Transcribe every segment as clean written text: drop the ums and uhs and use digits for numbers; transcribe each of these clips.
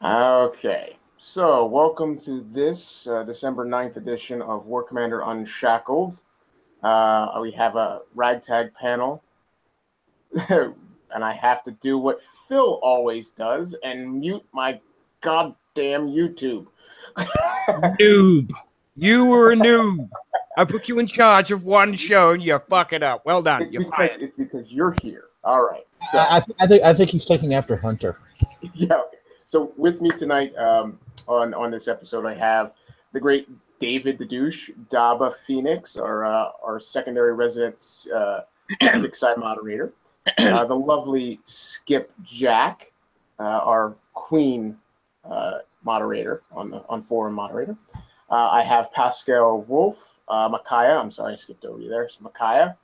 Okay, so welcome to this December 9th edition of War Commander Unshackled. We have a ragtag panel, and I have to do what Phil always does and mute my goddamn YouTube. Noob. You were a noob. I put you in charge of one show and you fuck it up. Well done. It's because you're here. All right. So I think he's taking after Hunter. yeah. Okay. So with me tonight on this episode, I have the great David the Douche, Daba Phoenix, our secondary resident music side moderator, the lovely Skip Jack, our queen moderator on forum moderator. I have Pascal Wolf, Micaiah. I'm sorry, I skipped over you there. So Micaiah,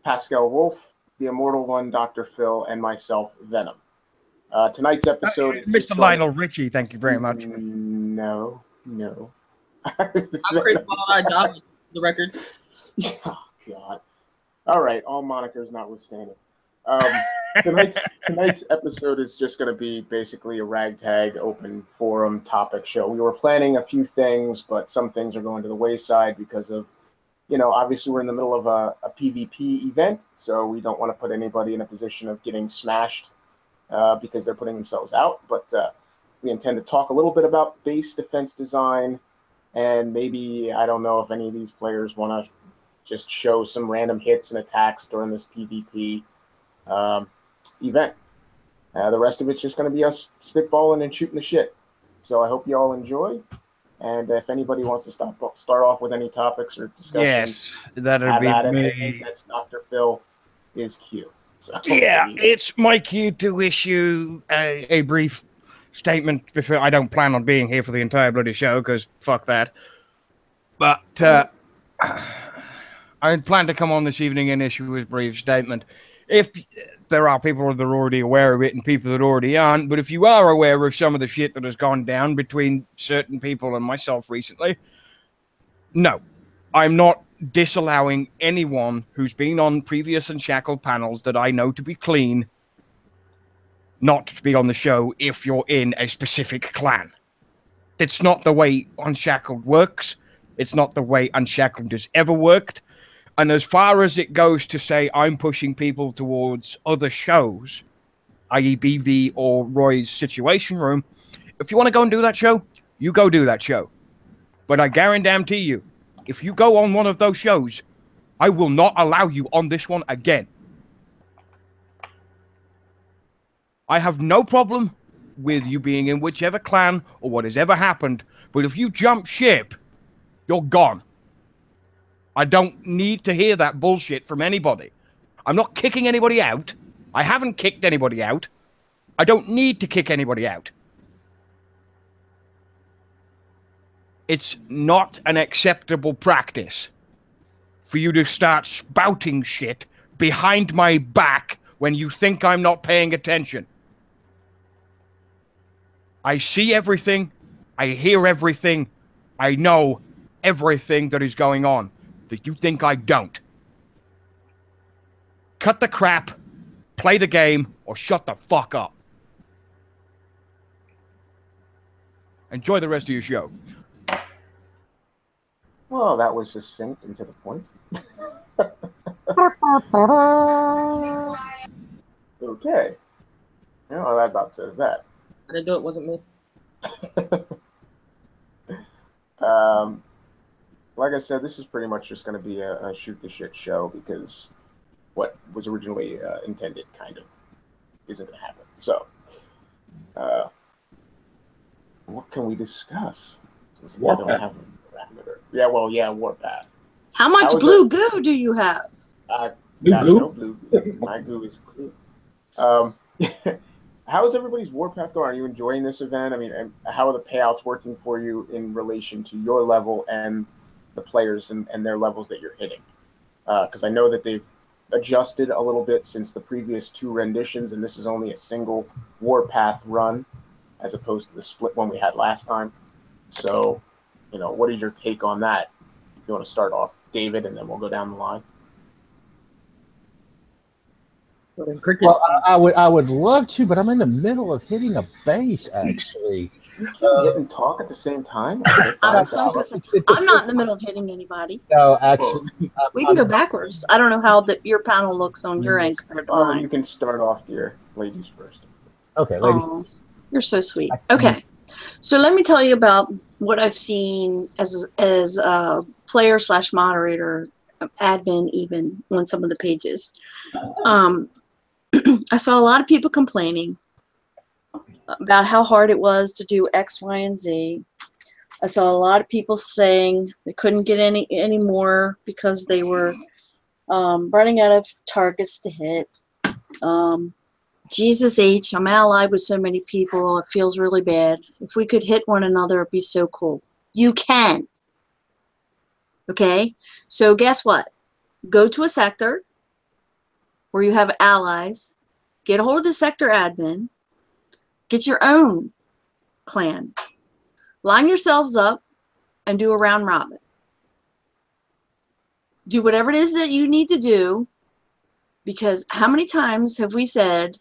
Pascal Wolf, the Immortal One, Dr. Phil, and myself, Venom. Tonight's episode is Mr. Lionel Richie, thank you very much. No. I'm Chris Ball, the record. Oh, God. All right, all monikers notwithstanding. Tonight's episode is just going to be basically a ragtag open forum topic show. We were planning a few things, but some things are going to the wayside because of, obviously we're in the middle of a PvP event, so we don't want to put anybody in a position of getting smashed because they're putting themselves out. But we intend to talk a little bit about base defense design, and maybe, I don't know if any of these players want to just show some random hits and attacks during this PvP event. The rest of it's just going to be us spitballing and shooting the shit. So I hope you all enjoy. And if anybody wants to start off with any topics or discussions, yes, that'll be me. I think that's Dr. Phil is Q. So, yeah, it's my cue to issue a brief statement before. I don't plan on being here for the entire bloody show because fuck that. But I plan to come on this evening and issue a brief statement. If there are people that are already aware of it and people that already aren't, but if you are aware of some of the shit that has gone down between certain people and myself recently, no, I'm not disallowing anyone who's been on previous Unshackled panels that I know to be clean not to be on the show if you're in a specific clan. It's not the way Unshackled works. It's not the way Unshackled has ever worked. And as far as it goes to say I'm pushing people towards other shows, i.e. BV or Roy's Situation Room, if you want to go and do that show, you go do that show. But I guarantee you, if you go on one of those shows, I will not allow you on this one again. I have no problem with you being in whichever clan or what has ever happened, but if you jump ship, you're gone. I don't need to hear that bullshit from anybody. I'm not kicking anybody out. I haven't kicked anybody out. I don't need to kick anybody out. It's not an acceptable practice for you to start spouting shit behind my back when you think I'm not paying attention. I see everything. I hear everything. I know everything that is going on that you think I don't. Cut the crap, play the game, or shut the fuck up. Enjoy the rest of your show. Well, that was succinct and to the point. Okay. That about says that. I didn't do it, wasn't me. Like I said, this is pretty much just going to be a shoot the shit show because what was originally intended kind of isn't going to happen. So, what can we discuss? Since I don't have a parameter. Yeah, well, yeah, Warpath. How much glue goo do you have? No blue. My goo is clear. How is everybody's Warpath going? Are you enjoying this event? I mean, and how are the payouts working for you in relation to your level and the players and their levels that you're hitting? Because I know that they've adjusted a little bit since the previous two renditions, and this is only a single Warpath run as opposed to the split one we had last time. So, what is your take on that? If you want to start off, David, and then we'll go down the line. Well, I would love to, but I'm in the middle of hitting a base, actually. You can't hit and talk at the same time. Okay, I fine. was gonna say, I'm not in the middle of hitting anybody. No, actually, We can go backwards. I don't know how your panel looks on your end compared to Oh, mine. you can start off, dear ladies first. okay, ladies. Oh, you're so sweet. Okay, so let me tell you about what I've seen as a player / moderator, admin, even on some of the pages. I saw a lot of people complaining about how hard it was to do X, Y, and Z. I saw a lot of people saying they couldn't get any more because they were running out of targets to hit. Jesus H, I'm allied with so many people. It feels really bad. If we could hit one another, it'd be so cool. You can. Okay? So guess what? Go to a sector where you have allies. Get a hold of the sector admin. Get your own clan. Line yourselves up and do a round robin. Do whatever it is that you need to do, because how many times have we said,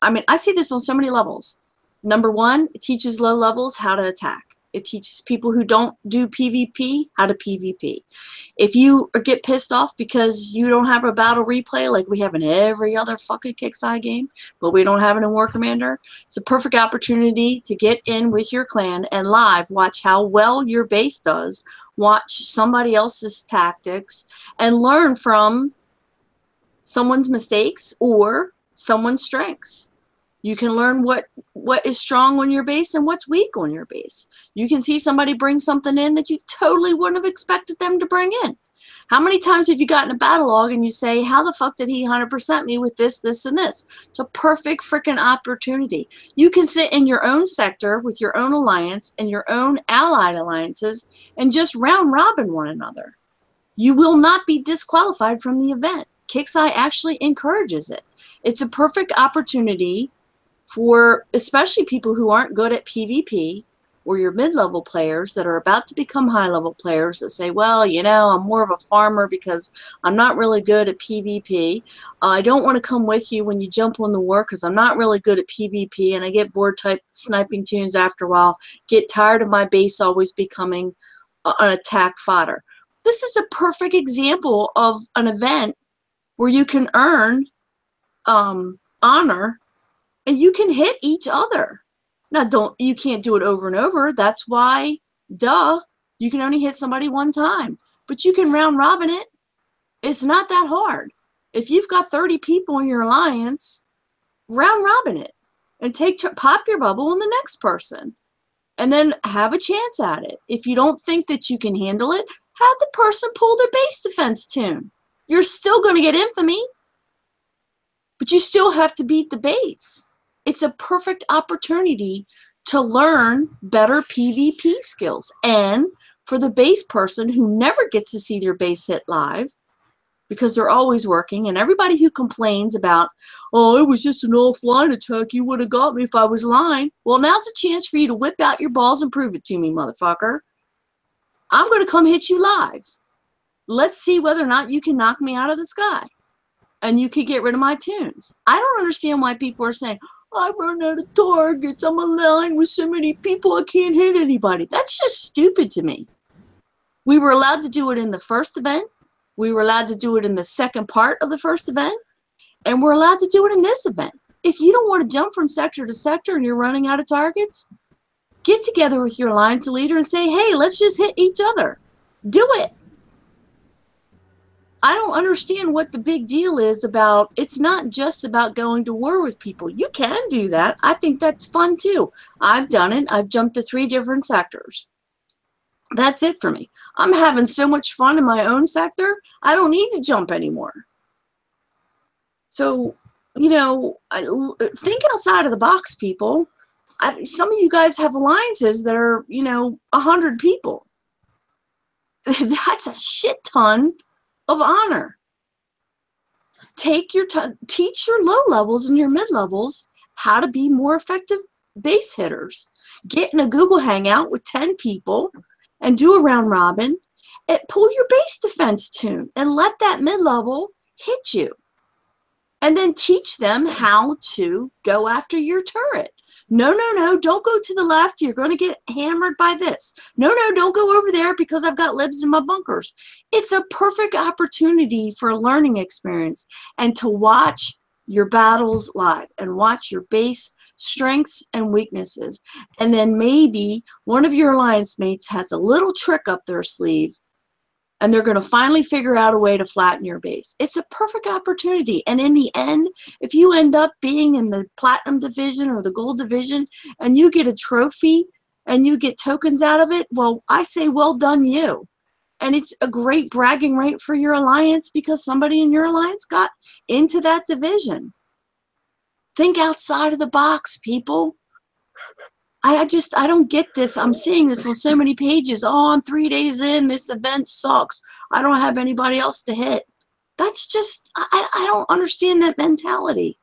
I mean, I see this on so many levels. Number one, it teaches low levels how to attack. It teaches people who don't do PvP how to PvP. If you get pissed off because you don't have a battle replay like we have in every other fucking Kickstarter game, but we don't have it in War Commander, it's a perfect opportunity to get in with your clan and live watch how well your base does, watch somebody else's tactics, and learn from someone's mistakes or someone's strengths. You can learn what is strong on your base and what's weak on your base. You can see somebody bring something in that you totally wouldn't have expected them to bring in. How many times have you gotten a battle log and you say, how the fuck did he 100% me with this, this, and this? It's a perfect freaking opportunity. You can sit in your own sector with your own alliance and your own allied alliances and just round robin one another. You will not be disqualified from the event. Kickstarter actually encourages it. It's a perfect opportunity for especially people who aren't good at PvP, or your mid-level players that are about to become high-level players that say, well, you know, I'm more of a farmer because I'm not really good at PvP. I don't want to come with you when you jump on the war because I'm not really good at PvP and I get bored type sniping tunes after a while, get tired of my base always becoming an attack fodder. This is a perfect example of an event where you can earn honor and you can hit each other. Now, you can't do it over and over. That's why, you can only hit somebody one time. But you can round robin it. It's not that hard. If you've got 30 people in your alliance, round robin it. And pop your bubble on the next person. And then have a chance at it. If you don't think that you can handle it, have the person pull their base defense tune. You're still going to get infamy. But you still have to beat the base. It's a perfect opportunity to learn better PvP skills. And for the base person who never gets to see their base hit live, because they're always working, and everybody who complains about, oh, it was just an offline attack, you would have got me if I was lying. Well, now's a chance for you to whip out your balls and prove it to me, motherfucker. I'm going to come hit you live. Let's see whether or not you can knock me out of the sky. And you can get rid of my tunes. I don't understand why people are saying, I run out of targets. I'm aligned with so many people I can't hit anybody. That's just stupid to me. We were allowed to do it in the first event. We were allowed to do it in the second part of the first event. And we're allowed to do it in this event. If you don't want to jump from sector to sector and you're running out of targets, get together with your alliance leader and say, hey, let's just hit each other. Do it. I don't understand what the big deal is about. It's not just about going to war with people. You can do that. I think that's fun too. I've done it. I've jumped to 3 different sectors. That's it for me. I'm having so much fun in my own sector. I don't need to jump anymore. So, you know, think outside of the box, people. Some of you guys have alliances that are, you know, 100 people. That's a shit ton of honor. Teach your low levels and your mid levels how to be more effective base hitters. Get in a Google Hangout with 10 people and do a round robin and pull your base defense tune and let that mid level hit you. and then teach them how to go after your turret. No, no, no, don't go to the left. You're going to get hammered by this. No, no, don't go over there because I've got libs in my bunkers. It's a perfect opportunity for a learning experience and to watch your battles live and watch your base strengths and weaknesses. And then maybe one of your alliance mates has a little trick up their sleeve and they're going to finally figure out a way to flatten your base. It's a perfect opportunity. And in the end, if you end up being in the platinum division or the gold division and you get a trophy and you get tokens out of it, well, I say, well done you. And it's a great bragging right for your alliance because somebody in your alliance got into that division. Think outside of the box, people. I don't get this. I'm seeing this on so many pages. Oh, I'm 3 days in. This event sucks. I don't have anybody else to hit. That's just, I don't understand that mentality.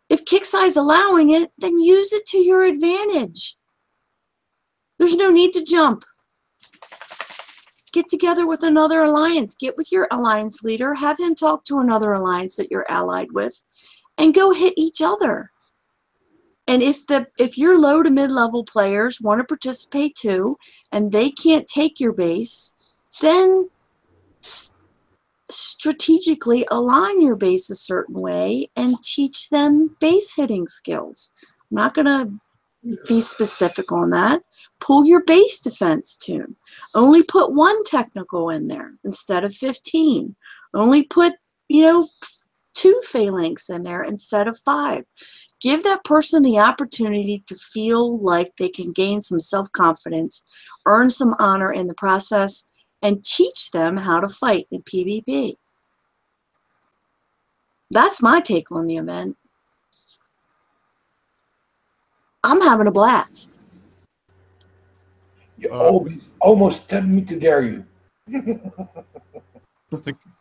If Kixeye's allowing it, then use it to your advantage. There's no need to jump. Get together with another alliance. Get with your alliance leader. Have him talk to another alliance that you're allied with and go hit each other. And if your low to mid-level players want to participate too, and they can't take your base, then strategically align your base a certain way and teach them base hitting skills. I'm not going to be specific on that. Pull your base defense tune. Only put 1 technical in there instead of 15. Only put, 2 phalanx in there instead of 5. Give that person the opportunity to feel like they can gain some self-confidence, earn some honor in the process, and teach them how to fight in PvP. That's my take on the event. I'm having a blast. You almost tempted me to dare you.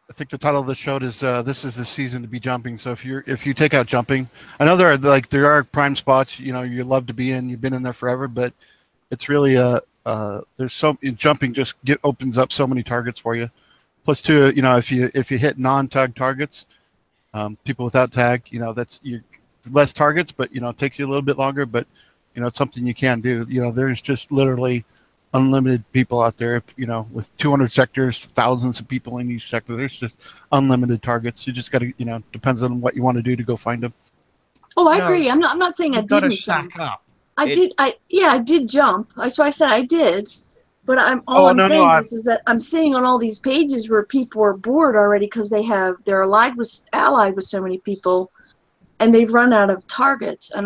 I think the title of the show is "This is the season to be jumping." So if you take out jumping, I know there are prime spots you love to be in. You've been in there forever, but it's really jumping just opens up so many targets for you. Plus, too, if you hit non-tag targets, people without tag, that's less targets, but it takes you a little bit longer. But it's something you can do. There's just literally unlimited people out there, with 200 sectors, thousands of people in each sector. There's just unlimited targets. You just got to, depends on what you want to do to go find them. Oh, I agree. I'm not saying I didn't jump. I did jump. So I said I did. But I'm saying is that I'm seeing on all these pages where people are bored already because they're allied with so many people, and they've run out of targets. And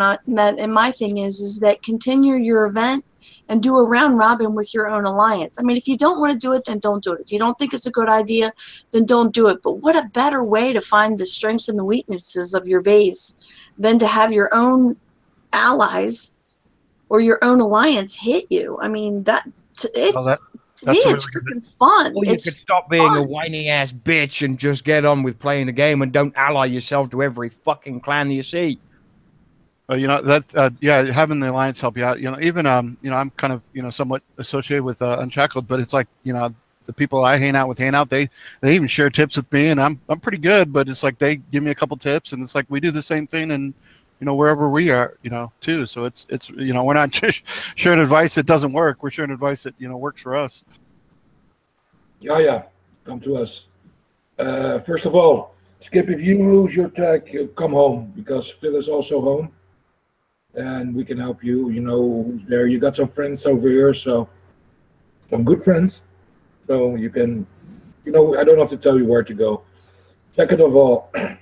my thing is that continue your event and do a round robin with your own alliance. I mean, if you don't want to do it, then don't do it. If you don't think it's a good idea, then don't do it. But what a better way to find the strengths and the weaknesses of your base than to have your own allies or your own alliance hit you. I mean, to me, it's freaking fun. Well, you could stop being a whiny ass bitch and just get on with playing the game and don't ally yourself to every fucking clan you see. Having the alliance help you out. Even I'm kind of somewhat associated with Unshackled, but it's like the people I hang out with they even share tips with me, and I'm pretty good, but it's like they give me a couple tips, and it's like we do the same thing, and wherever we are, too. So it's we're not just sharing advice that doesn't work. We're sharing advice that works for us. Yeah, come to us. First of all, Skip, if you lose your tag, come home, because Phil is also home. And we can help you, who's there. You got some friends over here, so some good friends. So you can, I don't have to tell you where to go. Second of all, the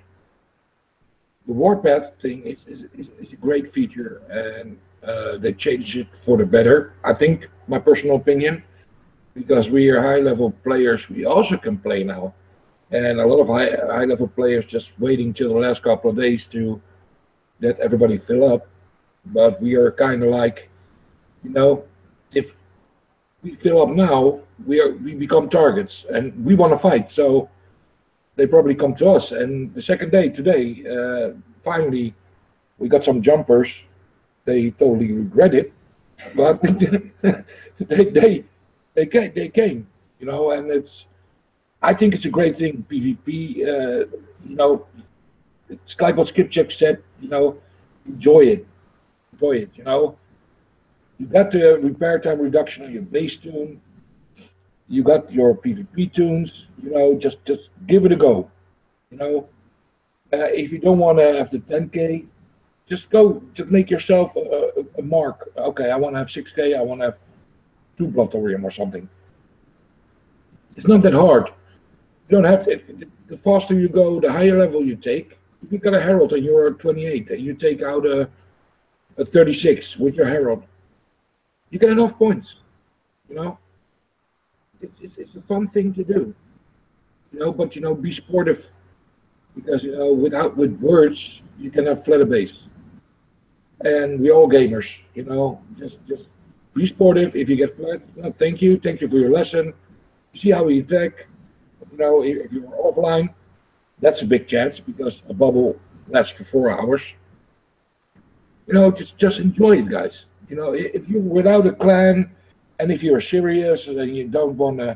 Warpath thing is a great feature, and they changed it for the better. I think, my personal opinion, because we are high-level players, we also can play now. And a lot of high-level players just waiting till the last couple of days to let everybody fill up. But we are kind of like, if we fill up now, we become targets, and we want to fight. So they probably come to us. And the second day, today, finally, we got some jumpers. They totally regret it, but they came. And I think it's a great thing. PvP you know, it's like what Skipjack said, you know, enjoy it. Enjoy it, you know. You got the repair time reduction on your base tune. You got your PvP tunes, you know, just give it a go. You know, if you don't want to have the 10K, just make yourself a mark. Okay, I want to have 6K, I want to have 2 Blood Thorium or something. It's not that hard. You don't have to, the faster you go, the higher level you take. If you got a Herald and you're 28, and you take out a 36 with your Herald, you get enough points, you know. It's a fun thing to do, you know. But you know, be sportive, because you know, with words you can have flatter base, and we all gamers, you know. Just be sportive. If you get flat, no, thank you for your lesson. See how we attack. You know, if you're offline, that's a big chance because a bubble lasts for 4 hours. You know, just enjoy it, guys. You know, if you're without a clan, and if you're serious and you don't want to,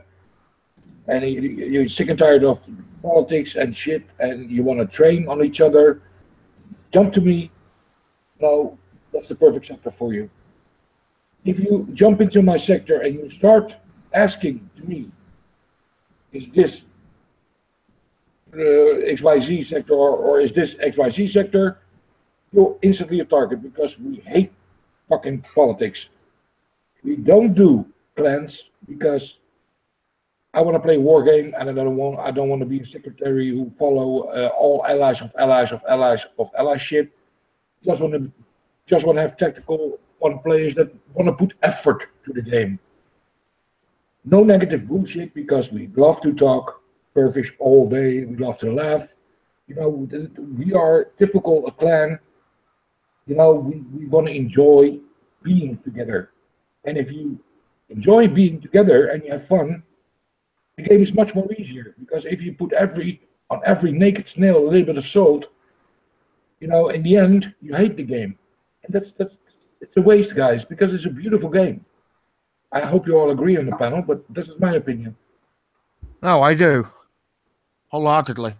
and you're sick and tired of politics and shit, and you want to train on each other, jump to me. You know, that's the perfect sector for you. If you jump into my sector and you start asking to me, is this XYZ sector or is this XYZ sector, you're instantly a target because we hate fucking politics. We don't do clans because I want to play war game and I don't want to be a secretary who follow all allies of allyship. Just want to have tactical players that want to put effort to the game. No negative bullshit because we love to talk perfish all day. We love to laugh. You know, we are typical a clan. You know, we want to enjoy being together. And if you enjoy being together and you have fun, the game is much more easier. Because if you put on every naked snail a little bit of salt, you know, in the end you hate the game. And it's a waste, guys, because it's a beautiful game. I hope you all agree on the panel, but this is my opinion. No, I do. Wholeheartedly.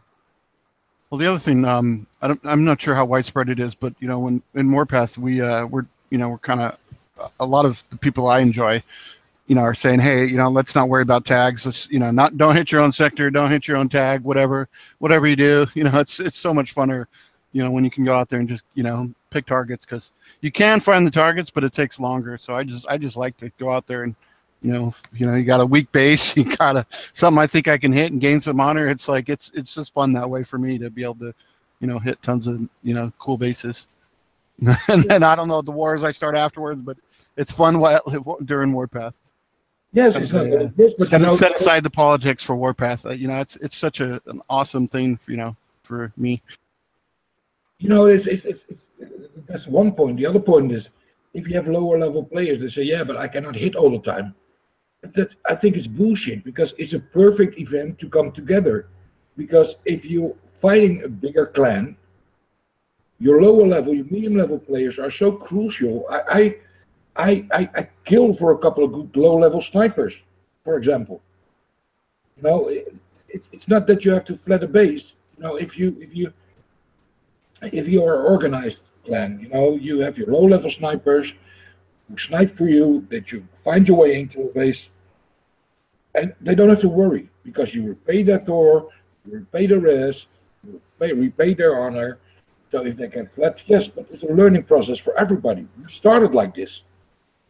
Well, the other thing, I'm not sure how widespread it is, but you know, in Warpath, we're kind of, a lot of the people I enjoy, you know, are saying, hey, you know, let's not worry about tags. Let's, you know, don't hit your own sector, don't hit your own tag, whatever you do. You know, it's so much funner, you know, when you can go out there and just, you know, pick targets, because you can find the targets, but it takes longer. So I just like to go out there and, you know, you got a weak base, you got something I think I can hit and gain some honor. It's like, it's just fun that way for me to be able to, you know, hit tons of, you know, cool bases. And then I don't know the wars I start afterwards, but it's fun during Warpath. Yes, it's not what it is, but set aside the politics for Warpath. You know, it's such an awesome thing, you know, for me. You know, it's that's one point. The other point is, if you have lower level players, they say, yeah, but I cannot hit all the time. That I think it's bullshit, because it's a perfect event to come together. Because if you're fighting a bigger clan, your lower level, your medium level players are so crucial. I kill for a couple of good low level snipers, for example. You know, it's not that you have to flat a base. You know, if you are an organized clan, you know, you have your low level snipers who snipe for you, that you find your way into a base, and they don't have to worry, because you repay their Thor, you repay the res, you repay their honor. So if they get flat, yes, but it's a learning process for everybody. We started like this.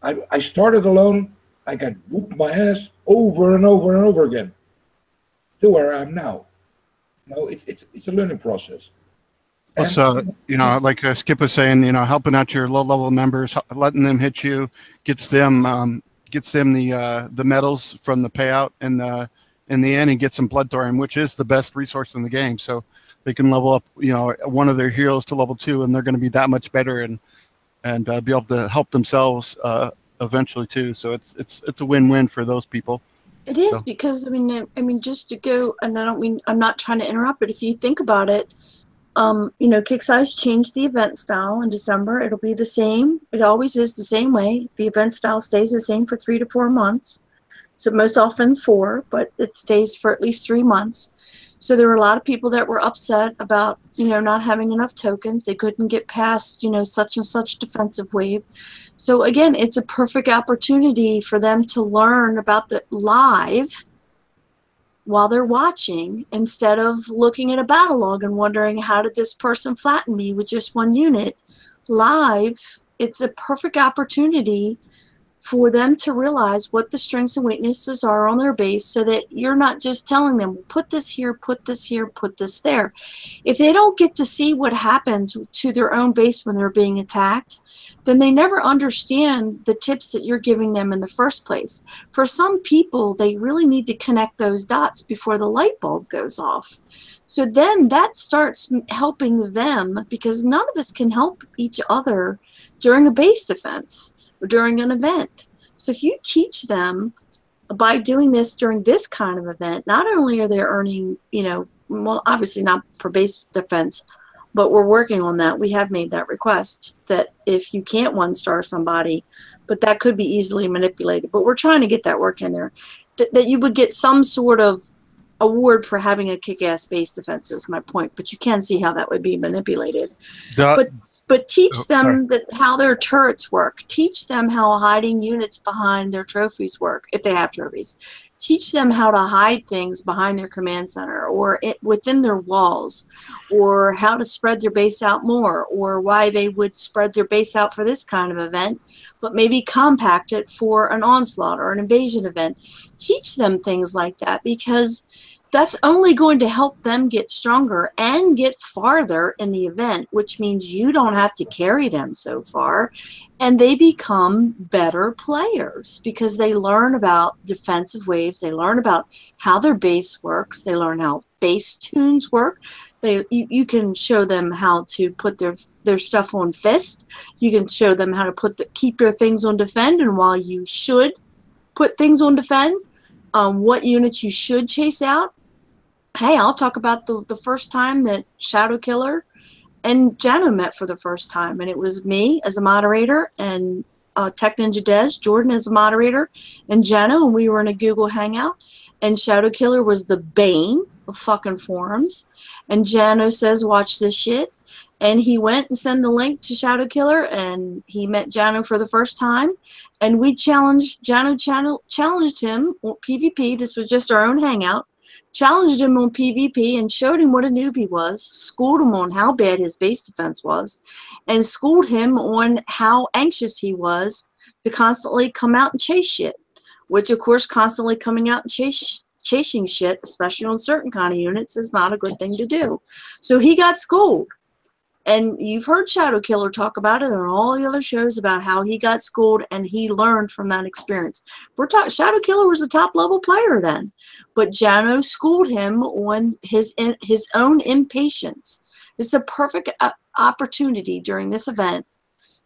I started alone. I got whooped my ass over and over and over again to where I am now. You know, it's a learning process. Plus, you know, like Skip was saying, you know, helping out your low-level members, letting them hit you, gets them the medals from the payout, and in the end, and get some blood thorium, which is the best resource in the game. So they can level up, you know, one of their heroes to level 2, and they're going to be that much better and be able to help themselves eventually too. So it's a win-win for those people. It is, because I mean, just to go, and I'm not trying to interrupt, but if you think about it, you know, Kick Size changed the event style in December. It'll be the same. It always is the same way. The event style stays the same for 3 to 4 months. So most often 4, but it stays for at least 3 months. So there were a lot of people that were upset about, not having enough tokens. They couldn't get past, such and such defensive wave. So again, it's a perfect opportunity for them to learn about the live while they're watching, instead of looking at a battle log and wondering, how did this person flatten me with just one unit? Live, it's a perfect opportunity for them to realize what the strengths and weaknesses are on their base, so that you're not just telling them, put this here, put this here, put this there. If they don't get to see what happens to their own base when they're being attacked, then they never understand the tips that you're giving them in the first place. For some people, they really need to connect those dots before the light bulb goes off. So then that starts helping them, because none of us can help each other during a base defense or during an event. So if you teach them by doing this during this kind of event, not only are they earning, well, obviously not for base defense, but we're working on that. We have made that request, that if you can't one-star somebody, but that could be easily manipulated. But we're trying to get that work in there, that you would get some sort of award for having a kick-ass base defense is my point. But you can see how that would be manipulated. But teach them how their turrets work. Teach them how hiding units behind their trophies work, if they have trophies. Teach them how to hide things behind their command center or within their walls, or how to spread their base out more, or why they would spread their base out for this kind of event, but maybe compact it for an onslaught or an invasion event. Teach them things like that, because that's only going to help them get stronger and get farther in the event, which means you don't have to carry them so far, and they become better players because they learn about defensive waves, they learn about how their base works, they learn how base tunes work. You can show them how to put their stuff on fist. You can show them how to keep their things on defend, and while you should put things on defend, what units you should chase out. Hey, I'll talk about the first time that Shadow Killer and Jano met for the first time. And it was me as a moderator, and Tech Ninja Des, Jordan as a moderator, and Jano, and we were in a Google Hangout. And Shadow Killer was the bane of fucking forums. And Jano says, watch this shit. And he went and sent the link to Shadow Killer, and he met Jano for the first time. And we challenged him on PvP. This was just our own hangout. Challenged him on PvP and showed him what a noob he was, schooled him on how bad his base defense was, and schooled him on how anxious he was to constantly come out and chase shit, which of course constantly coming out and chasing shit, especially on certain kind of units, is not a good thing to do. So he got schooled. And you've heard Shadow Killer talk about it on all the other shows about how he got schooled and he learned from that experience. Shadow Killer was a top level player then, but Jano schooled him on his own impatience. It's a perfect opportunity during this event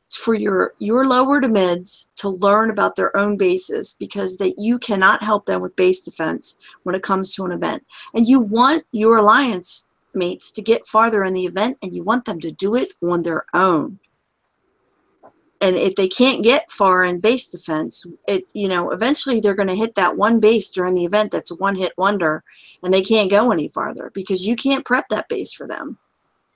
for your lower to mids to learn about their own bases, because you cannot help them with base defense when it comes to an event. And you want your alliance mates to get farther in the event, and you want them to do it on their own. And if they can't get far in base defense, eventually they're going to hit that one base during the event that's a one-hit wonder, and they can't go any farther because you can't prep that base for them.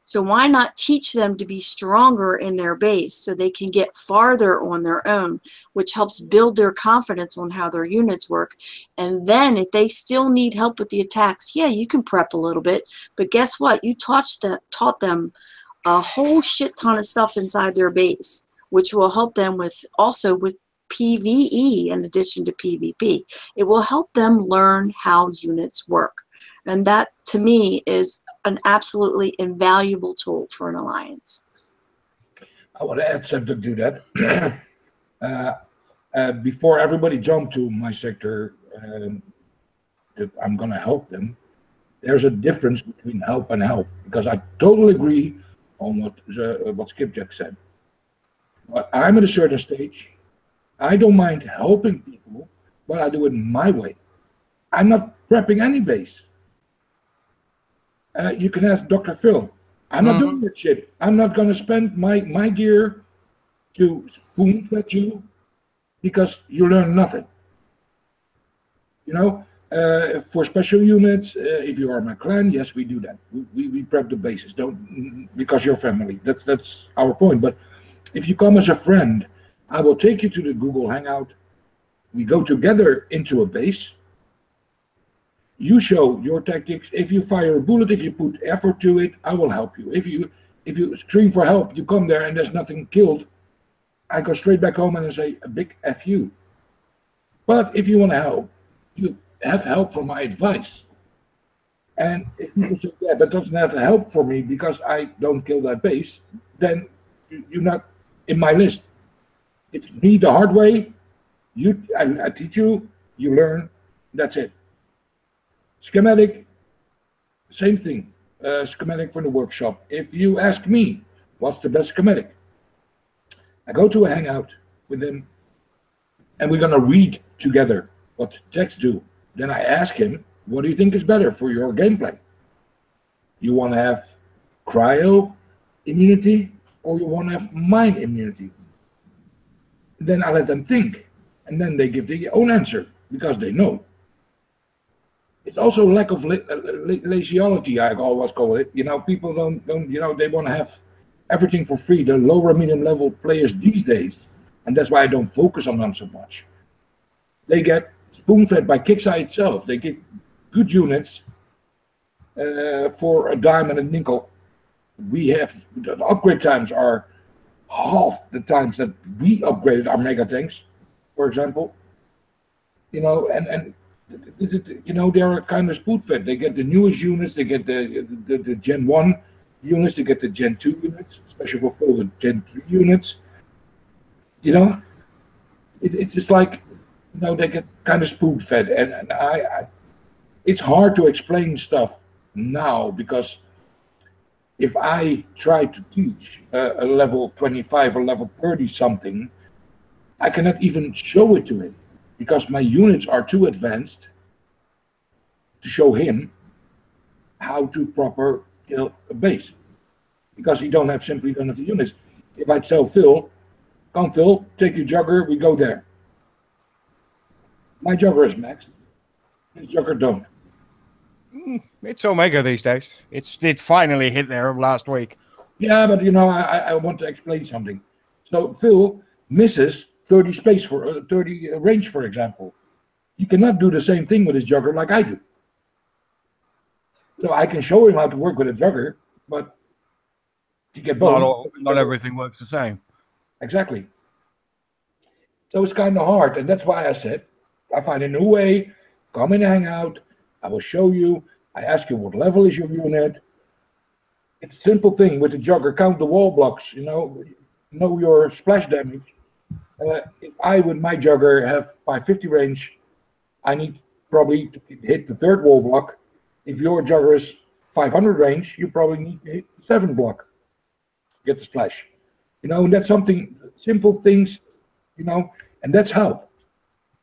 So why not teach them to be stronger in their base so they can get farther on their own, which helps build their confidence on how their units work. And then if they still need help with the attacks, yeah, you can prep a little bit, but guess what? You taught them a whole shit ton of stuff inside their base, which will help them with PvE in addition to PvP. It will help them learn how units work. And that, to me, is an absolutely invaluable tool for an alliance. I want to add something to that. Before everybody jump to my sector, that I'm going to help them, there's a difference between help and help, because I totally agree on what Skipjack said. But I'm at a certain stage. I don't mind helping people, but I do it my way. I'm not prepping any base. You can ask Dr. Phil. I'm not doing that shit. I'm not going to spend my gear to spoon fed you because you learn nothing. For special units, if you are my clan, yes, we do that. We prep the bases. Don't, because you're family. That's our point. But if you come as a friend, I will take you to the Google Hangout. We go together into a base. You show your tactics. If you fire a bullet, if you put effort to it, I will help you. If you scream for help, you come there and there's nothing killed, I go straight back home and I say a big F you. But if you want to help, you have help from my advice. And if people say, yeah, that doesn't have to help for me because I don't kill that base, then you're not in my list. It's me the hard way. I teach you, you learn, that's it. Schematic, same thing. Schematic for the workshop. If you ask me, what's the best schematic? I go to a hangout with him, and we're going to read together what text do. Then I ask him, what do you think is better for your gameplay? You want to have cryo immunity, or you want to have mine immunity? Then I let them think, and then they give their own answer, because they know. It's also lack of laziality, I always call it. You know, people don't they want to have everything for free. The lower medium level players these days, and that's why I don't focus on them so much. They get spoon-fed by Kixeye itself. They get good units for a dime and a nickel. We have, the upgrade times are half the times that we upgraded our mega tanks, for example. You know, and you know, they're kind of spoon-fed. They get the newest units, they get the Gen 1 units, they get the Gen 2 units, especially for full the Gen 3 units. You know, it's just like, you know, they get kind of spoon-fed, and I it's hard to explain stuff now, because if I try to teach a level 25 or level 30 something, I cannot even show it to him, because my units are too advanced to show him how to proper kill a base, because he simply don't have the units. If I tell Phil, come Phil, take your jugger, we go there. My jugger is maxed. His jugger don't. It's Omega these days. It finally hit there last week. Yeah, but you know, I want to explain something. So Phil misses 30 space for 30 range, for example. He cannot do the same thing with his jugger like I do. So I can show him how to work with a jugger, but to get both. Not everything works the same. Exactly. So it's kind of hard, and that's why I said, I find a new way, come in a hangout, I will show you, I ask you what level is your unit. It's a simple thing with the jugger, count the wall blocks, you know your splash damage. If I, with my jugger, have 550 range, I need probably to hit the third wall block. If your jugger is 500 range, you probably need to hit the 7th block to get the splash. You know, and that's something, simple things, you know, and that's help.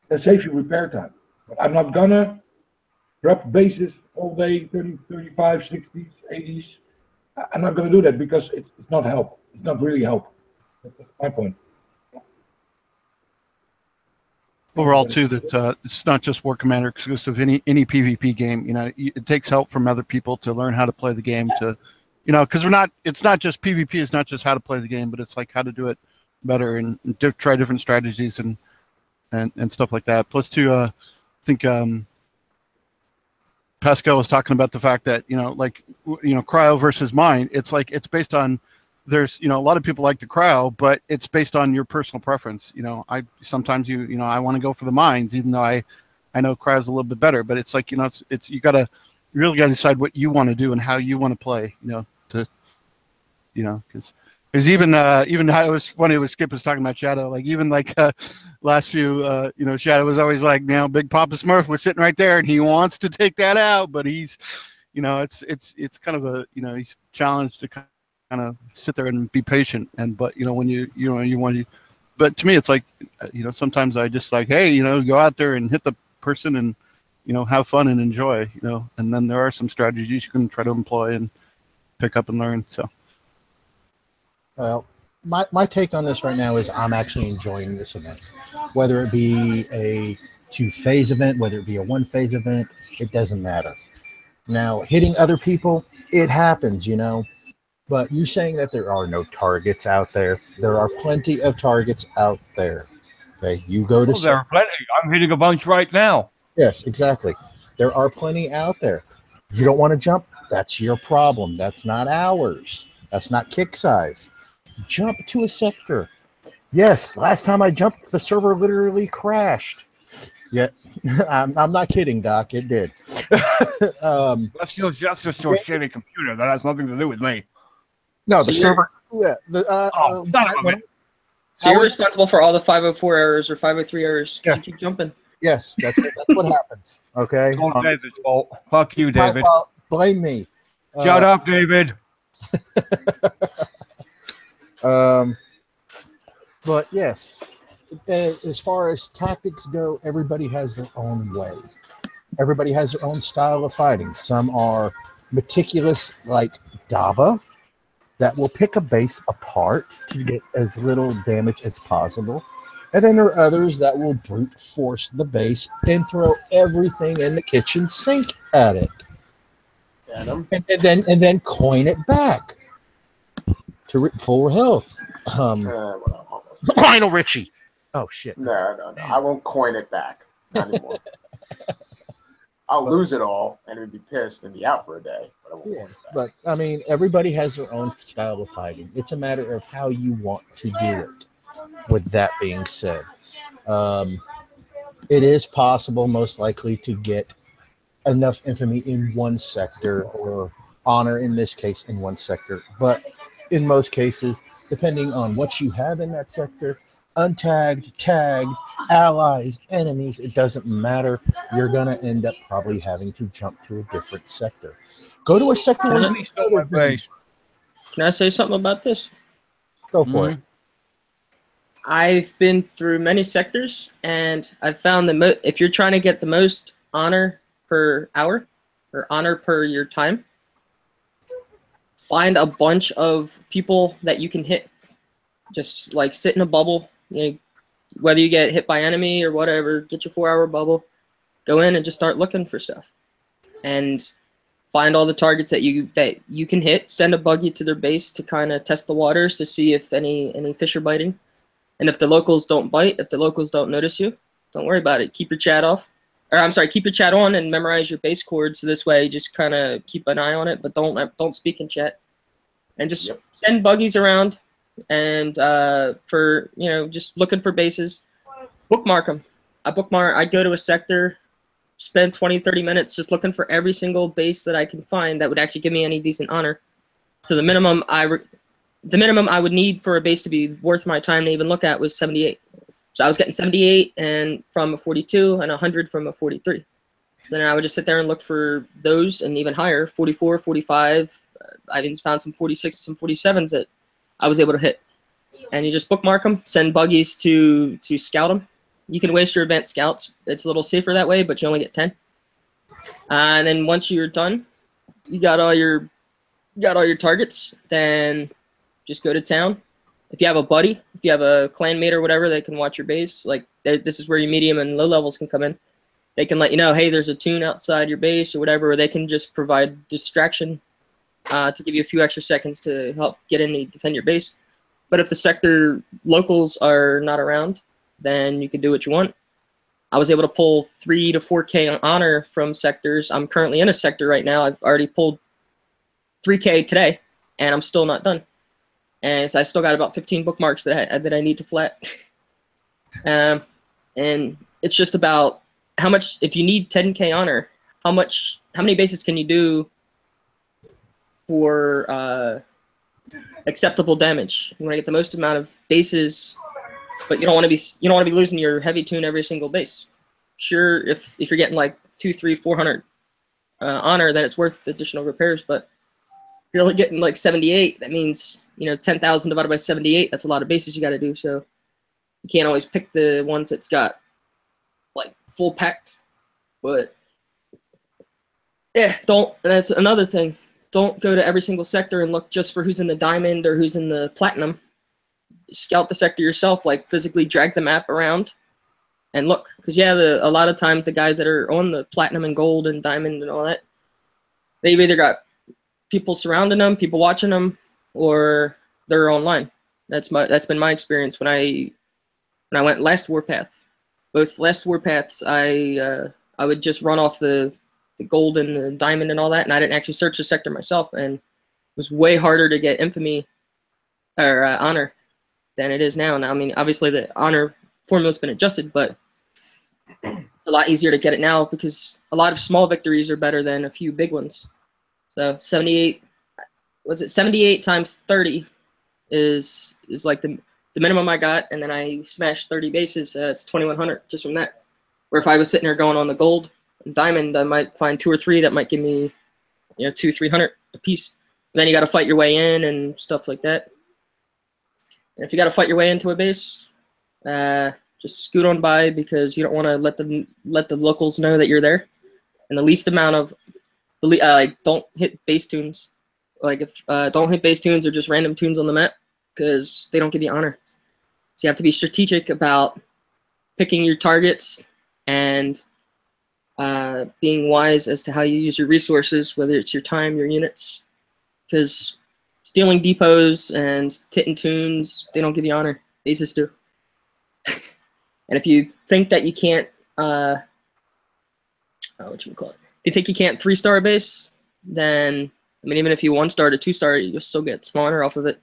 That saves you repair time. But I'm not gonna drop bases all day, 30, 35, 60s, 80s. I'm not gonna do that, because it's not help. It's not really help. That's my point. Overall, too, that it's not just War Commander exclusive. Any PvP game, you know, it takes help from other people to learn how to play the game. To, you know, because it's not just PvP. It's not just how to play the game, but it's like how to do it better and try different strategies and stuff like that. Plus, too, I think Pascal was talking about the fact that, you know, like, you know, cryo versus mine. It's like it's based on. There's, you know, a lot of people like the cryo, but it's based on your personal preference. You know, sometimes you know, I want to go for the mines, even though I know cryo's a little bit better. But it's like, you know, it's you really gotta decide what you want to do and how you want to play. You know, because even it was funny when Skip was talking about Shadow. Like even like last few, you know, Shadow was always like, you know, Big Papa Smurf was sitting right there and he wants to take that out, but he's, you know, it's kind of a, you know, he's challenged to kind of sit there and be patient. But you know, when you want to, but to me it's like, you know, sometimes I just like, hey, you know, go out there and hit the person and, you know, have fun and enjoy, you know. And then there are some strategies you can try to employ and pick up and learn. So well, my take on this right now is I'm actually enjoying this event, whether it be a two-phase event, whether it be a one-phase event, it doesn't matter. Now, hitting other people, it happens, you know. But you're saying that there are no targets out there. There are plenty of targets out there. Okay, you go to. Well, there are plenty. I'm hitting a bunch right now. Yes, exactly. There are plenty out there. You don't want to jump? That's your problem. That's not ours. That's not kick size. Jump to a sector. Yes, last time I jumped, the server literally crashed. Yeah, I'm not kidding, Doc. It did. That's just your shitty computer. That has nothing to do with me. No, So the you're- server. Yeah. Son of a bitch. So you're responsible for all the 504 errors or 503 errors because Yes. you keep jumping. Yes, that's what happens. Okay. It's all David's fault. Fuck you, My David. fault. Blame me. Shut up, David. But yes, as far as tactics go, everybody has their own way. Everybody has their own style of fighting. Some are meticulous, like Dava, that will pick a base apart to get as little damage as possible. And then there are others that will brute force the base and throw everything in the kitchen sink at it. And then coin it back to full health. Lionel Richie. Oh shit. No. I won't coin it back. Not anymore. I'll lose it all and it'd be pissed and be out for a day. But I won't coin it Yes, back. but I mean, everybody has their own style of fighting. It's a matter of how you want to do it. With that being said, it is possible, most likely, to get enough infamy in one sector, or honor in this case in one sector. But in most cases, depending on what you have in that sector, untagged, tagged, allies, enemies, it doesn't matter. You're going to end up probably having to jump to a different sector. Go to a sector where Please don't my face. Can I say something about this? Go for it. I've been through many sectors, and I've found that if you're trying to get the most honor per hour or honor per your time, find a bunch of people that you can hit. Just like sit in a bubble. You know, whether you get hit by enemy or whatever, get your 4-hour bubble, go in and just start looking for stuff, and find all the targets that you can hit. Send a buggy to their base to kind of test the waters to see if any fish are biting. And if the locals don't bite, if the locals don't notice you, don't worry about it. Keep your chat off. Or I'm sorry, keep your chat on and memorize your base chord. So this way, just kind of keep an eye on it, but don't speak in chat. And just send buggies around, and for just looking for bases, bookmark them. I go to a sector, spend 20-30 minutes just looking for every single base that I can find that would actually give me any decent honor. So the minimum I would need for a base to be worth my time to even look at was 78. So I was getting 78 and from a 42 and 100 from a 43. So then I would just sit there and look for those and even higher, 44, 45. I even found some 46, some 47s that I was able to hit. And you just bookmark them, send buggies to scout them. You can waste your event scouts. It's a little safer that way, but you only get 10. And then once you're done, you got all your targets, then just go to town. If you have a buddy, if you have a clanmate or whatever, they can watch your base. Like this is where your medium and low levels can come in. They can let you know, hey, there's a tune outside your base or whatever, or they can just provide distraction to give you a few extra seconds to help get in and defend your base. But if the sector locals are not around, then you can do what you want. I was able to pull 3 to 4K honor from sectors. I'm currently in a sector right now. I've already pulled 3K today, and I'm still not done. And so I still got about 15 bookmarks that I need to flat. And it's just about how much, if you need 10K honor, how many bases can you do for acceptable damage? You want to get the most amount of bases, but you don't want to be losing your heavy tune every single base. Sure, if you're getting like 200, 300, 400 honor, then it's worth the additional repairs. But if you're only getting like 78, that means 10,000 divided by 78. That's a lot of bases you got to do. So you can't always pick the ones that's got like full packed. But yeah, that's another thing. Don't go to every single sector and look just for who's in the diamond or who's in the platinum. Scout the sector yourself, like physically drag the map around and look, because yeah, a lot of times the guys that are on the platinum and gold and diamond and all that, they've either got people surrounding them, people watching them, or they're online. That's been my experience when I went last Warpath. Both last Warpaths, I would just run off the gold and the diamond and all that, and I didn't actually search the sector myself, and it was way harder to get infamy or honor than it is now. Now, I mean, obviously the honor formula's been adjusted, but it's a lot easier to get it now because a lot of small victories are better than a few big ones. So 78 times 30 is like the minimum I got, and then I smashed 30 bases. It's 2,100 just from that. Where if I was sitting there going on the gold and diamond, I might find 2 or 3 that might give me, 200-300 a piece. And then you got to fight your way in and stuff like that. And if you got to fight your way into a base, just scoot on by because you don't want to let the locals know that you're there. And the least amount of don't hit base tunes. Don't hit base tunes or just random tunes on the map because they don't give you honor. So you have to be strategic about picking your targets and being wise as to how you use your resources, whether it's your time, your units, because stealing depots and hitting tunes, they don't give you honor. Bases do. And if you think that you can't, if you think you can't 3-star a base, then, I mean, even if you 1-star to 2-star, you'll still get some honor off of it.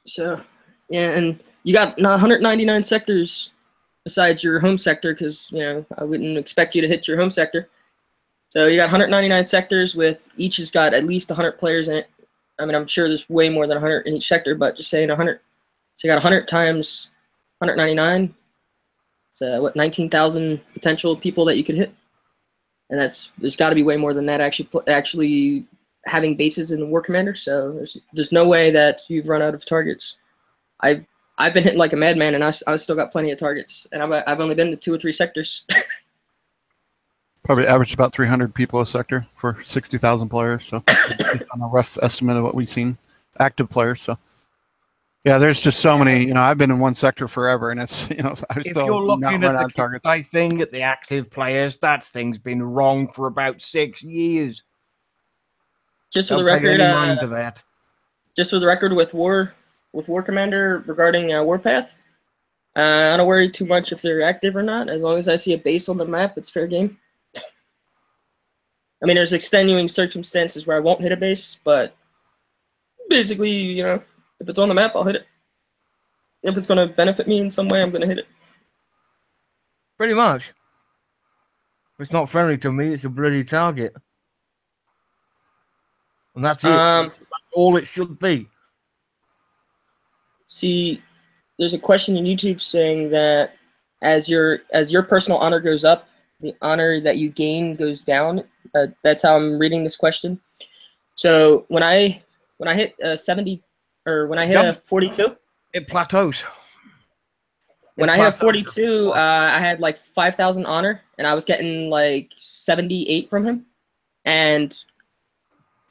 So, yeah, and you got 199 sectors besides your home sector because, I wouldn't expect you to hit your home sector. So you got 199 sectors with each has got at least 100 players in it. I mean, I'm sure there's way more than 100 in each sector, but just saying 100. So you got 100 times 199. It's 19,000 potential people that you could hit, and there's got to be way more than that actually having bases in the War Commander. So there's no way that you've run out of targets. I've been hitting like a madman, and I still got plenty of targets, and I've only been to 2 or 3 sectors. Probably average about 300 people a sector for 60,000 players. So on a rough estimate of what we've seen, active players. So yeah, there's just so many. I've been in one sector forever, and it's I If still you're looking not at run the out of targets. I thing at the active players, that thing's been wrong for about 6 years. Just for Don't the pay record, any mind to that. Just for the record, with War Commander regarding Warpath, I don't worry too much if they're active or not. As long as I see a base on the map, it's fair game. I mean, there's extenuating circumstances where I won't hit a base, but basically, if it's on the map, I'll hit it. If it's going to benefit me in some way, I'm going to hit it. Pretty much. If it's not friendly to me, it's a bloody target. And that's it. That's all it should be. See, there's a question in YouTube saying that as your personal honor goes up, the honor that you gain goes down. That's how I'm reading this question. So when I hit 70 or when I hit a 42, it plateaus. When I hit a 42, I had like 5,000 honor, and I was getting like 78 from him. And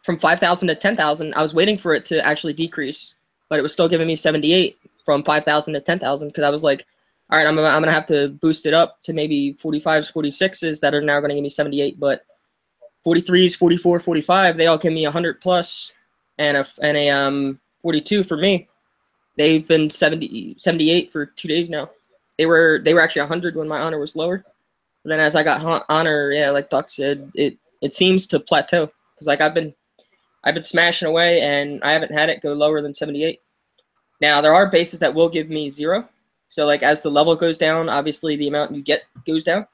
from 5,000 to 10,000, I was waiting for it to actually decrease, but it was still giving me 78 from 5,000 to 10,000 because I was like, all right, I'm gonna have to boost it up to maybe 45s, 46s that are now gonna give me 78, but 43s, 44, 45, they all give me 100 plus, and a 42 for me. They've been 78 for 2 days now. They were actually 100 when my honor was lower. And then as I got honor, yeah, like Duck said, it seems to plateau because like I've been smashing away and I haven't had it go lower than 78. Now there are bases that will give me 0. So like as the level goes down, obviously the amount you get goes down.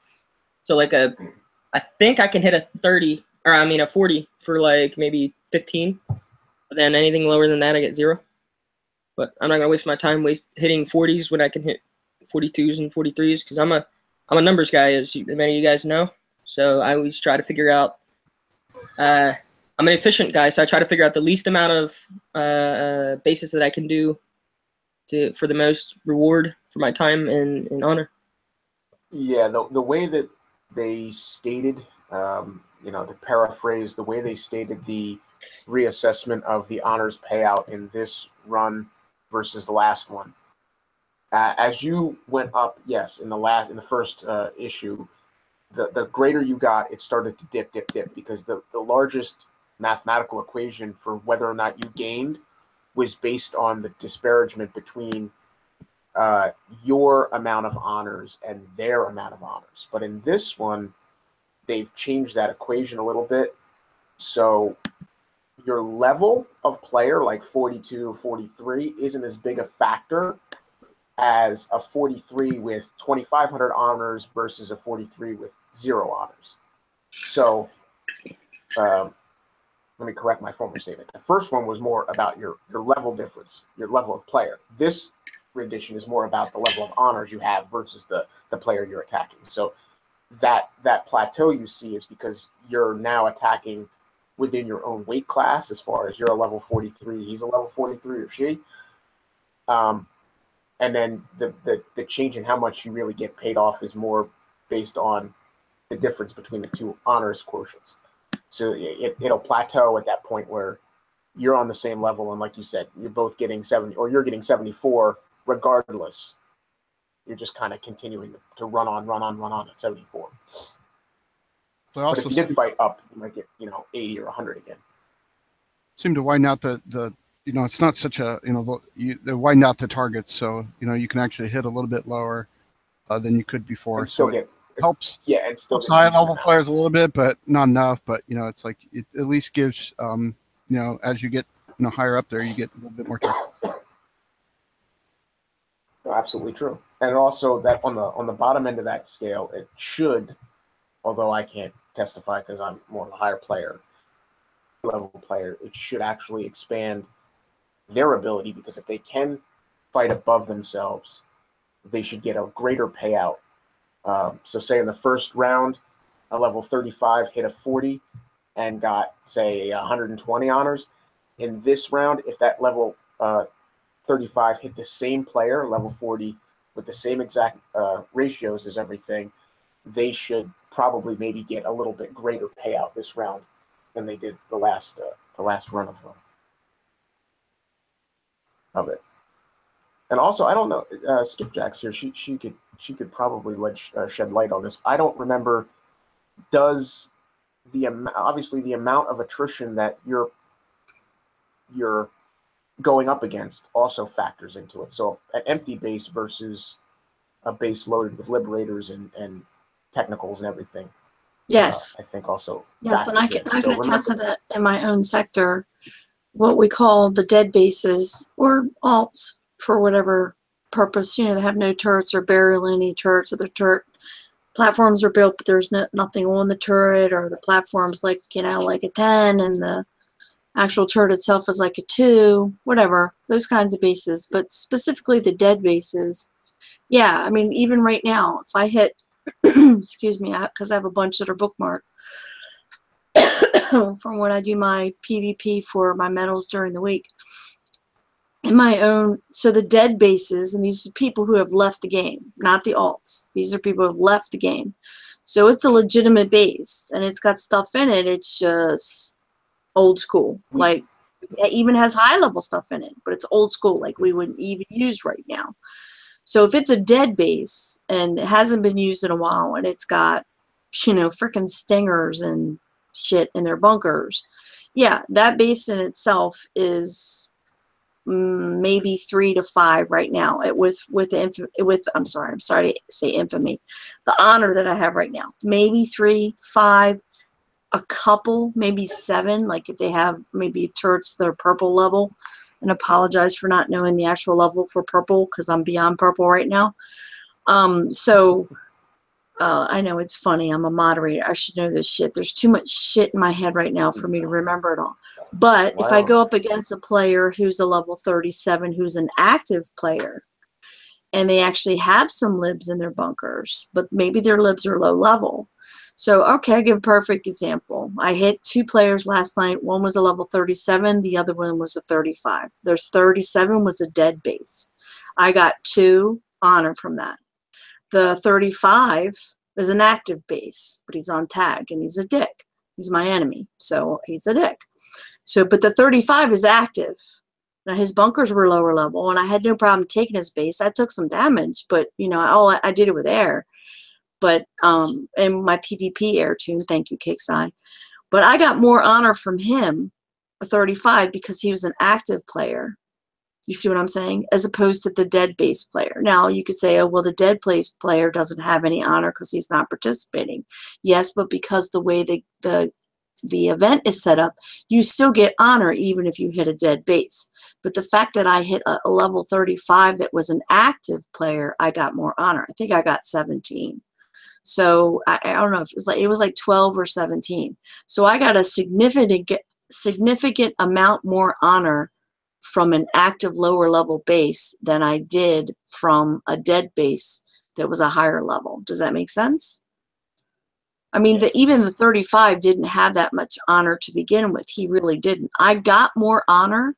So like I think I can hit a 30 or a 40 for like maybe 15. But then anything lower than that, I get 0. But I'm not gonna waste my time hitting 40s when I can hit 42s and 43s because I'm a numbers guy, as many of you guys know. So I always try to figure out. I'm an efficient guy, so I try to figure out the least amount of bases that I can do for the most reward for my time and honor. Yeah, the way that they stated, to paraphrase, the way they stated the reassessment of the honors payout in this run versus the last one. As you went up, yes, in the first issue, the greater you got, it started to dip, because the largest mathematical equation for whether or not you gained was based on the disparagement between your amount of honors and their amount of honors. But in this one, they've changed that equation a little bit. So your level of player, like 42, 43, isn't as big a factor as a 43 with 2,500 honors versus a 43 with 0 honors. So let me correct my former statement. The first one was more about your level difference, your level of player. This rendition is more about the level of honors you have versus the player you're attacking. So that plateau you see is because you're now attacking within your own weight class. As far as you're a level 43, he's a level 43, or she. And then the change in how much you really get paid off is more based on the difference between the two honors quotients. So it'll plateau at that point where you're on the same level, and like you said, you're both getting 70, or you're getting 74 regardless. You're just kind of continuing to run on at 74. But if you did fight up, you might get 80 or 100 again. Seem to widen out the it's not such a they widen out the targets, so you can actually hit a little bit lower than you could before. And still so it helps. Yeah, and still helps high level players a little bit, but not enough. But it's like it at least gives as you get higher up there, you get a little bit more targets. Absolutely true. And also that on the bottom end of that scale, it should, although I can't testify because I'm more of a higher level player, it should actually expand their ability, because if they can fight above themselves, they should get a greater payout. So say in the first round, a level 35 hit a 40 and got, say, 120 honors. In this round, if that level 35 hit the same player, level 40, with the same exact ratios as everything, they should probably maybe get a little bit greater payout this round than they did the last run of it. And also, I don't know, Skipjack's here. She could probably shed light on this. I don't remember. Does obviously the amount of attrition that you're going up against also factors into it? So an empty base versus a base loaded with liberators and technicals and everything. Yes. I think also. Yes, and I can attest to that in my own sector. What we call the dead bases, or alts for whatever purpose, they have no turrets or barely any turrets, or the turret platforms are built, but there's nothing on the turret, or the platform's like a 10 and the actual turret itself is like a 2, whatever, those kinds of bases. But specifically the dead bases, yeah, I mean, even right now, if I hit, excuse me, because I have a bunch that are bookmarked from when I do my PvP for my medals during the week. In my own, so the dead bases, and these are people who have left the game, not the alts. These are people who have left the game. So it's a legitimate base, and it's got stuff in it. It's just old school. Like, it even has high-level stuff in it, but it's old school, like we wouldn't even use right now. So if it's a dead base, and it hasn't been used in a while, and it's got, freaking stingers and shit in their bunkers, yeah, that base in itself is maybe 3 to 5 right now. I'm sorry to say infamy, the honor that I have right now, maybe 3, 5, a couple, maybe 7. Like if they have maybe turrets that are purple level, and apologize for not knowing the actual level for purple because I'm beyond purple right now. I know it's funny. I'm a moderator. I should know this shit. There's too much shit in my head right now for me to remember it all. But if I go up against a player who's a level 37, who's an active player, and they actually have some libs in their bunkers, but maybe their libs are low level. So, okay, I'll give a perfect example. I hit 2 players last night. One was a level 37. The other one was a 35. Their 37 was a dead base. I got 2 honor from that. The 35 is an active base, but he's on tag, and he's a dick. He's my enemy, so he's a dick. So, but the 35 is active. Now his bunkers were lower level, and I had no problem taking his base. I took some damage, but you know, I did it with air. But and my PvP air tune, thank you, Kixeye. But I got more honor from him, a 35, because he was an active player. You see what I'm saying? As opposed to the dead base player. Now you could say, oh well, the dead base player doesn't have any honor because he's not participating. Yes, but because the way the event is set up, you still get honor even if you hit a dead base. But the fact that I hit a level 35 that was an active player, I got more honor. I think I got 17. So I don't know if it was like 12 or 17. So I got a significant amount more honor from an active lower level base than I did from a dead base that was a higher level. Does that make sense? I mean, even the 35 didn't have that much honor to begin with. He really didn't. I got more honor.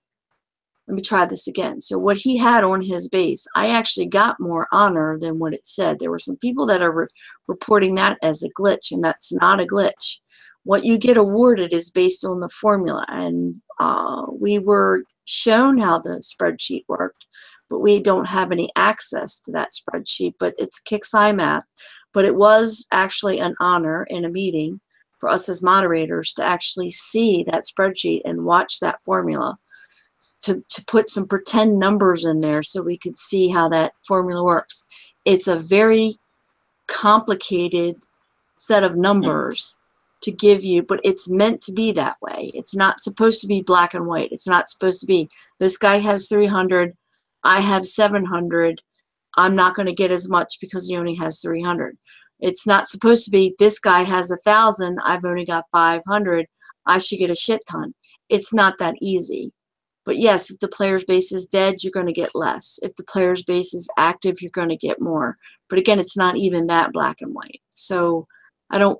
Let me try this again. So what he had on his base, I actually got more honor than what it said. There were some people that are reporting that as a glitch, and that's not a glitch. What you get awarded is based on the formula, and we were shown how the spreadsheet worked, but we don't have any access to that spreadsheet. But it's Kixeye math. But it was actually an honor in a meeting for us as moderators to actually see that spreadsheet and watch that formula, to put some pretend numbers in there so we could see how that formula works. It's a very complicated set of numbers to give you, but it's meant to be that way. It's not supposed to be black and white. It's not supposed to be, this guy has 300, I have 700, I'm not going to get as much because he only has 300. It's not supposed to be, this guy has 1,000, I've only got 500, I should get a shit ton. It's not that easy. But yes, if the player's base is dead, you're going to get less. If the player's base is active, you're going to get more. But again, it's not even that black and white. So I don't,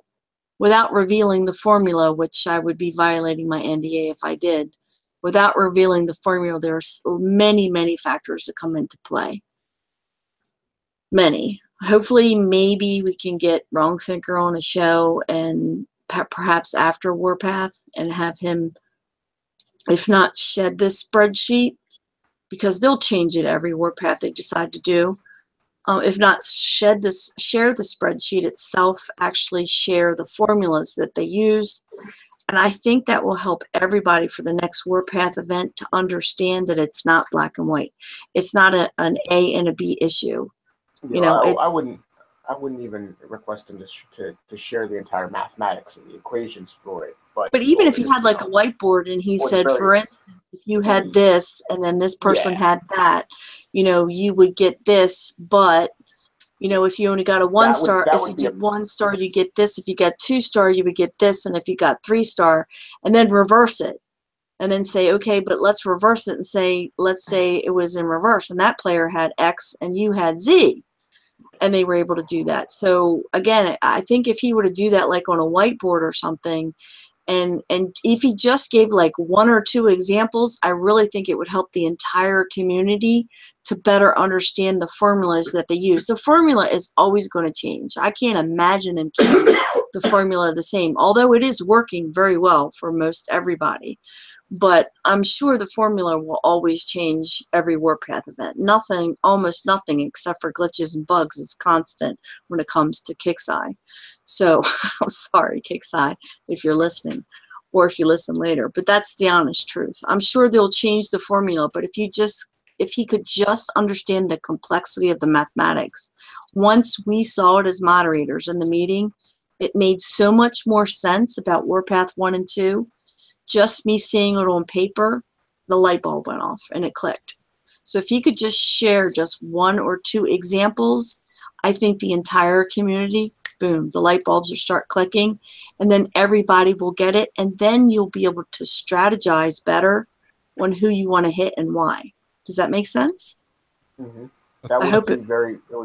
without revealing the formula, which I would be violating my NDA if I did, without revealing the formula, there's many, many factors that come into play. Many. Hopefully, maybe we can get Wrong Thinker on a show, and perhaps after Warpath, and have him, if not shed this spreadsheet, because they'll change it every Warpath they decide to do. If not share the spreadsheet itself, actually share the formulas that they use. And I think that will help everybody for the next Warpath event to understand that it's not black and white. It's not an A and a B issue. You know, I wouldn't even request him to share the entire mathematics and the equations for it. But even if you had like a whiteboard and he said, for instance, if you had this and then this person had that, you know, you would get this, but you know, if you only got a 1 star, if you did 1 star, you get this. If you got 2 star, you would get this. And if you got 3 star, and then reverse it. And then say, okay, but let's reverse it and say, let's say it was in reverse and that player had X and you had Z. And they were able to do that. So again, I think if he were to do that like on a whiteboard or something, and if he just gave like 1 or 2 examples, I really think it would help the entire community to better understand the formulas that they use. The formula is always going to change. I can't imagine them keeping the formula the same, although it is working very well for most everybody. But I'm sure the formula will always change every Warpath event. Nothing, almost nothing, except for glitches and bugs, is constant when it comes to Kixeye. So I'm sorry, Kixeye, if you're listening, or if you listen later. But that's the honest truth. I'm sure they'll change the formula, but if he could just understand the complexity of the mathematics, once we saw it as moderators in the meeting, it made so much more sense about Warpath 1 and 2. Just me seeing it on paper, the light bulb went off and it clicked. So if he could just share just 1 or 2 examples, I think the entire community, boom, the light bulbs will start clicking, and then everybody will get it, and then you'll be able to strategize better on who you want to hit and why. Does that make sense? Mm-hmm. That would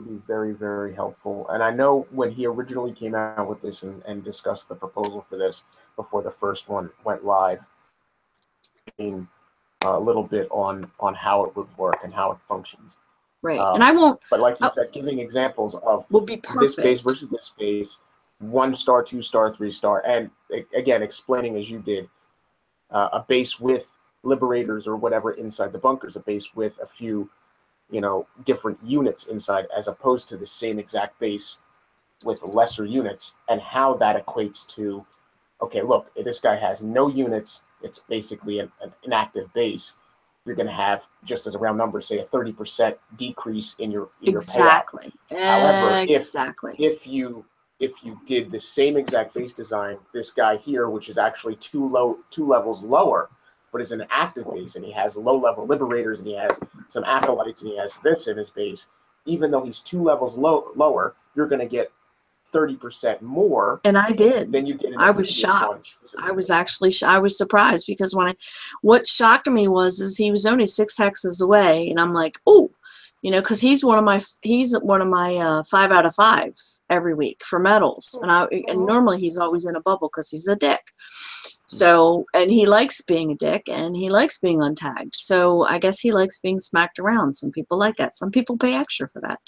be very, very helpful. And I know when he originally came out with this and discussed the proposal for this before the first one went live, a little bit on how it would work and how it functions. Right. And I won't. But like you said, giving examples of will be perfect. This base versus this base, 1 star, 2 star, 3 star, and again explaining as you did, a base with liberators or whatever inside the bunkers, a base with a few, different units inside, as opposed to the same exact base with lesser units, and how that equates to, okay, look, if this guy has no units, it's basically an inactive base. You're going to have, just as a round number, say a 30% decrease in your exactly. payout. However, Exactly. if you did the same exact base design, this guy here, which is actually two levels lower, but is an active base, and he has low-level liberators, and he has some acolytes, and he has this in his base, even though he's 2 levels lower, you're going to get 30% more. And I did. Than you did in the I was previous shocked. one. I was actually I was surprised, because what shocked me is he was only 6 hexes away, and I'm like, oh, because he's one of my 5 out of 5 every week for medals, and normally he's always in a bubble because he's a dick. So, and he likes being a dick, and he likes being untagged. So I guess he likes being smacked around. Some people like that. Some people pay extra for that.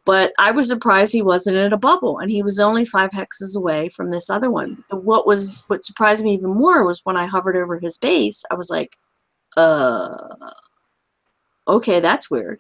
But I was surprised he wasn't in a bubble, and he was only 5 hexes away from this other one. What surprised me even more was when I hovered over his base, I was like, okay, that's weird.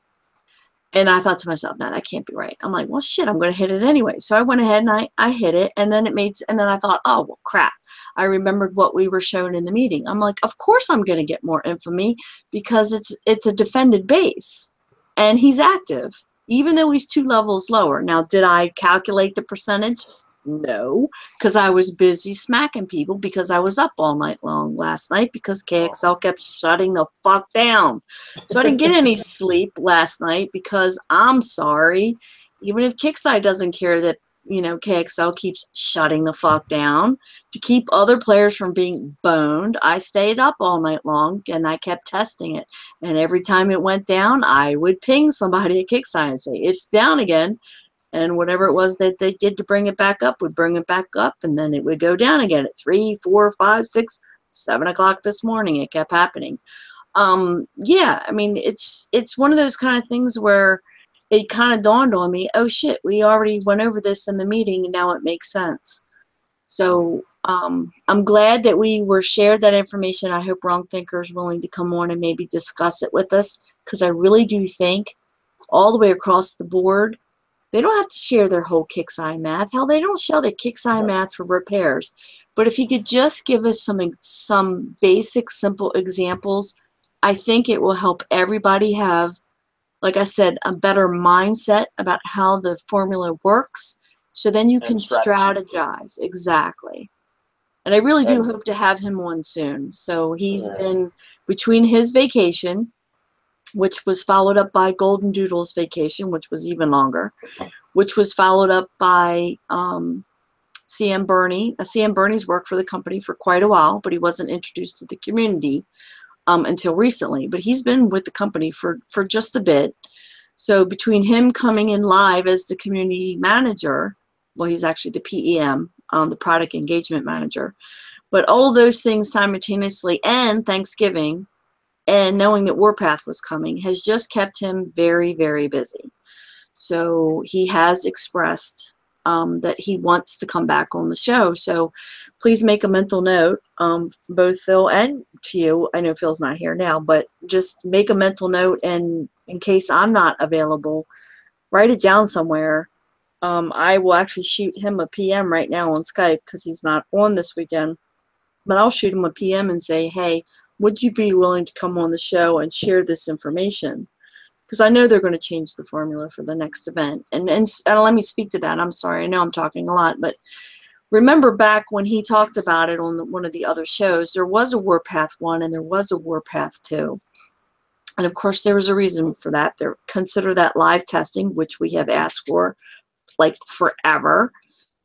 And I thought to myself, no, that can't be right. I'm like, well, shit, I'm going to hit it anyway. So I went ahead and I hit it, and then I thought, oh, well, crap. I remembered what we were shown in the meeting. I'm like, of course I'm going to get more infamy, because it's a defended base, and he's active, even though he's 2 levels lower. Now, did I calculate the percentage? No, because I was busy smacking people, because I was up all night long last night, because KXL kept shutting the fuck down. So I didn't get any sleep last night, because I'm sorry, even if Kickside doesn't care that, KXL keeps shutting the fuck down to keep other players from being boned, I stayed up all night long, and I kept testing it. And every time it went down, I would ping somebody at Kickside and say, it's down again. And whatever it was that they did to bring it back up would bring it back up, and then it would go down again at 3, 4, 5, 6, 7 o'clock this morning. It kept happening. Yeah, I mean, it's one of those kind of things where it kind of dawned on me, oh shit, we already went over this in the meeting, and now it makes sense. So I'm glad that we were shared that information. I hope Wrong Thinker is willing to come on and maybe discuss it with us, because I really do think all the way across the board, they don't have to share their whole Kickside math. Hell, they don't show their Kickside math for repairs. But if you could just give us some basic, simple examples, I think it will help everybody have, like I said, a better mindset about how the formula works. So then you can strategize. Exactly. And I really do hope to have him on soon. So he's been between his vacation, which was followed up by Golden Doodle's vacation, which was even longer, which was followed up by CM Bernie. CM Bernie's worked for the company for quite a while, but he wasn't introduced to the community until recently. But he's been with the company for just a bit. So between him coming in live as the community manager, well, he's actually the PEM, the product engagement manager, but all those things simultaneously, and Thanksgiving, and knowing that Warpath was coming, has just kept him very, very busy. So he has expressed that he wants to come back on the show. So please make a mental note, both Phil and to you. I know Phil's not here now, but just make a mental note, and in case I'm not available, write it down somewhere. I will actually shoot him a PM right now on Skype, because he's not on this weekend. But I'll shoot him a PM and say, hey, would you be willing to come on the show and share this information? Because I know they're going to change the formula for the next event. And let me speak to that. I'm sorry. I know I'm talking a lot. But remember back when he talked about it on one of the other shows, there was a Warpath 1 and there was a Warpath 2. And, of course, there was a reason for that. Consider that live testing, which we have asked for, like, forever.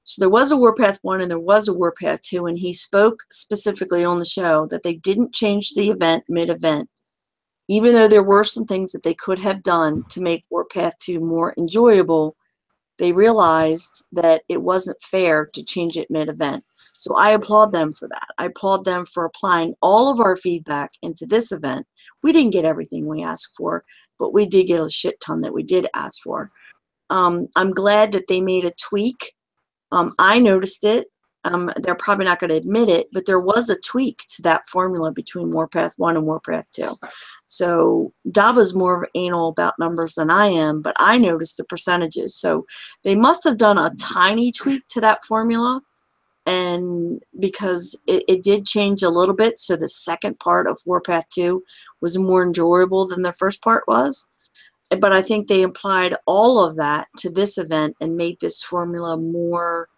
So there was a Warpath 1 and there was a Warpath 2, and he spoke specifically on the show that they didn't change the event mid-event, even though there were some things that they could have done to make Warpath 2 more enjoyable. They realized that it wasn't fair to change it mid-event. So I applaud them for that. I applaud them for applying all of our feedback into this event. We didn't get everything we asked for, but we did get a shit ton that we did ask for. I'm glad that they made a tweak. I noticed it. They're probably not going to admit it, but there was a tweak to that formula between Warpath 1 and Warpath 2. So Daba's more anal about numbers than I am, but I noticed the percentages. So they must have done a tiny tweak to that formula, and because it did change a little bit, so the second part of Warpath 2 was more enjoyable than the first part was. But I think they applied all of that to this event and made this formula more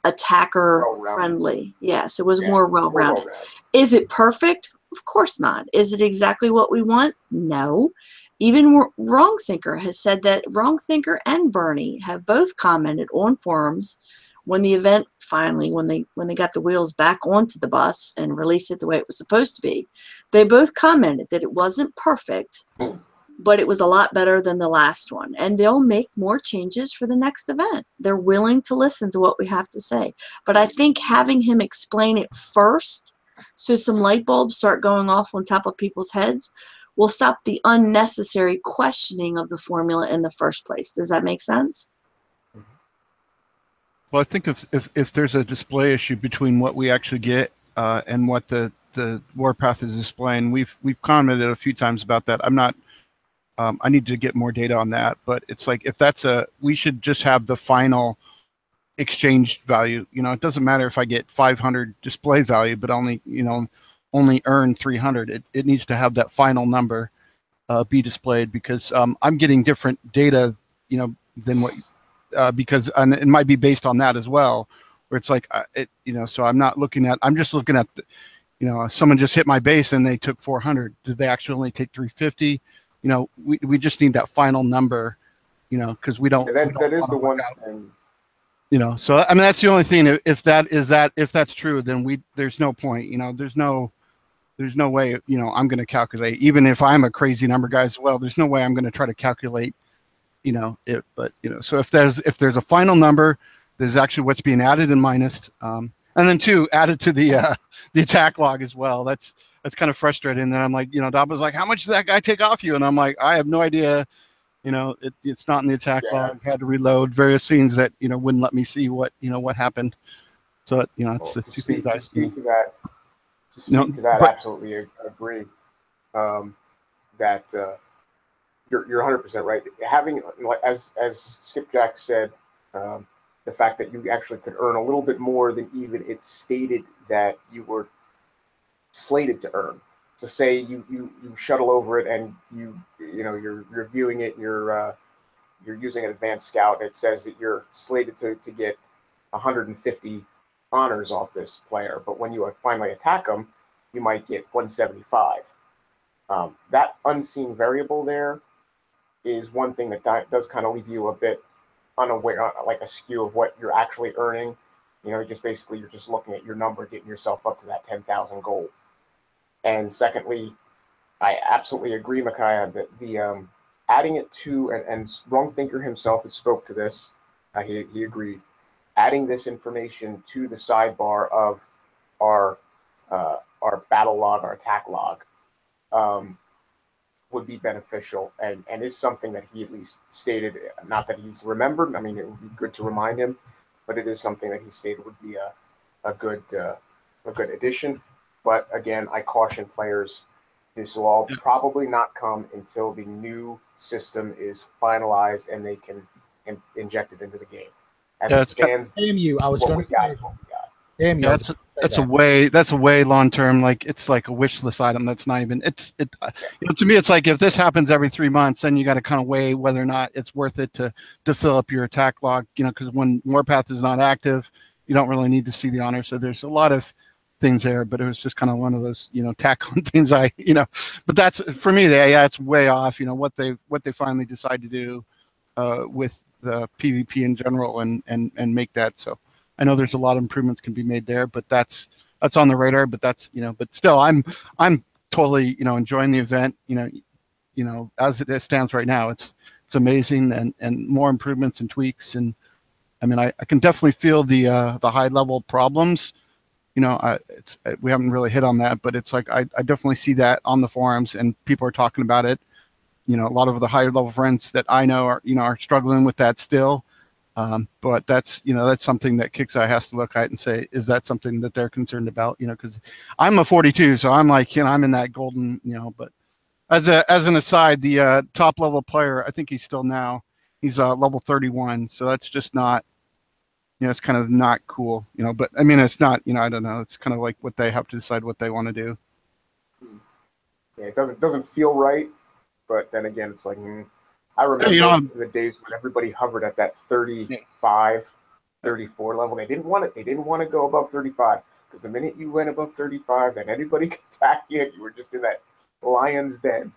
attacker friendly. Yes, it was more well-rounded. Is it perfect? Of course not. Is it exactly what we want? No. Even Wrong Thinker has said that Wrong Thinker and Bernie have both commented on forums when the event finally, when they got the wheels back onto the bus and released it the way it was supposed to be, they both commented that it wasn't perfect, but it was a lot better than the last one. And they'll make more changes for the next event. They're willing to listen to what we have to say. But I think having him explain it first, so some light bulbs start going off on top of people's heads, will stop the unnecessary questioning of the formula in the first place. Does that make sense? Well, I think if there's a display issue between what we actually get and what the Warpath is displaying, we've commented a few times about that. I'm not. I need to get more data on that, but it's like if that's we should just have the final exchange value. You know, it doesn't matter if I get 500 display value, but only earn 300. It needs to have that final number be displayed, because I'm getting different data, than what because and it might be based on that as well, where it's like so I'm just looking at someone just hit my base and they took 400. Did they actually only take 350? We just need that final number, because we don't. That is the one. So I mean that's the only thing. If that's true, then there's no point. There's no way. I'm going to calculate, even if I'm a crazy number guy as well. There's no way I'm going to try to calculate. It. But so if there's a final number, there's actually what's being added and minused, and then added to the attack log as well. That's kind of frustrating. And then I'm like, Daba's like, how much did that guy take off you? And I'm like, I have no idea. It's not in the attack log. I had to reload various scenes that, wouldn't let me see what happened. So, it's to speak to that, I absolutely agree. That you're 100% right. Having, as Skipjack said, the fact that you actually could earn a little bit more than even it's stated that you were slated to earn. So say you shuttle over it and you're viewing it, you're using an advanced scout. It says that you're slated to get 150 honors off this player, but when you finally attack them, you might get 175. That unseen variable there is one thing that does kind of leave you a bit unaware, like a skew of what you're actually earning. Just basically you're just looking at your number, getting yourself up to that 10,000 goal. And secondly, I absolutely agree, Micaiah, that the adding it to, and Wrong Thinker himself has spoke to this, he agreed, adding this information to the sidebar of our battle log, our attack log, would be beneficial, and is something that he at least stated, not that he's remembered. I mean, it would be good to remind him, but it is something that he stated would be a good addition. But again, I caution players, this will all probably not come until the new system is finalized and they can inject it into the game. As it stands, damn you! I was going to say, damn you! That's a way long term. Like it's like a wish list item. That's not even. To me, it's like if this happens every 3 months, then you got to kind of weigh whether or not it's worth it to fill up your attack log. Because when Warpath is not active, you don't really need to see the honor. So there's a lot of things there, but it was just kind of one of those tack on things. But that's for me. It's way off. What they finally decide to do with the PvP in general and make that. So I know there's a lot of improvements can be made there, but that's on the radar. But that's but still, I'm totally enjoying the event. As it stands right now, it's amazing and more improvements and tweaks. And I mean, I can definitely feel the high level problems. We haven't really hit on that, but it's like I definitely see that on the forums and people are talking about it. A lot of the higher level friends that I know are struggling with that still. But that's, that's something that Kickseye has to look at and say, is that something that they're concerned about? Because I'm a 42, so I'm like, I'm in that golden, but as an aside, the top level player, I think he's level 31. So that's just not, it's kind of not cool, but I mean, it's not, I don't know. It's kind of like what they have to decide what they want to do. Yeah, it doesn't feel right, but then again, it's like, I remember the days when everybody hovered at that 35, 34 level. They didn't want it. They didn't want to go above 35 because the minute you went above 35, then anybody could attack you. You were just in that lion's den.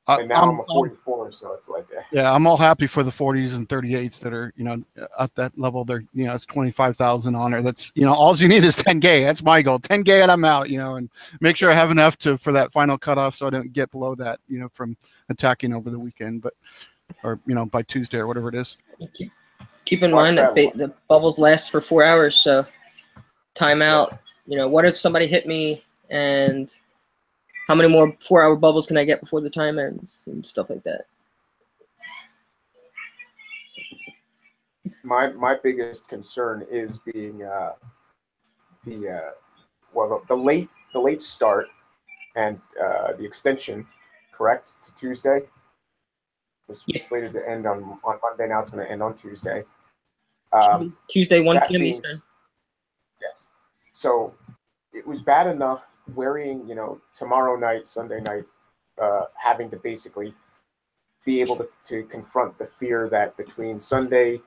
And now I'm a 44, so it's like yeah, I'm all happy for the 40s and 38s that are at that level. They're it's 25,000 honor. That's all you need is 10K. That's my goal. 10K and I'm out. And make sure I have enough for that final cutoff so I don't get below that. From attacking over the weekend, or by Tuesday or whatever it is. Keep in mind that the bubbles last for 4 hours, so timeout. What if somebody hit me and how many more 4-hour bubbles can I get before the time ends and stuff like that? My biggest concern is being the late start and the extension, correct, to Tuesday. It's slated to end on Monday. Now it's going to end on Tuesday. Tuesday, 1 p.m. Eastern. Yes. So it was bad enough wearing, tomorrow night, Sunday night, having to basically be able to confront the fear that between Sunday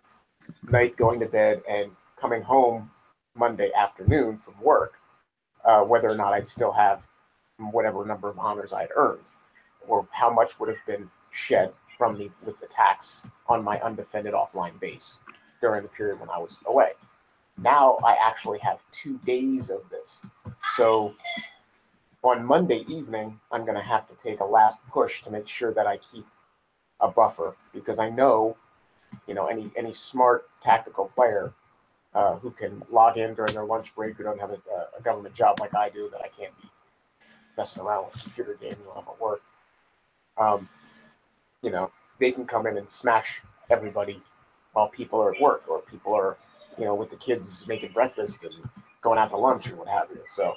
night going to bed and coming home Monday afternoon from work, whether or not I'd still have whatever number of honors I'd earned, or how much would have been shed from me with attacks on my undefended offline base during the period when I was away. Now I actually have 2 days of this. So on Monday evening, I'm going to have to take a last push to make sure that I keep a buffer, because I know, any smart tactical player who can log in during their lunch break, who don't have a government job like I do, that I can't be messing around with computer games while I'm at work. They can come in and smash everybody while people are at work, or people are, with the kids making breakfast and going out to lunch or what have you. So,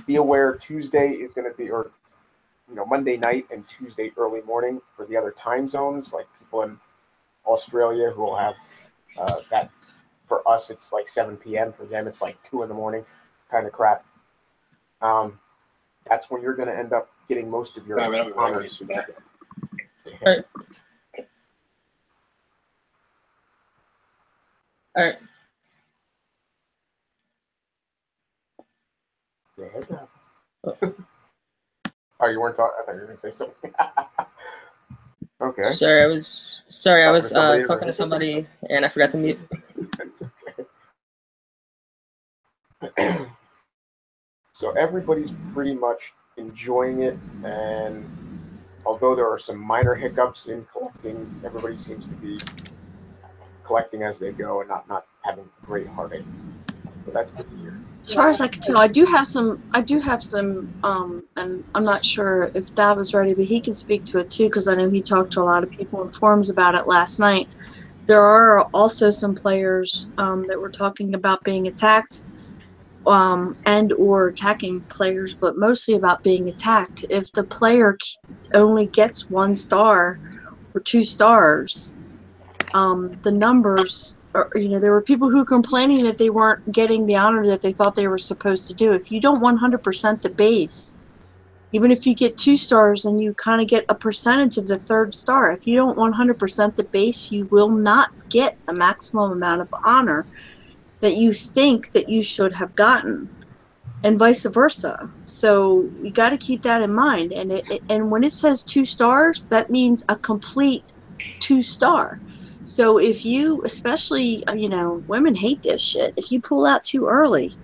be aware Tuesday is going to be, or, Monday night and Tuesday early morning for the other time zones, like people in Australia who will have that. For us, it's like 7 p.m. For them, it's like 2 in the morning kind of crap. That's when you're going to end up getting most of your honors. All right. Yeah. Oh, you weren't talking? I thought you were going to say something. Okay. Sorry, I was talking to somebody and I forgot to mute. That's okay. So everybody's pretty much enjoying it, and although there are some minor hiccups in collecting, everybody seems to be collecting as they go and not having great heartache. So that's good to hear. As far as I can tell, I do have some, and I'm not sure if Dad was ready, but he can speak to it too, because I know he talked to a lot of people in forums about it last night. There are also some players that were talking about being attacked and or attacking players, but mostly about being attacked. If the player only gets 1 star or 2 stars, the numbers are, there were people who were complaining that they weren't getting the honor that they thought they were supposed to do. If you don't 100% the base, even if you get 2 stars, then you kind of get a percentage of the 3rd star. If you don't 100% the base, you will not get the maximum amount of honor that you think that you should have gotten, and vice versa. So you got to keep that in mind. And when it says 2 stars, that means a complete 2 star. So if you, especially, women hate this shit. If you pull out too early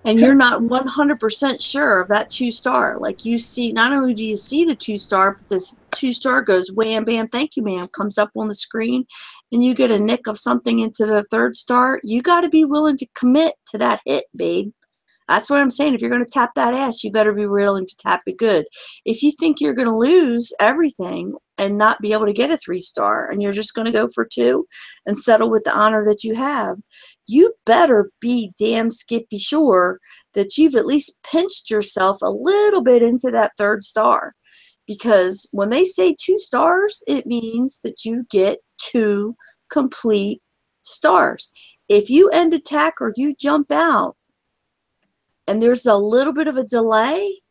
and you're not 100% sure of that 2 star, like you see, not only do you see the 2 star, but this 2 star goes wham, bam, thank you, ma'am, comes up on the screen, and you get a nick of something into the 3rd star, you got to be willing to commit to that hit, babe. That's what I'm saying. If you're going to tap that ass, you better be willing to tap it good. If you think you're going to lose everything and not be able to get a 3-star, and you're just going to go for 2 and settle with the honor that you have, you better be damn skippy sure that you've at least pinched yourself a little bit into that 3rd star. Because when they say 2 stars, it means that you get 2 complete stars. If you end attack or you jump out and there's a little bit of a delay,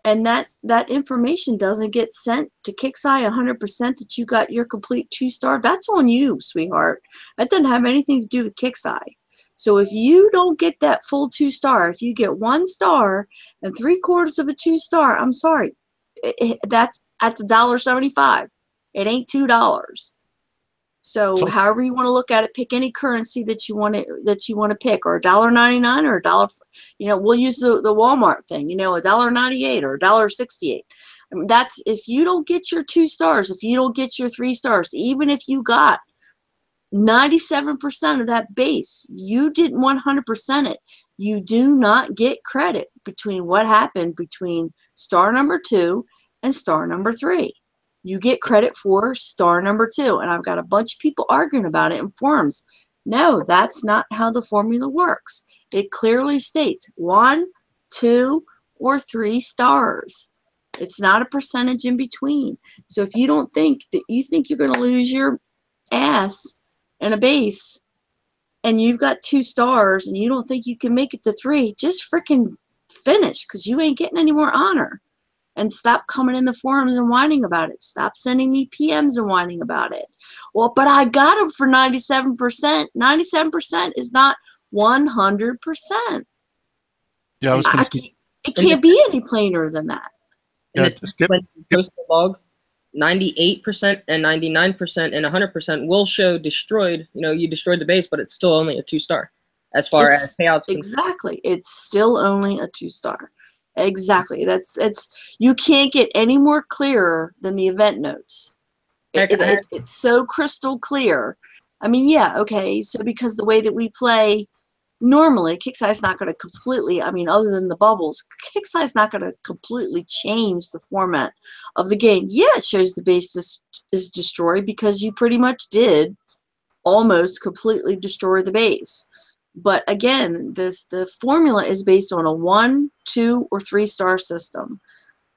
and that information doesn't get sent to Kixeye 100% that you got your complete 2-star, that's on you, sweetheart. That doesn't have anything to do with Kixeye. So if you don't get that full 2-star, if you get 1 star and 3/4 of a 2-star, I'm sorry, that's $1.75. It ain't $2. So however you want to look at it, pick any currency that you want to pick, or $1.99 or $1. We'll use the Walmart thing. $1.98 or $1.68. I mean, that's if you don't get your 2 stars, if you don't get your 3 stars, even if you got 97% of that base, you didn't 100% it. You do not get credit between what happened between star number 2 and star number 3. You get credit for star number 2. And I've got a bunch of people arguing about it in forums. No, that's not how the formula works. It clearly states 1, 2, or 3 stars. It's not a percentage in between. So if you don't think that you think you're going to lose your ass in a base and you've got 2 stars and you don't think you can make it to 3, just freaking finish, because you ain't getting any more honor. And stop coming in the forums and whining about it. Stop sending me PMs and whining about it. Well, but I got them for 97%. 97% is not 100%. Yeah, it can't be any plainer than that. Yeah, when you post the log, 98% and 99% and 100% will show destroyed. You destroyed the base, but it's still only a 2-star as far as payouts. Exactly. It's still only a 2-star. Exactly. That's you can't get any more clearer than the event notes. It's so crystal clear. I mean, yeah, okay. So because the way that we play normally, Kixeye's not going to completely, other than the bubbles, Kixeye's not going to completely change the format of the game. Yeah, it shows the base is destroyed because you pretty much did almost completely destroy the base. But again, the formula is based on a 1, 2, or 3-star system.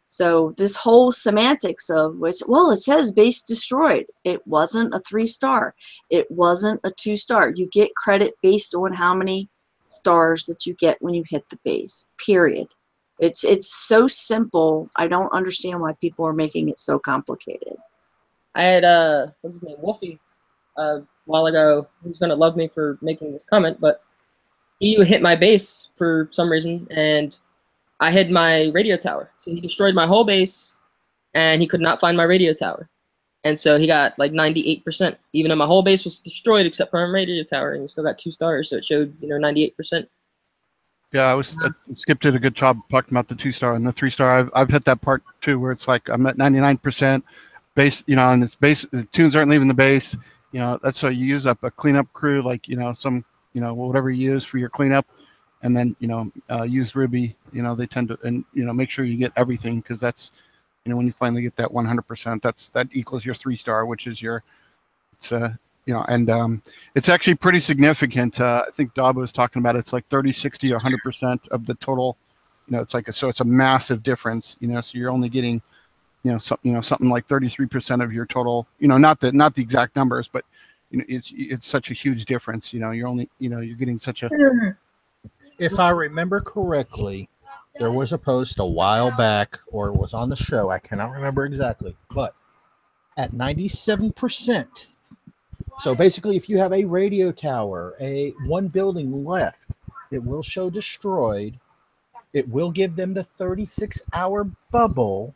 So this whole semantics of it says base destroyed. It wasn't a 3-star. It wasn't a 2-star. You get credit based on how many stars that you get when you hit the base. Period. It's so simple. I don't understand why people are making it so complicated. I had what's his name, Wolfie, a while ago. He's gonna love me for making this comment, but he hit my base for some reason, and I hid my radio tower. So he destroyed my whole base, and he could not find my radio tower. And so he got like 98%, even though my whole base was destroyed except for my radio tower, and he still got 2 stars. So it showed 98%. Yeah, Skip did a good job talking about the 2-star and the 3-star. I've hit that part too, where it's like I'm at 99% base, and it's base. The tunes aren't leaving the base. That's so you use up a cleanup crew, like some. Whatever you use for your cleanup, and then use Ruby. They tend to, and make sure you get everything, because that's when you finally get that 100%, that equals your 3-star, which is it's actually pretty significant. I think Dab was talking about it's like 30, 60, or 100% of the total. It's like it's a massive difference. So you're only getting something like 33% of your total. Not the exact numbers, but it's such a huge difference. You're only you're getting such a. If I remember correctly, there was a post a while back, or it was on the show. I cannot remember exactly, but at 97%. So basically, if you have a radio tower, one building left, it will show destroyed. It will give them the 36-hour bubble.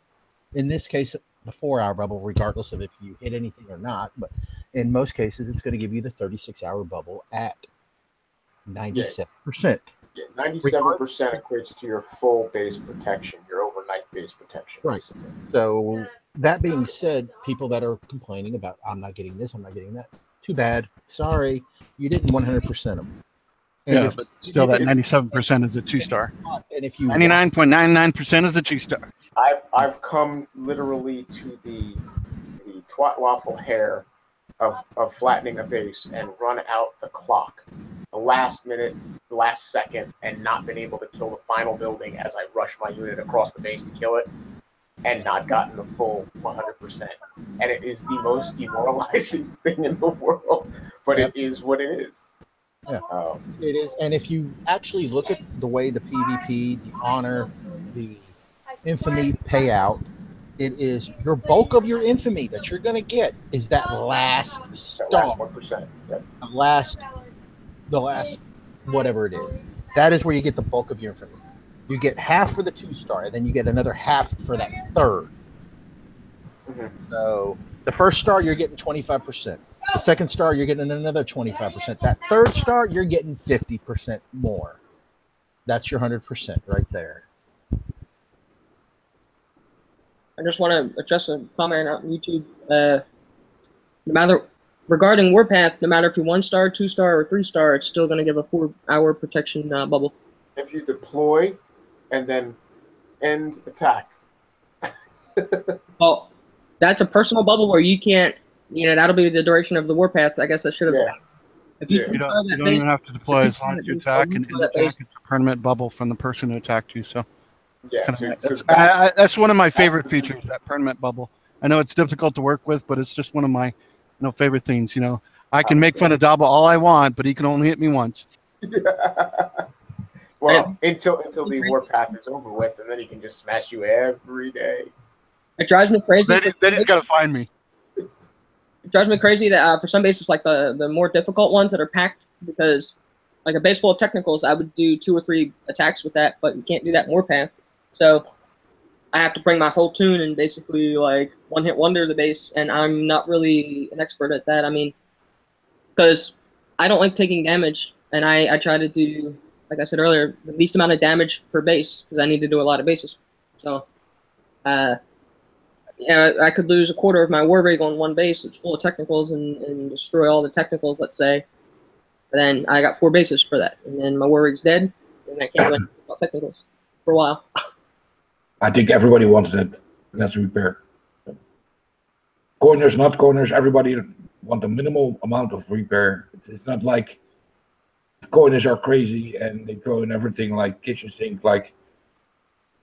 In this case, the 4-hour bubble, regardless of if you hit anything or not. But in most cases, it's going to give you the 36-hour bubble at 97%. Yeah, 97% equates to your full base protection, your overnight base protection. Right. Basically. So that being said, people that are complaining about, I'm not getting this, I'm not getting that, too bad. Sorry, you didn't 100% them. And Yeah, if, but still, that it's- 97% is a 2-star. and if you 99.99% is a 2-star. I've come literally to the twat waffle hair of flattening a base and run out the clock, the last minute, last second, and not been able to kill the final building as I rush my unit across the base to kill it, and not gotten the full 100%. And it is the most demoralizing thing in the world, but Yep. it is what it is. Yeah. It is, and if you actually look at the way the PvP, the honor, the infamy payout, it is your bulk of your infamy that you're going to get is that last That star, last 1%. Yep. the last whatever it is. That is where you get the bulk of your infamy. You get half for the 2-star, and then you get another half for that third. Mhm. So the first star you're getting 25%. The second star you're getting another 25%. That third star you're getting 50% more. That's your 100% right there. I just want to address a comment on YouTube. No matter regarding Warpath, no matter if you're 1-star, 2-star, or 3-star, it's still going to give a 4-hour protection bubble. If you deploy and then end attack. Well, that's a personal bubble where you can't. That'll be the duration of the Warpath. I guess I should have. Yeah. If you Yeah. You don't even have to deploy as long as you attack, and in that attack, it's a permanent bubble from the person who attacked you. So Yeah, kinda, so that's one of my favorite features, that permanent bubble. I know it's difficult to work with, but it's just one of my favorite things. I can make fun of Daba all I want, but he can only hit me once. well, until the Warpath is over with, and then he can just smash you every day. It drives me crazy. Then he's got to find me. It drives me crazy that for some bases, like the more difficult ones that are packed, because like a base full of technicals, I would do 2 or 3 attacks with that, but you can't do that in Warpath. So I have to bring my whole tune and basically like one-hit wonder the base, and I'm not really an expert at that. I mean, because I don't like taking damage, and I try to do, like I said earlier, the least amount of damage per base, because I need to do a lot of bases. So, I could lose a quarter of my war rig on one base. It's full of technicals and destroy all the technicals, let's say. But then I got 4 bases for that, and then my war rig's dead, and I can't win about technicals for a while. I think everybody wants that. Let's repair. Corners, not corners. Everybody want a minimal amount of repair. It's not like corners are crazy and they throw in everything like kitchen sink.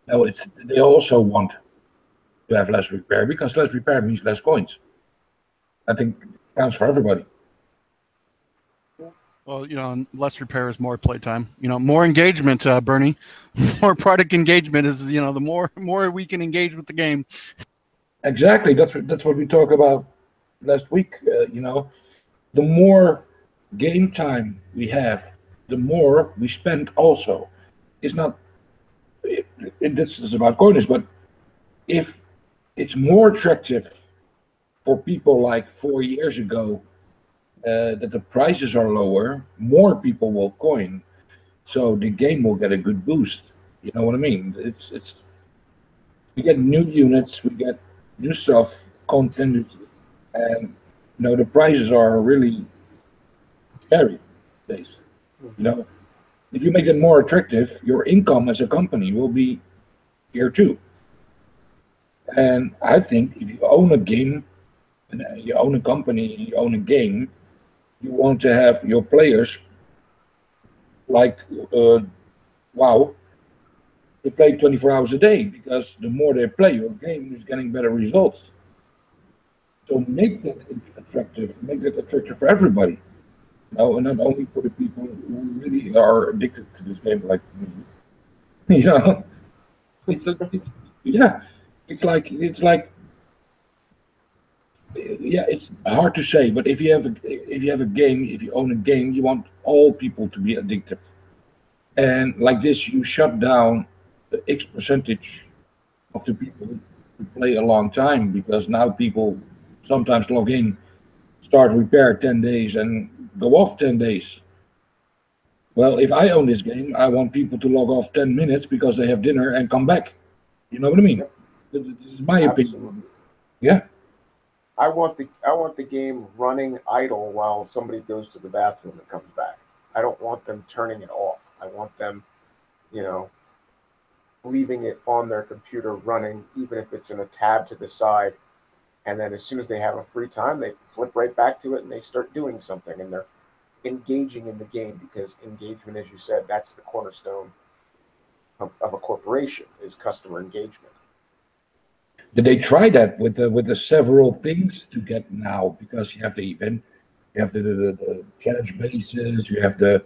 No, they also want to have less repair, because less repair means less coins. I think it counts for everybody. Well, less repair is more playtime. More engagement, Bernie. More product engagement is, the more we can engage with the game. Exactly. That's what we talked about last week. The more game time we have, the more we spend. Also, it's not. This is about coins, but if it's more attractive for people like 4 years ago that the prices are lower, more people will coin, so the game will get a good boost. You know what I mean? It's we get new units, we get new stuff, content, and the prices are really scary days. If you make it more attractive, your income as a company will be here too. And I think if you own a game, and you own a company, you own a game, you want to have your players like WoW. They play 24 hours a day, because the more they play, your game is getting better results. So make that attractive for everybody. And not only for the people who really are addicted to this game, like me. It's hard to say, but if you own a game, you want all people to be addictive. And like this, you shut down the X percentage of the people who play a long time, because now people sometimes log in, start repair 10 days, and go off 10 days. Well, if I own this game, I want people to log off 10 minutes because they have dinner and come back. You know what I mean? This is my opinion. Yeah. I want the game running idle while somebody goes to the bathroom and comes back. I don't want them turning it off. I want them, you know, leaving it on their computer running, even if it's in a tab to the side. And then as soon as they have a free time, they flip right back to it and they start doing something, and they're engaging in the game, because engagement, as you said, that's the cornerstone of a corporation, is customer engagement. Did they try that with the several things to get now? Because you have the event, you have the challenge bases, you have the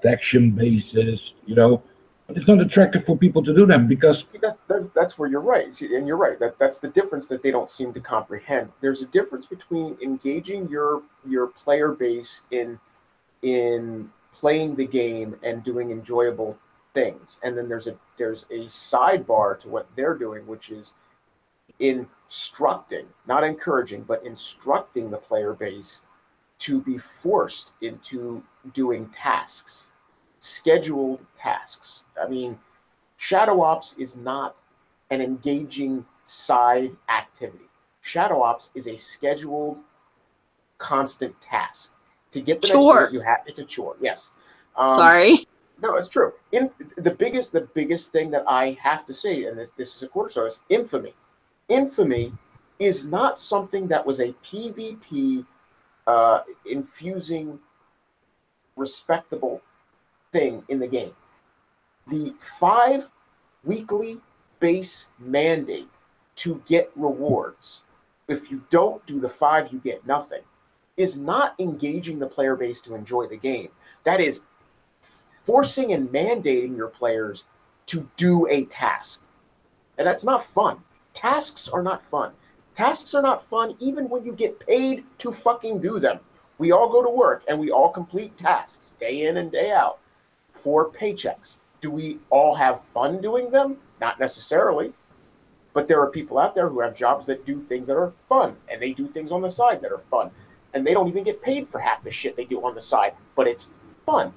faction bases, you know. But it's not attractive for people to do them because See, that's where you're right. See, and you're right. That's the difference that they don't seem to comprehend. There's a difference between engaging your player base in playing the game and doing enjoyable things, and then there's a sidebar to what they're doing, which is instructing, not encouraging, but instructing the player base to be forced into doing tasks, scheduled tasks. I mean, Shadow Ops is not an engaging side activity. Shadow Ops is a scheduled, constant task. To get the next Chore. unit, you have, it's a chore. Yes. Sorry. No, it's true. The biggest thing that I have to say, and this is a quarter star, is infamy. Infamy is not something that was a PvP infusing respectable thing in the game. The 5 weekly base mandate to get rewards, if you don't do the 5, you get nothing, is not engaging the player base to enjoy the game. That is forcing and mandating your players to do a task. And that's not fun. Tasks are not fun. Tasks are not fun even when you get paid to fucking do them. We all go to work and we all complete tasks day in and day out for paychecks. Do we all have fun doing them? Not necessarily. But there are people out there who have jobs that do things that are fun, and they do things on the side that are fun. And they don't even get paid for half the shit they do on the side, but it's fun.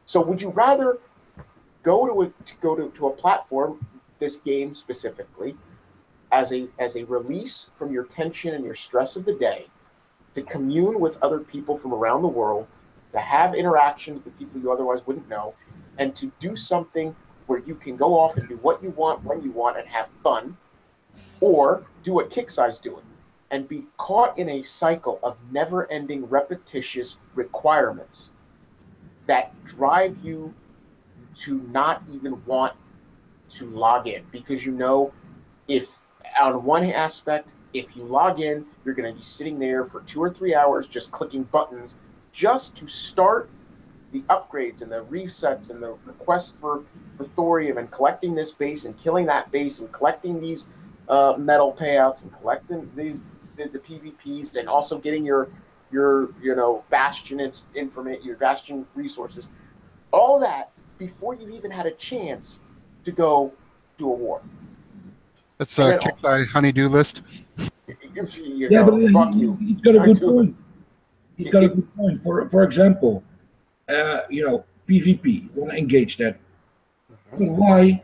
So would you rather go to a platform, this game specifically, as a release from your tension and your stress of the day, to commune with other people from around the world, to have interactions with people you otherwise wouldn't know, and to do something where you can go off and do what you want when you want and have fun, or do what Kickside's doing and be caught in a cycle of never-ending repetitious requirements that drive you to not even want to log in, because you know, if on one aspect, if you log in, you're going to be sitting there for 2 or 3 hours just clicking buttons just to start the upgrades and the resets and the requests for thorium and collecting this base and killing that base and collecting these metal payouts and collecting these the PvPs, and also getting your bastion information, your bastion resources, all that before you've even had a chance to go do a war. That's a Kickside honeydew list. Yeah, but fuck you. He's got a good point. He's got a good point. For example, PvP. You want to engage that. But why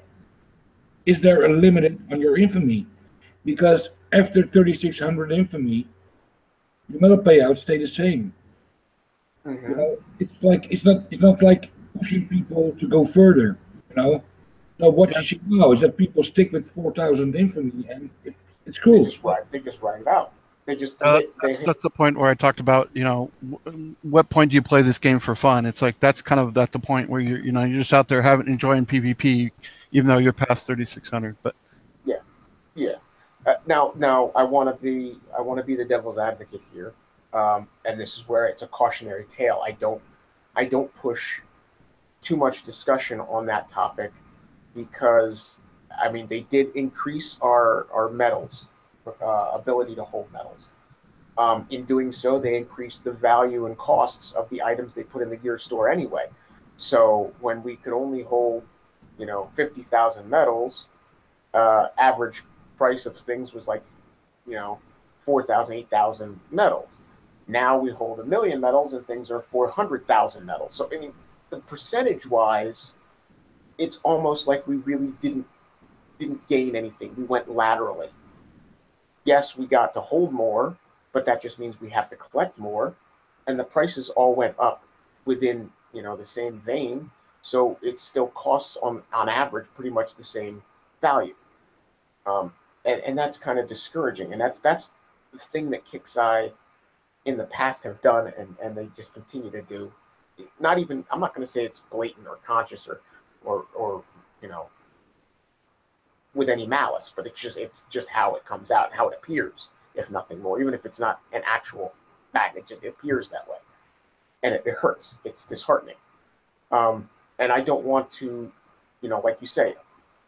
is there a limit on your infamy? Because after 3600 infamy, the metal payouts stay the same. Mm-hmm. You know, it's not like pushing people to go further. You know, no. What you see now is that people stick with 4000 infamy, and it's cool. They just write it out. They just that's the point where I talked about. What point do you play this game for fun? It's like that's the point where you're just out there enjoying PvP, even though you're past 3600. But yeah. Now I want to be the devil's advocate here, and this is where it's a cautionary tale. I don't push too much discussion on that topic, because I mean they did increase our medals, ability to hold medals. In doing so, they increased the value and costs of the items they put in the gear store anyway. So when we could only hold 50,000 medals, average price of things was like 4,000, 8,000 medals. Now we hold 1 million medals and things are 400,000 medals. So I mean, the percentage wise, it's almost like we really didn't gain anything. We went laterally. Yes, we got to hold more, but that just means we have to collect more, and the prices all went up within, you know, the same vein. So it still costs on average pretty much the same value. And that's kind of discouraging. And that's the thing that Kixeye in the past have done, and they just continue to do. Not even, I'm not going to say it's blatant or conscious or you know, with any malice, but it's just how it comes out, how it appears, if nothing more. Even if it's not an actual fact, it just appears that way, and it hurts. It's disheartening. And I don't want to, you know, like you say,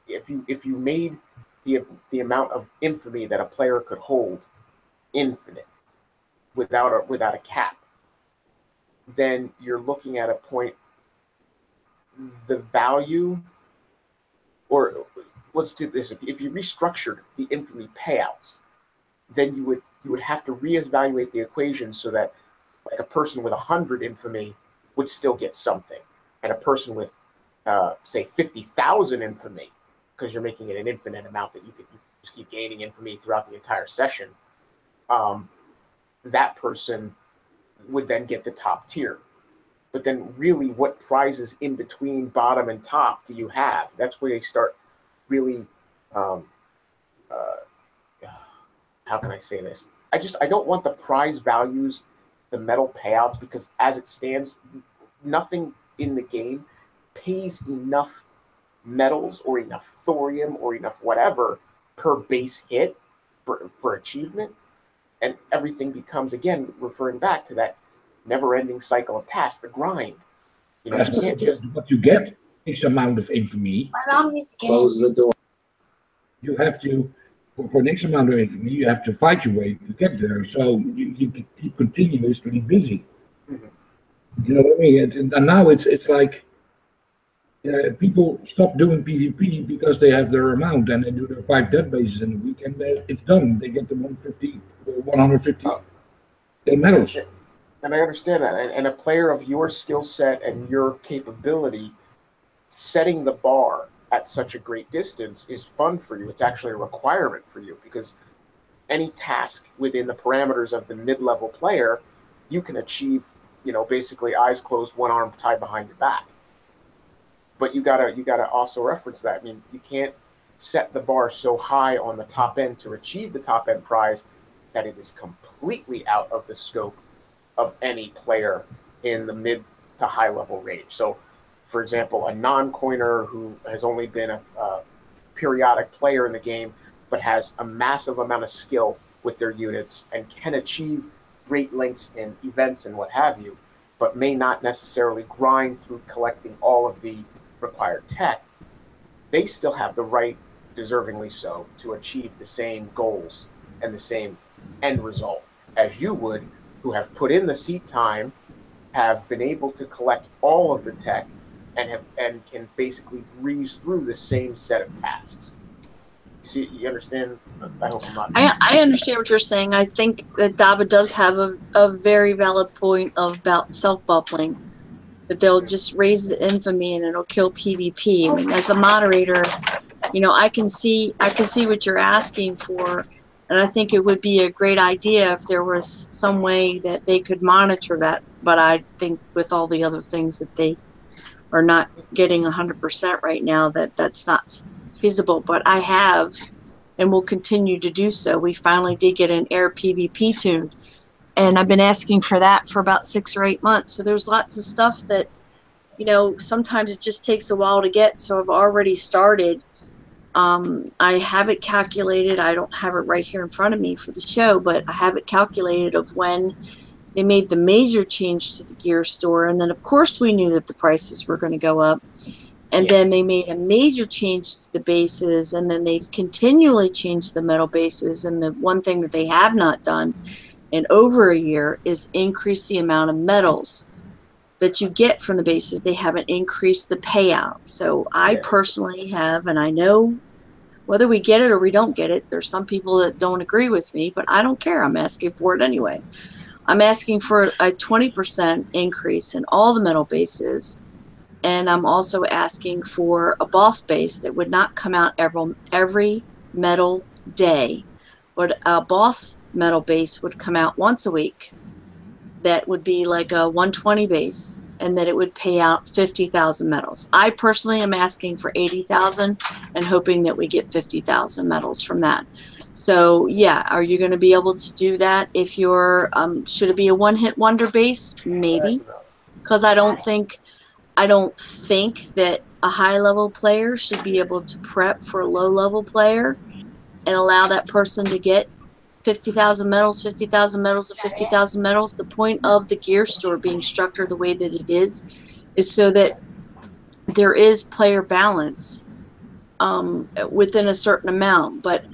if you made the amount of infamy that a player could hold infinite without a cap, then you're looking at a point, the value, or let's do this. If you restructured the infamy payouts, then you would have to reevaluate the equation so that, like, a person with 100 infamy would still get something, and a person with say 50,000 infamy, because you're making it an infinite amount that you just keep gaining infamy throughout the entire session, that person would then get the top tier. But then really, what prizes in between bottom and top do you have? That's where you start really, how can I say this? I don't want the prize values, the medal payouts, because as it stands, nothing in the game pays enough medals or enough thorium or enough whatever per base hit for achievement. And everything becomes, again, referring back to that never-ending cycle of tasks, the grind. You know, Yes, you can't just... What you get X amount of infamy. My mom used to close the door. You have to, for X amount of infamy, you have to fight your way to get there. So you keep continuously busy. Mm-hmm. You know what I mean? And now it's like people stop doing PvP because they have their amount and they do their 5 death bases in a week, and it's done. They get the 150 medals. And I understand that. And a player of your skill set and your capability, setting the bar at such a great distance is fun for you. It's actually a requirement for you, because any task within the parameters of the mid-level player, you can achieve, you know, basically eyes closed, one arm tied behind your back. But you gotta also reference that. I mean, you can't set the bar so high on the top end to achieve the top end prize that it is completely out of the scope of any player in the mid to high level range. So, for example, a non-coiner who has only been a periodic player in the game, but has a massive amount of skill with their units and can achieve great lengths in events and what have you, but may not necessarily grind through collecting all of the required tech, they still have the right, deservingly so, to achieve the same goals and the same end result as you would, who have put in the seat time, have been able to collect all of the tech, and can basically breeze through the same set of tasks. See, you understand? I hope I'm not. I understand what you're saying. I think that Daba does have a very valid point about self-buffling. That they'll just raise the infamy and it'll kill PvP. I mean, as a moderator, you know, I can see what you're asking for, and I think it would be a great idea if there was some way that they could monitor that. But I think with all the other things that they are not getting 100% right now, that's not feasible. But I have, and will continue to do so. We finally did get an air PvP tune. And I've been asking for that for about 6 or 8 months. So there's lots of stuff that, you know, sometimes it just takes a while to get. So I've already started. I have it calculated. I don't have it right here in front of me for the show, but I have it calculated of when they made the major change to the gear store. And then, of course, we knew that the prices were going to go up. And then they made a major change to the bases. And then they've continually changed the metal bases. And the one thing that they have not done in over a year is increase the amount of medals that you get from the bases. They haven't increased the payout. So I personally have, and I know whether we get it or we don't get it, there's some people that don't agree with me, but I don't care. I'm asking for it anyway. I'm asking for a 20% increase in all the medal bases. And I'm also asking for a boss base that would not come out every medal day, but a boss medal base would come out once a week. That would be like a 120 base. and that it would pay out 50,000 medals. I personally am asking for 80,000 and hoping that we get 50,000 medals from that. So yeah, are you going to be able to do that if you're, should it be a one-hit wonder base? Maybe, because I don't think that a high-level player should be able to prep for a low-level player and allow that person to get 50,000 medals, 50,000 medals, and 50,000 medals. The point of the gear store being structured the way that it is so that there is player balance within a certain amount. But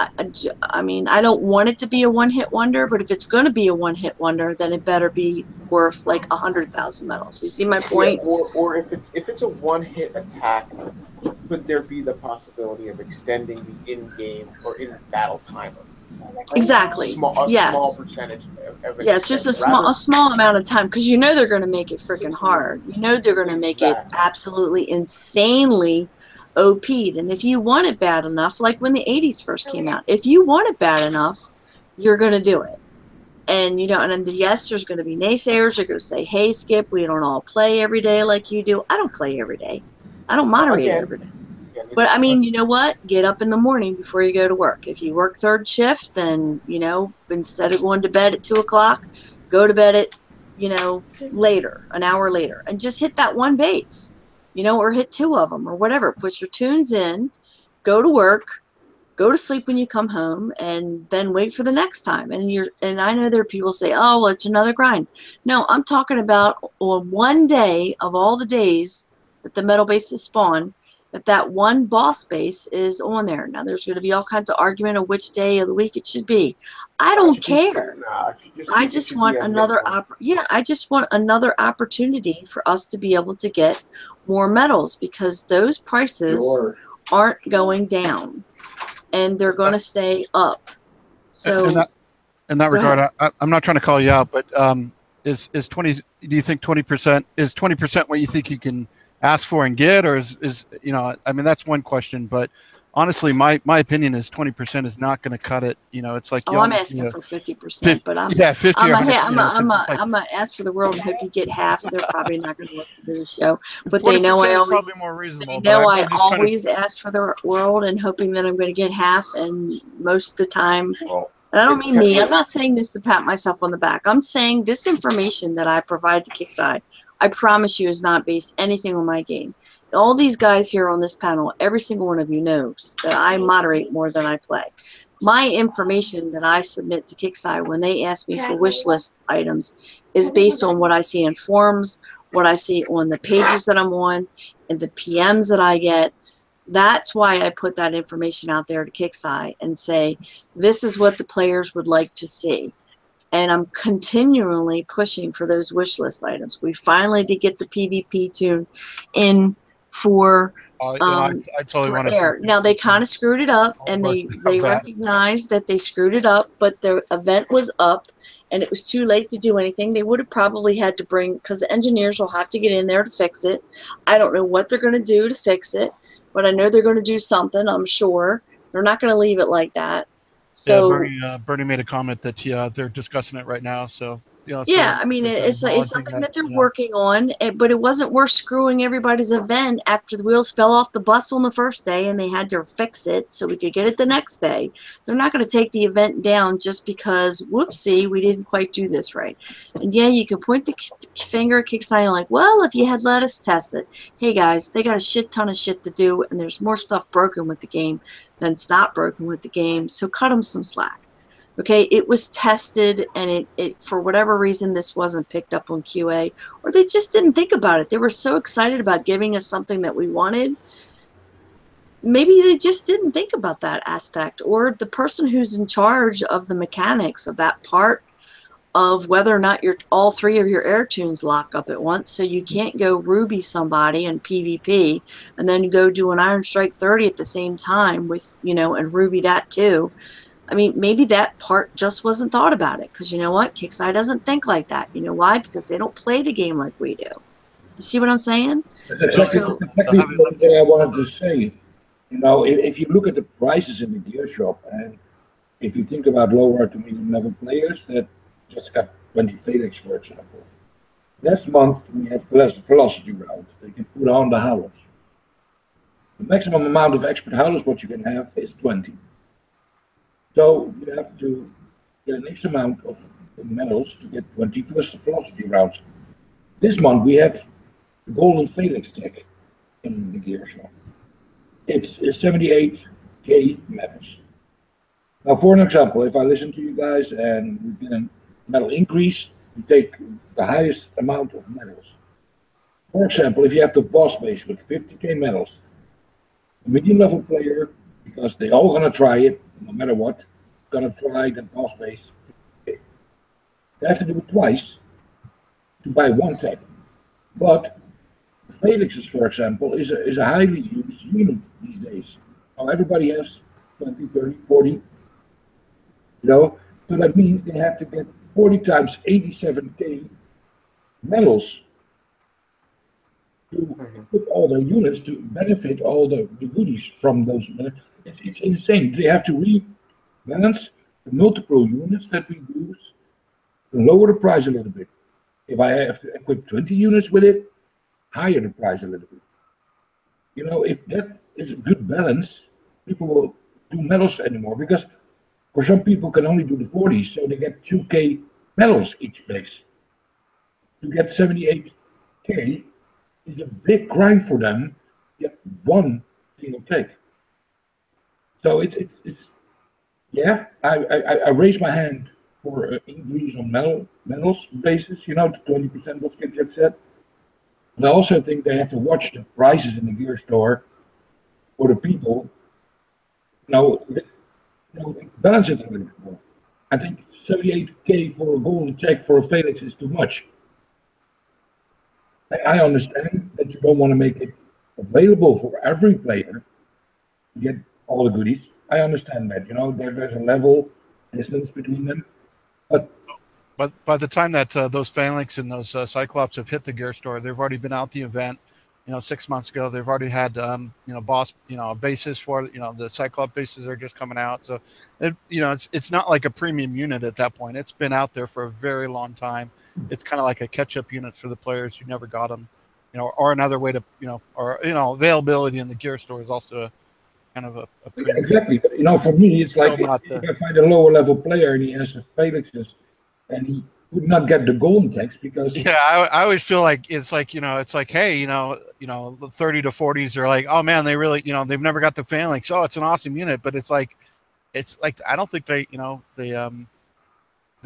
I mean, I don't want it to be a one-hit wonder, but if it's going to be a one-hit wonder, then it better be worth like 100,000 medals. You see my point? Yeah, or if it's a one-hit attack, could there be the possibility of extending the in-game or in-battle timer? Exactly. Small percentage. Yes, just a small amount of time, because you know they're going to make it freaking hard. You know they're going to make it absolutely insanely OP'd. And if you want it bad enough, like when the 80s first came out, if you want it bad enough, you're going to do it. And you know, and yes, there's going to be naysayers. They're going to say, "Hey, Skip, we don't all play every day like you do." I don't play every day. I don't moderate every day. But I mean, you know what? Get up in the morning before you go to work. If you work third shift, then, you know, instead of going to bed at 2 o'clock, go to bed at, you know, later, an hour later, and just hit that one base, you know, or hit 2 of them or whatever. Put your tunes in, go to work, go to sleep when you come home, and then wait for the next time. And I know there are people say, "Oh, well, it's another grind." No, I'm talking about on one day of all the days that the metal bases spawn, that one boss base is on there. Now, there's going to be all kinds of argument of which day of the week it should be. I don't care. I just want another I just want another opportunity for us to be able to get more medals, because those prices aren't going down, and they're going to stay up. So in that regard, I'm not trying to call you out, but is 20? Do you think 20% is 20% what you think you can ask for and get, or is you know, I mean, that's one question, but honestly, my opinion is 20% is not going to cut it. You know, it's like, I'm asking for 50%, but I'm gonna ask for the world and hope you get half. They're probably not going to listen to the show, but they know I always probably more reasonable. They know I always ask for the world and hoping that I'm going to get half, and most of the time. And I don't mean me. I'm not saying this to pat myself on the back. I'm saying this information that I provide to Kickside, I promise you, is not based anything on my game. All these guys here on this panel, every single one of you knows that I moderate more than I play. My information that I submit to Kickside when they ask me for wish list items is based on what I see in forums, what I see on the pages that I'm on, and the PMs that I get. That's why I put that information out there to Kickside and say, this is what the players would like to see. And I'm continually pushing for those wish list items. We finally did get the PvP tune in for I totally for air. Now they kind of screwed it up, and they recognized that they screwed it up, but the event was up and it was too late to do anything. They would have probably had to bring, because the engineers will have to get in there to fix it. I don't know what they're going to do to fix it, but I know they're going to do something, I'm sure. They're not going to leave it like that. So yeah, Bernie made a comment that they're discussing it right now. So yeah, I mean, it's something that they're working on, but it wasn't worth screwing everybody's event after the wheels fell off the bus on the first day and they had to fix it so we could get it the next day. They're not going to take the event down just because, whoopsie, we didn't quite do this right. And yeah, you can point the finger at Kickstarter like, well, if you had let us test it. Hey guys, they got a shit ton of shit to do, and there's more stuff broken with the game than it's not broken with the game, so cut them some slack. Okay, it was tested, and it for whatever reason, this wasn't picked up on QA, or they just didn't think about it. They were so excited about giving us something that we wanted. Maybe they just didn't think about that aspect, or the person who's in charge of the mechanics of that part of whether or not all 3 of your air tunes lock up at once, so you can't go Ruby somebody in PvP and then go do an Iron Strike 30 at the same time with, you know, and Ruby that too. I mean, maybe that part just wasn't thought about it, because you know what? Kickside doesn't think like that. You know why? Because they don't play the game like we do. You see what I'm saying? That's exactly what I wanted to say. You know, if you look at the prices in the gear shop, and if you think about lower to medium level players that just got 20 FedEx, for example, Last month we had velocity rounds. They can put on the howlers. The maximum amount of expert howlers what you can have is 20. So you have to get an X amount of medals to get 20 velocity rounds. This month we have the golden Felix tech in the gear shop. It's 78k medals. Now, for an example, if I listen to you guys and we get a medal increase, we take the highest amount of medals. For example, if you have the boss base with 50k medals, a medium level player, because they all gonna try it, no matter what, gonna try the boss base. They have to do it twice to buy one tech. But Felix's, for example, is a highly used unit these days. Now everybody has 20, 30, 40. You know, so that means they have to get 40 times 87k medals to put all their units to benefit all the goodies from those. It's insane. They have to rebalance the multiple units that we use to lower the price a little bit. If I have to equip 20 units with it, higher the price a little bit. You know, if that is a good balance, people will do medals anymore, because for some people can only do the 40s, so they get 2k medals each base. To get 78k is a big grind for them to get one single take. So it's yeah, I raise my hand for an increase on medals basis, you know, to 20% what Skipjack said. But I also think they have to watch the prices in the gear store for the people. You know, balance it a little bit more. I think 78k for a golden check for a Felix is too much. I understand that you don't want to make it available for every player to get all the goodies. I understand that, you know, there's a level distance between them. But by the time that those Phalanx and those Cyclops have hit the gear store, they've already been out the event. You know, 6 months ago, they've already had you know, boss, you know, bases for, you know, the Cyclops bases are just coming out. So you know, it's not like a premium unit at that point. It's been out there for a very long time. It's kind of like a catch-up unit for the players who never got them, you know, or another way to, you know, or, you know, availability in the gear store is also kind of a premium. Exactly. But, you know, for me, it's like not if I find a lower level player and he has a Felix's and he would not get the golden text because I always feel like it's like, you know, it's like, hey, you know, the 30 to 40s are like, oh man, they really, you know, they've never got the Phalanx. Oh, it's an awesome unit, but it's like I don't think they, you know, they're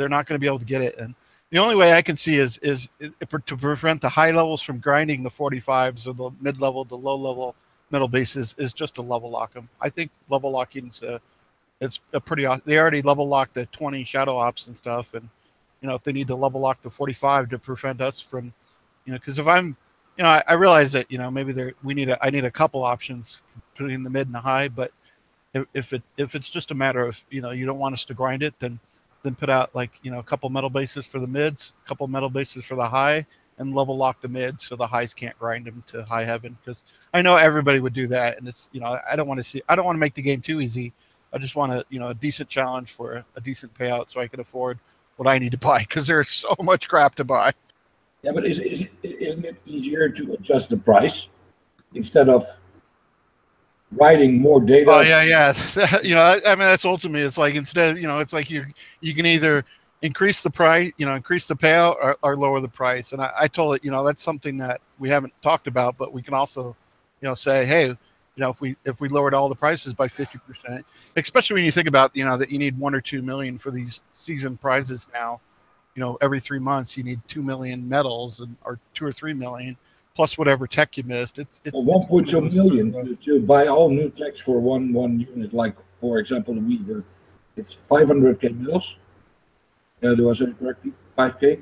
not going to be able to get it. And the only way I can see is to prevent the high levels from grinding the 45s or the mid level, the low level metal bases is just to level lock them. I think level locking it's a pretty. They already level locked the 20 shadow ops and stuff, and you know, if they need to level lock the 45 to prevent us from, you know, because if I'm, you know, I realize that, you know, maybe I need a couple options between the mid and the high, but if it's just a matter of, you know, you don't want us to grind it, then put out like, you know, a couple metal bases for the mids, a couple metal bases for the high, and level lock the mids so the highs can't grind them to high heaven. Because I know everybody would do that, and it's, you know, I don't want to make the game too easy. I just want a, you know, a decent challenge for a decent payout so I can afford what I need to buy, because there's so much crap to buy. Yeah, but isn't it easier to adjust the price instead of writing more data? Oh yeah. You know, I mean, that's ultimately, it's like, instead, you know, it's like you can either increase the price, you know, increase the payout, or lower the price. And I told it, you know, that's something that we haven't talked about, but we can also, you know, say, hey, you know, if we lowered all the prices by 50%, especially when you think about, you know, that you need 1 or 2 million for these season prizes now, you know, every 3 months you need 2 million medals, or 2 or 3 million plus whatever tech you missed. It's 1.2 million to buy all new techs for one unit. Like, for example, the Weaver, it's 500k medals. Do I say it correctly? 5k?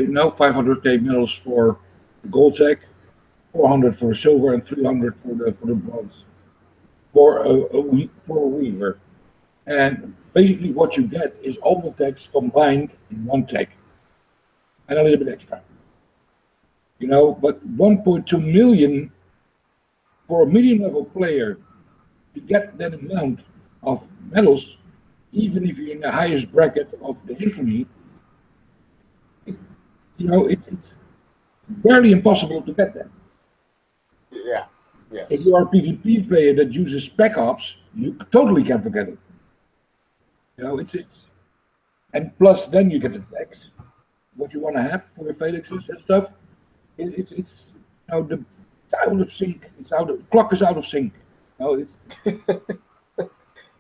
No, 500k medals for the gold tech, 400 for the silver, and 300 for the bronze. For a Weaver. And basically what you get is all the techs combined in one tech. And a little bit extra. You know, but 1.2 million for a medium level player to get that amount of medals, even if you're in the highest bracket of the infamy, you know, barely impossible to get them. Yeah. Yes. If you are a PvP player that uses Spec Ops, you totally can forget it. You know, it's and plus then you get the text, what you want to have for your Felixes and stuff. It's you know it's out of sync. Clock is out of sync. You know, it's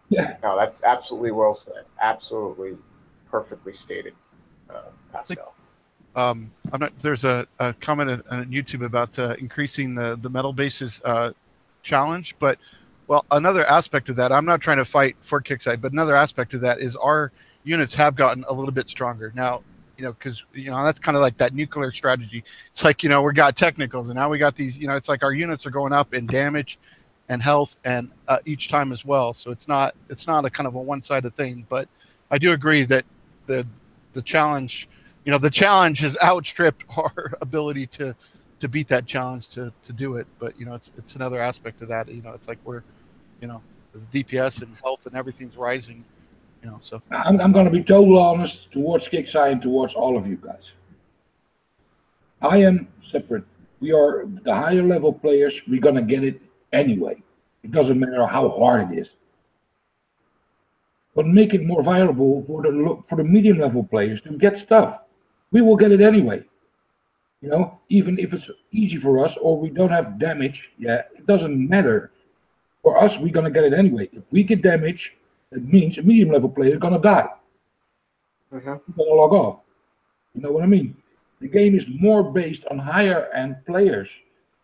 yeah. No, that's absolutely well said. Absolutely perfectly stated, Pascal. I'm not. There's a comment on YouTube about increasing the metal bases challenge, but well, another aspect of that, I'm not trying to fight for Kickside, but another aspect of that is our units have gotten a little bit stronger now. You know, because you know that's kind of like that nuclear strategy. It's like, you know, we got technicals, and now we got these. You know, it's like our units are going up in damage and health and each time as well. So it's not a kind of a one-sided thing. But I do agree that the challenge, you know, the challenge has outstripped our ability to beat that challenge to do it. But you know, it's another aspect of that. You know, it's like we're, you know, the DPS and health and everything's rising. You know, so I'm going to be totally honest towards Kickside and towards all of you guys. I am separate. We are the higher level players. We're going to get it anyway. It doesn't matter how hard it is. But make it more viable for the medium level players to get stuff. We will get it anyway. You know, even if it's easy for us or we don't have damage, yeah, it doesn't matter. For us, we're going to get it anyway. If we get damage, it means a medium level player is going to die. Mm-hmm. He's going to log off. You know what I mean? The game is more based on higher end players.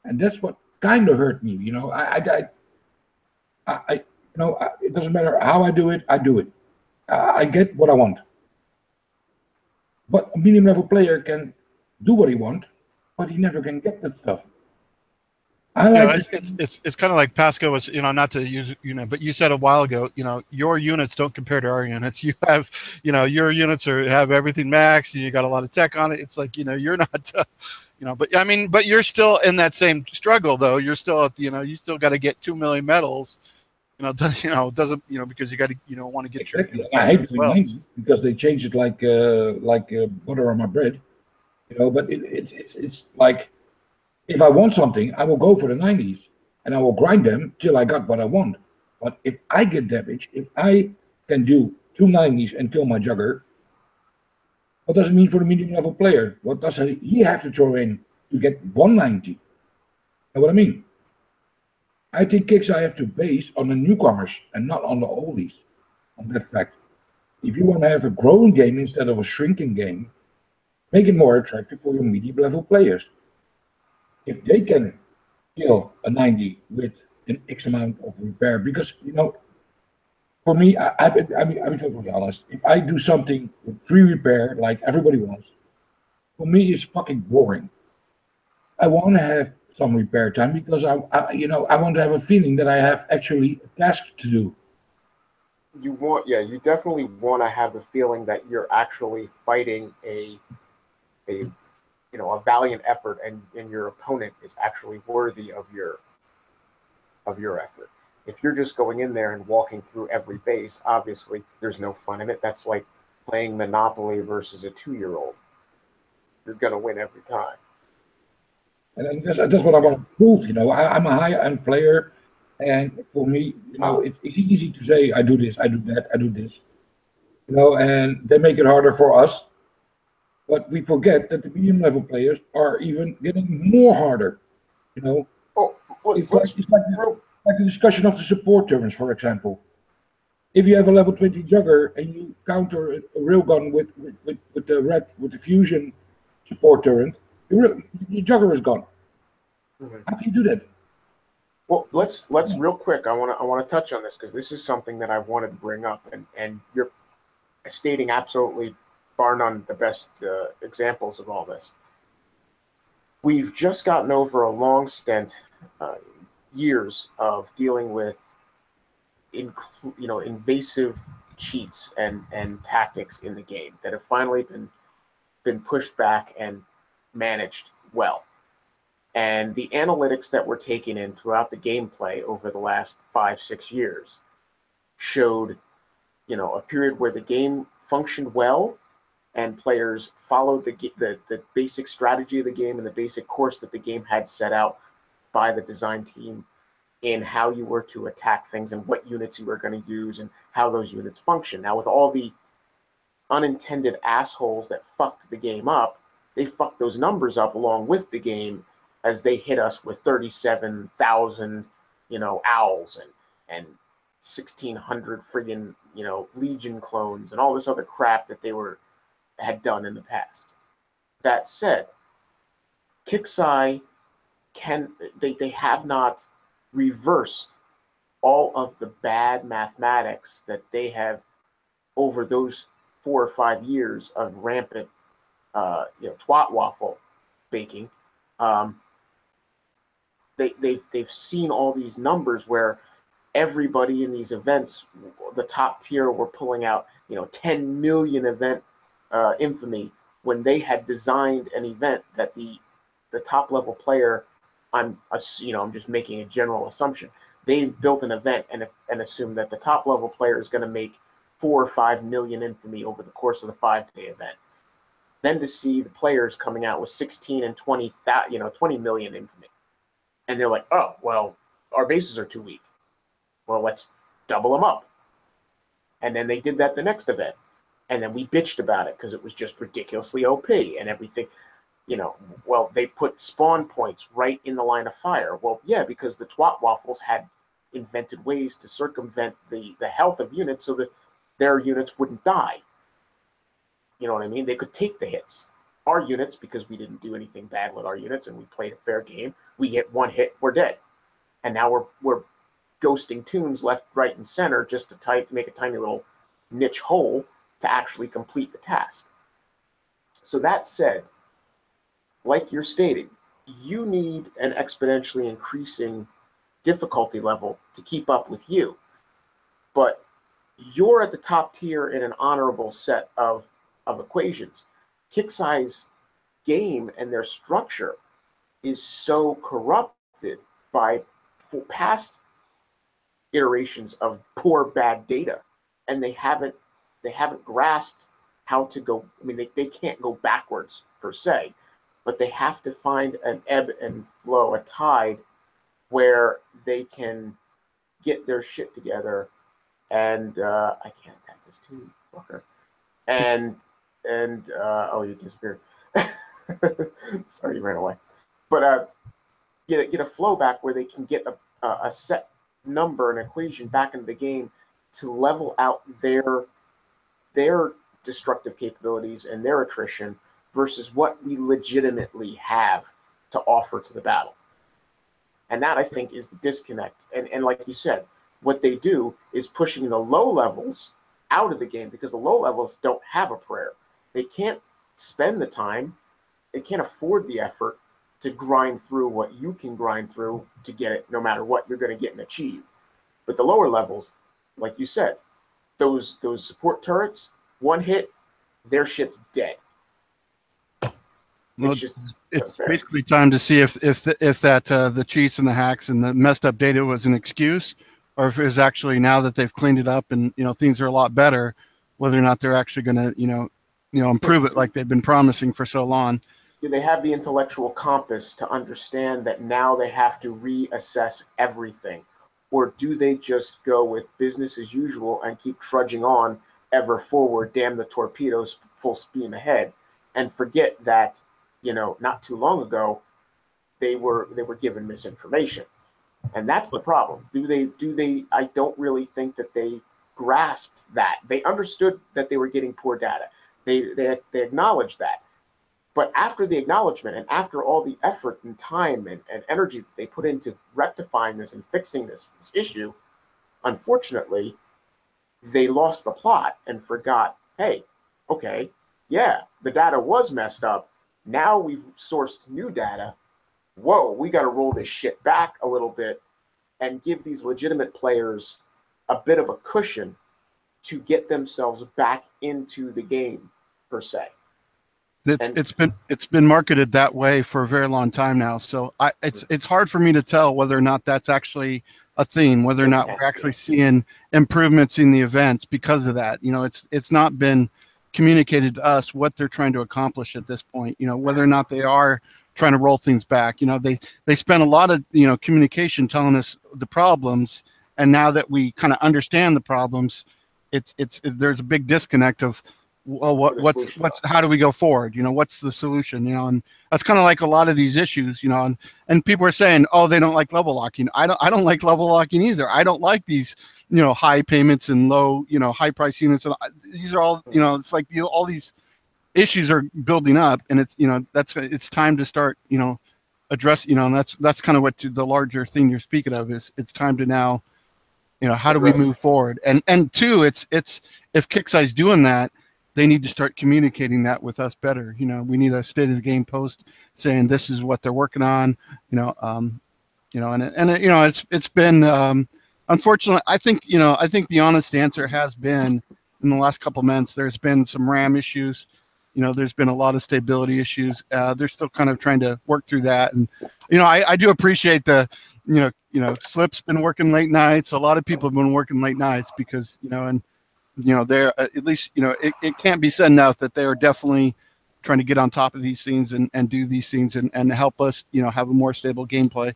And that's what kind of hurt me. You know, it doesn't matter how I do it, I do it. I get what I want. But a medium level player can do what he wants, but he never can get that stuff. It's kind of like Pasco was, you know, not to use, you know, but you said a while ago, you know, your units don't compare to our units. You have, you know, your units have everything maxed, and you got a lot of tech on it. It's like, you know, you're not, you know, but I mean, but you're still in that same struggle though. You're still, you know, you still got to get 2 million medals. You know, doesn't, you know, because you got to, you know, want to get exactly. I hate doing 90 because they change it like butter on my bread, you know. But it's like, if I want something, I will go for the 90s and I will grind them till I got what I want. But if I get damage, if I can do 2 90s and kill my jugger, what does it mean for the medium level player? What does he have to throw in to get 190? You know what I mean? I think kicks I have to base on the newcomers and not on the oldies, on that fact. If you want to have a growing game instead of a shrinking game, make it more attractive for your medium level players. If they can kill a 90 with an X amount of repair, because, you know, for me, I'll be totally honest, if I do something with free repair like everybody wants, for me it's fucking boring. I want to have some repair time because I want to have a feeling that I have actually a task to do. You definitely want to have the feeling that you're actually fighting a valiant effort, and your opponent is actually worthy of your effort. If you're just going in there and walking through every base, obviously there's no fun in it. That's like playing Monopoly versus a 2-year-old. You're gonna win every time. And that's what I want to prove. You know, I'm a high-end player, and for me, you know, it's easy to say I do this, I do that, I do this. You know, and they make it harder for us. But we forget that the medium level players are even getting more harder. You know, it's like the discussion of the support turrets, for example. If you have a level 20 jugger and you counter a railgun with the fusion support turret, your jugger is gone. Mm-hmm. How can you do that? Well, let's real quick. I want to touch on this because this is something that I've wanted to bring up, and you're stating absolutely, bar none, the best examples of all this. We've just gotten over a long stint, years of dealing with, invasive cheats and tactics in the game that have finally been pushed back and managed well. And the analytics that were taken in throughout the gameplay over the last 5-6 years showed, a period where the game functioned well, and players followed the basic strategy of the game and the basic course that the game had set out by the design team in how you were to attack things and what units you were going to use and how those units function. Now, with all the unintended assholes that fucked the game up, they fucked those numbers up along with the game as they hit us with 37,000, owls and 1,600 friggin', Legion clones and all this other crap that they had done in the past. That said, Kixeye they have not reversed all of the bad mathematics that they have over those 4 or 5 years of rampant, twat waffle baking. They've seen all these numbers where everybody in these events, the top tier, were pulling out 10 million event infamy when they had designed an event that the top level player, I'm just making a general assumption, they built an event and assumed that the top level player is going to make 4 or 5 million infamy over the course of the 5-day event. Then to see the players coming out with 16 and 20 million infamy, and they're like, oh well, our bases are too weak. Well, let's double them up. And then they did that the next event, and then we bitched about it because it was just ridiculously OP and everything. Well, they put spawn points right in the line of fire. Well, yeah, because the twat waffles had invented ways to circumvent the health of units so that their units wouldn't die. You know what I mean? They could take the hits. Our units, because we didn't do anything bad with our units and we played a fair game, we get one hit, we're dead. And now we're ghosting tunes left, right, and center just to make a tiny little niche hole to actually complete the task. So that said, like you're stating, you need an exponentially increasing difficulty level to keep up with you. But you're at the top tier in an honorable set of equations. Kixeye's game and their structure is so corrupted by past iterations of poor, bad data, and they haven't grasped how to go. I mean, they can't go backwards per se, but they have to find an ebb and flow, a tide, where they can get their shit together. And I can't attack this too, fucker. And oh, you disappeared. Sorry, you ran away. But get a flow back where they can get a set number, an equation back into the game to level out their destructive capabilities and their attrition versus what we legitimately have to offer to the battle. And that, I think, is the disconnect. And like you said, what they do is pushing the low levels out of the game because the low levels don't have a prayer. They can't spend the time, they can't afford the effort to grind through what you can grind through to get it, no matter what you're going to get and achieve. But the lower levels, like you said, those support turrets, one hit, their shit's dead. Well, it's basically time to see if that the cheats and the hacks and the messed up data was an excuse, or if it was actually, now that they've cleaned it up and things are a lot better, whether or not they're actually going to improve it like they've been promising for so long. Do they have the intellectual compass to understand that now they have to reassess everything? Or do they just go with business as usual and keep trudging on ever forward, damn the torpedoes, full steam ahead, and forget that, not too long ago, they were given misinformation. And that's the problem. Do they, I don't really think that they grasped that. They understood that they were getting poor data. They acknowledged that. But after the acknowledgement and after all the effort and time and energy that they put into rectifying this and fixing this issue, unfortunately, they lost the plot and forgot, hey, okay, yeah, the data was messed up. Now we've sourced new data. Whoa, we got to roll this shit back a little bit and give these legitimate players a bit of a cushion to get themselves back into the game, per se. It's been marketed that way for a very long time now. So it's hard for me to tell whether or not that's actually a theme, whether or not we're actually seeing improvements in the events because of that. It's not been communicated to us what they're trying to accomplish at this point. You know, whether or not they are trying to roll things back. You know, they spent a lot of, you know, communication telling us the problems, and now that we kind of understand the problems, there's a big disconnect of, well, what's how do we go forward? You know, what's the solution? You know, and that's kind of like a lot of these issues. You know, and people are saying, oh, they don't like level locking. I don't like level locking either. I don't like these, you know, high payments and low, you know, high price units. And these are all, you know, it's like, you know, all these issues are building up, and it's, you know, it's time to start, you know, address, you know, and that's kind of what the larger thing you're speaking of is. It's time to now, you know, how do we move forward? And two, it's if Kixeye's doing that, they need to start communicating that with us better. You know, we need a state of the game post saying this is what they're working on. You know, and you know, it's been unfortunately. I think the honest answer has been in the last couple months. There's been some RAM issues. You know, there's been a lot of stability issues. They're still kind of trying to work through that. And you know, I do appreciate you know, Slip's been working late nights. A lot of people have been working late nights because, you know, and you know, they're at least, you know, it can't be said enough that they are definitely trying to get on top of these things and do these things and help us, you know, have a more stable gameplay.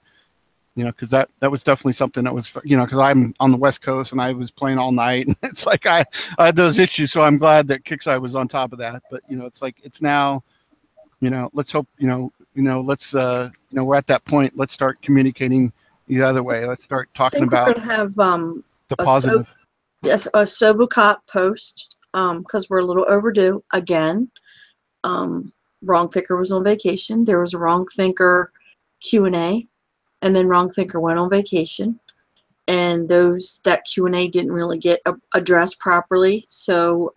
You know, because that was definitely something that was, you know, because I'm on the West Coast and I was playing all night, and it's like I had those issues. So I'm glad that Kixeye was on top of that. But you know, it's like it's now, you know, let's hope, let's you know, we're at that point. Let's start communicating the other way. Let's start talking about we're gonna have the positive. Yes, a Sobocop post, because we're a little overdue again. Wrong Thinker was on vacation. There was a Wrong Thinker Q&A, and then Wrong Thinker went on vacation, and that Q&A didn't really get addressed properly. So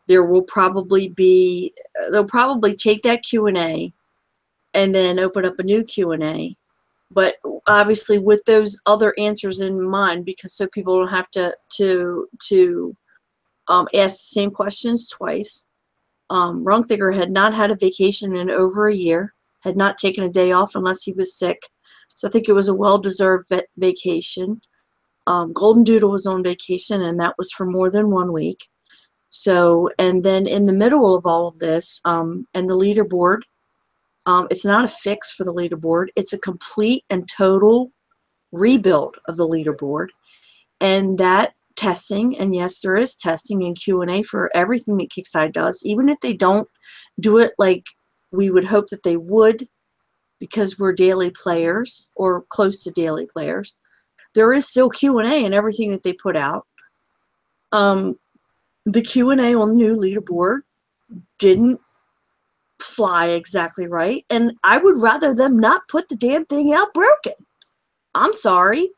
they'll probably take that Q&A and then open up a new Q&A. But obviously with those other answers in mind, because so people don't have to ask the same questions twice. Wrong Thinker had not had a vacation in over a year, had not taken a day off unless he was sick. So I think it was a well-deserved vacation. Golden Doodle was on vacation, and that was for more than 1 week. So, and then in the middle of all of this, and the leaderboard, it's not a fix for the leaderboard. It's a complete and total rebuild of the leaderboard. And that testing, and yes, there is testing and Q&A for everything that Kixeye does, even if they don't do it like we would hope that they would, because we're daily players or close to daily players. There is still Q&A in everything that they put out. The Q&A on the new leaderboard didn't fly exactly right, and I would rather them not put the damn thing out broken. I'm sorry,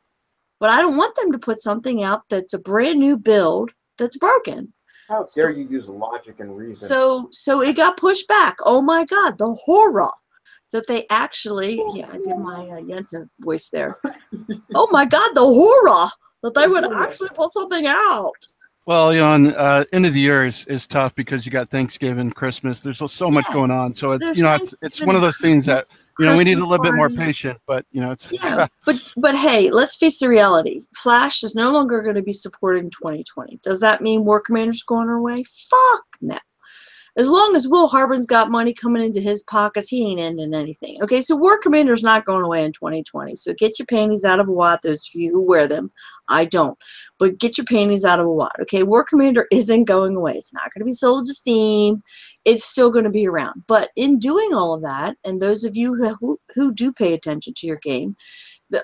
but I don't want them to put something out that's a brand new build that's broken. How dare you use logic and reason? So it got pushed back. Oh my God, the horror that they actually, yeah, I did my Yenta voice there. Oh my God, the horror that they would actually put something out. Well, you know, end of the year is tough because you got Thanksgiving, Christmas. There's so much going on. So it's, you know, it's one of those things that, you know, we need a little bit more patience, but you know, it's yeah. but hey, let's face the reality. Flash is no longer going to be supported in 2020. Does that mean War Commander's going away? Fuck no. As long as Will Harbin's got money coming into his pockets, he ain't ending anything. Okay, so War Commander's not going away in 2020. So get your panties out of a wad, those of you who wear them. I don't. But get your panties out of a wad. Okay, War Commander isn't going away. It's not going to be sold to Steam. It's still going to be around. But in doing all of that, and those of you who do pay attention to your game,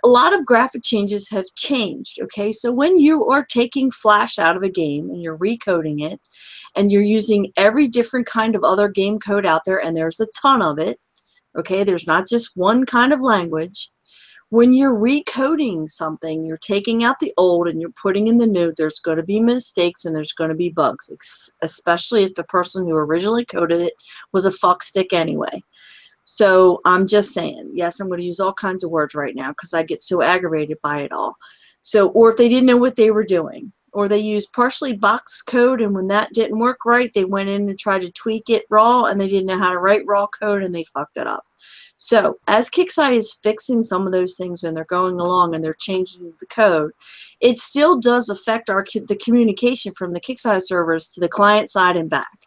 a lot of graphic changes have changed. Okay, so when you are taking Flash out of a game and you're recoding it, and you're using every different kind of other game code out there, and there's a ton of it, okay? There's not just one kind of language. When you're recoding something, you're taking out the old and you're putting in the new, there's going to be mistakes and there's going to be bugs, especially if the person who originally coded it was a fuckstick anyway. So I'm just saying, yes, I'm going to use all kinds of words right now because I get so aggravated by it all. So, or if they didn't know what they were doing. or they used partially boxed code, and when that didn't work right, they went in and tried to tweak it raw, and they didn't know how to write raw code, and they fucked it up. So as Kickside is fixing some of those things and they're going along and they're changing the code, it still does affect the communication from the Kickside servers to the client side and back.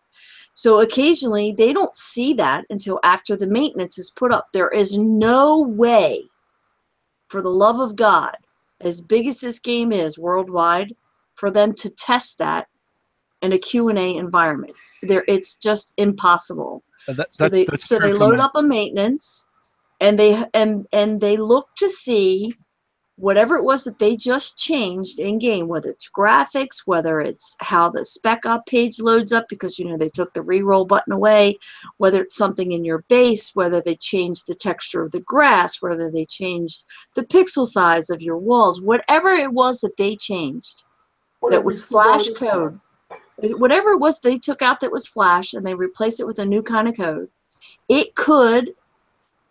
So occasionally they don't see that until after the maintenance is put up. There is no way, for the love of God, as big as this game is worldwide, for them to test that in a Q&A environment. It's just impossible. So they load up a maintenance, and they look to see whatever it was that they just changed in game, whether it's graphics, whether it's how the spec up page loads up because they took the reroll button away, whether it's something in your base, whether they changed the texture of the grass, whether they changed the pixel size of your walls, whatever it was that they changed that was Flash code. Whatever it was they took out that was Flash and they replaced it with a new kind of code, it could,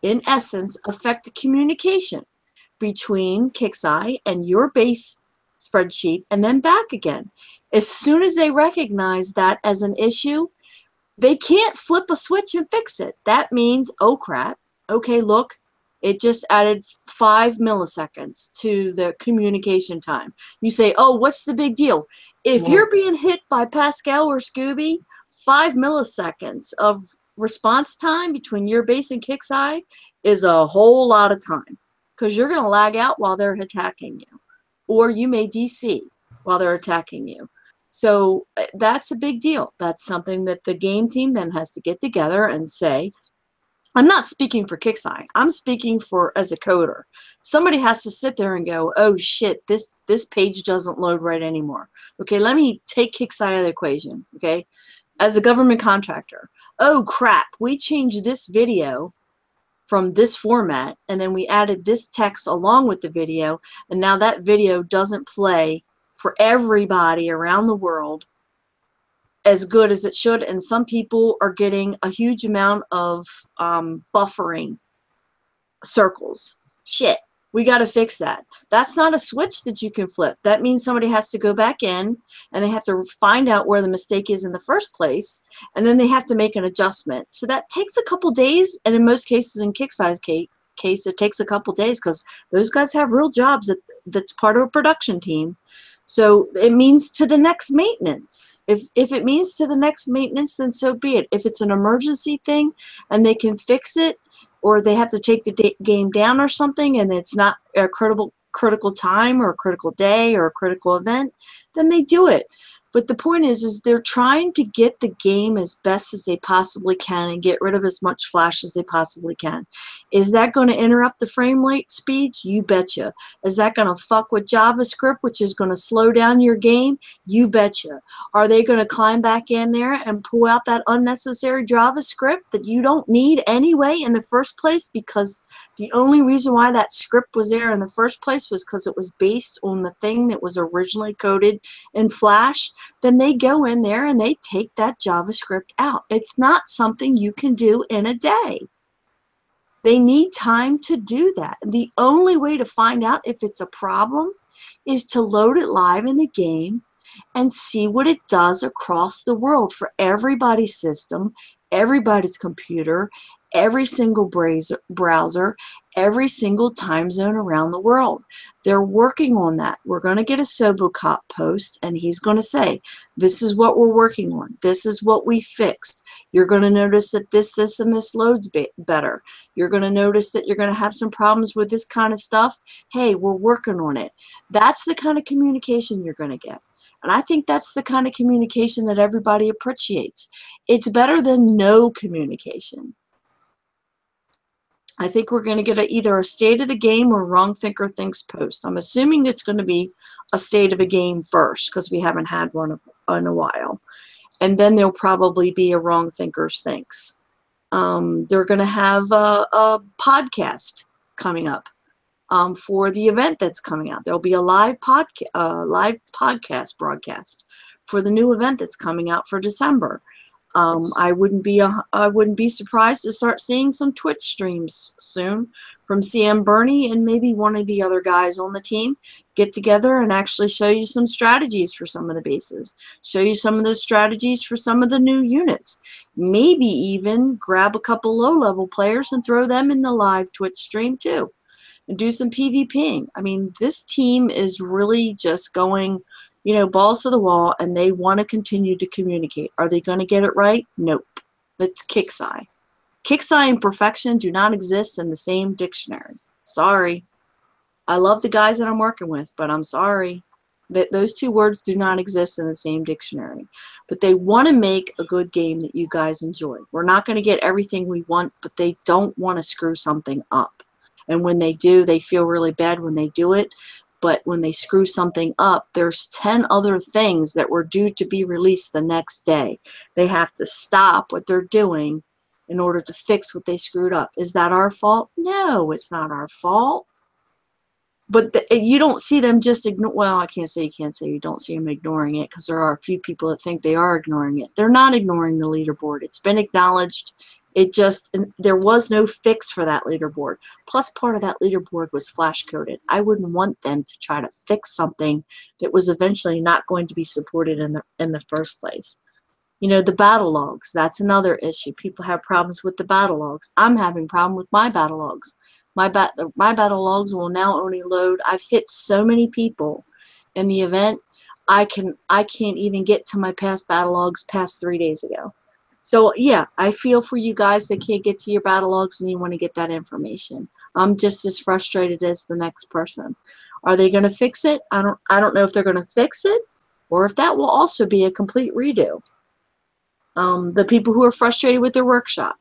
in essence, affect the communication between Kixeye and your base spreadsheet and then back again. As soon as they recognize that as an issue, they can't flip a switch and fix it. That means, oh crap, okay, look, it just added 5 milliseconds to the communication time. You say, oh, what's the big deal? If you're being hit by Pascal or Scooby, 5 milliseconds of response time between your base and Kixeye is a whole lot of time, because you're going to lag out while they're attacking you, or you may DC while they're attacking you. So that's a big deal. That's something that the game team then has to get together and say, I'm not speaking for Kixeye. I'm speaking for as a coder. Somebody has to sit there and go, oh shit, this page doesn't load right anymore. Okay, let me take Kixeye out of the equation, okay? As a government contractor, oh crap, we changed this video from this format, and then we added this text along with the video, and now that video doesn't play for everybody around the world as good as it should, and some people are getting a huge amount of buffering circles. Shit, we got to fix that. That's not a switch that you can flip. That means somebody has to go back in and they have to find out where the mistake is in the first place, and then they have to make an adjustment. So that takes a couple days, and in most cases, in Kixeye's case, it takes a couple days because those guys have real jobs that's part of a production team. So it means to the next maintenance. If it means to the next maintenance, then so be it. If it's an emergency thing and they can fix it, or they have to take the game down or something, and it's not a critical time or a critical day or a critical event, then they do it. But the point is they're trying to get the game as best as they possibly can and get rid of as much Flash as they possibly can. Is that going to interrupt the frame rate speeds? You betcha. Is that going to fuck with JavaScript, which is going to slow down your game? You betcha. Are they going to climb back in there and pull out that unnecessary JavaScript that you don't need anyway in the first place, because the only reason why that script was there in the first place was because it was based on the thing that was originally coded in Flash? Then they go in there and they take that JavaScript out. It's not something you can do in a day. They need time to do that. The only way to find out if it's a problem is to load it live in the game and see what it does across the world for everybody's system, everybody's computer, every single browser, every single time zone around the world. They're working on that. We're going to get a Sobocop post, and he's going to say, this is what we're working on. This is what we fixed. You're going to notice that this, and this loads better. You're going to notice that you're going to have some problems with this kind of stuff. Hey, we're working on it. That's the kind of communication you're going to get. And I think that's the kind of communication that everybody appreciates. It's better than no communication. I think we're going to get either a state of the game or Wrong Thinker Thinks post. I'm assuming it's going to be a state of a game first, because we haven't had one in a while. And then there'll probably be a Wrong Thinkers Thinks. They're going to have a podcast coming up for the event that's coming out. There'll be a live podcast broadcast for the new event that's coming out for December. I wouldn't be surprised to start seeing some Twitch streams soon from CM Burney and maybe one of the other guys on the team, get together and actually show you some strategies for some of the bases, show you some of those strategies for some of the new units, maybe even grab a couple low-level players and throw them in the live Twitch stream too, and do some PvPing. I mean, this team is really just going, you know, balls to the wall, and they want to continue to communicate. Are they going to get it right? Nope. That's Kixeye. Kixeye and perfection do not exist in the same dictionary. Sorry. I love the guys that I'm working with, but I'm sorry that those two words do not exist in the same dictionary. But they want to make a good game that you guys enjoy. We're not going to get everything we want, but they don't want to screw something up. And when they do, they feel really bad when they do it. But when they screw something up, there's 10 other things that were due to be released the next day. They have to stop what they're doing in order to fix what they screwed up. Is that our fault? No, it's not our fault. But you don't see them just ignore. Well, I can't say you don't see them ignoring it, because there are a few people that think they are ignoring it. They're not ignoring the leaderboard. It's been acknowledged. There was no fix for that leaderboard. Plus, part of that leaderboard was flash coded. I wouldn't want them to try to fix something that was eventually not going to be supported in the first place. You know, the battle logs, that's another issue. People have problems with the battle logs. I'm having a problem with my battle logs. My battle logs will now only load. I've hit so many people in the event, I can't even get to my past battle logs past 3 days ago. So yeah, I feel for you guys that can't get to your battle logs and you want to get that information. I'm just as frustrated as the next person. Are they going to fix it? I don't know if they're going to fix it, or if that will also be a complete redo. The people who are frustrated with their workshop,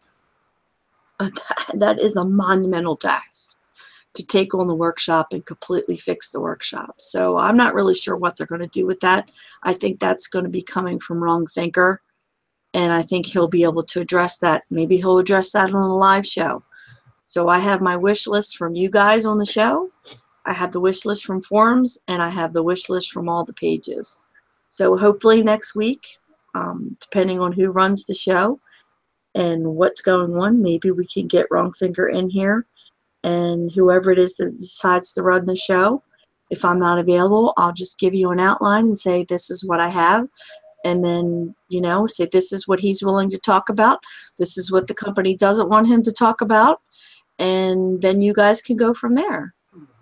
that is a monumental task, to take on the workshop and completely fix the workshop. So I'm not really sure what they're going to do with that. I think that's going to be coming from Wrong Thinker, and I think he'll be able to address that. Maybe he'll address that on the live show. So I have my wish list from you guys on the show. I have the wish list from forums, and I have the wish list from all the pages. So hopefully next week, depending on who runs the show and what's going on, maybe we can get Wrong Thinker in here, and whoever it is that decides to run the show, if I'm not available, I'll just give you an outline and say this is what I have, and then, you know, say this is what he's willing to talk about, this is what the company doesn't want him to talk about, and then you guys can go from there.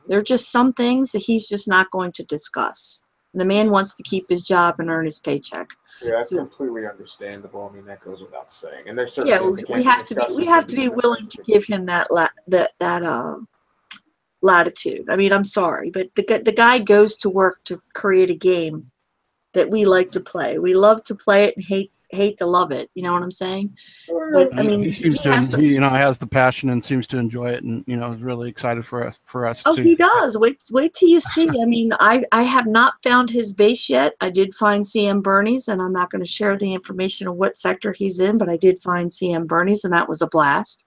There are just some things that he's just not going to discuss. The man wants to keep his job and earn his paycheck. Yeah, that's completely understandable. I mean, that goes without saying. And there's certain things that can't we have to be willing to give him that latitude. I mean, I'm sorry, but the guy goes to work to create a game that we like to play. We love to play it and hate to love it. You know what I'm saying? But I mean, he seems to, has the passion and seems to enjoy it, and is really excited for us. Oh, too. he does. Wait till you see. I mean, I have not found his base yet. I did find CM Bernie's, and I'm not going to share the information of what sector he's in, but I did find CM Bernie's, and that was a blast.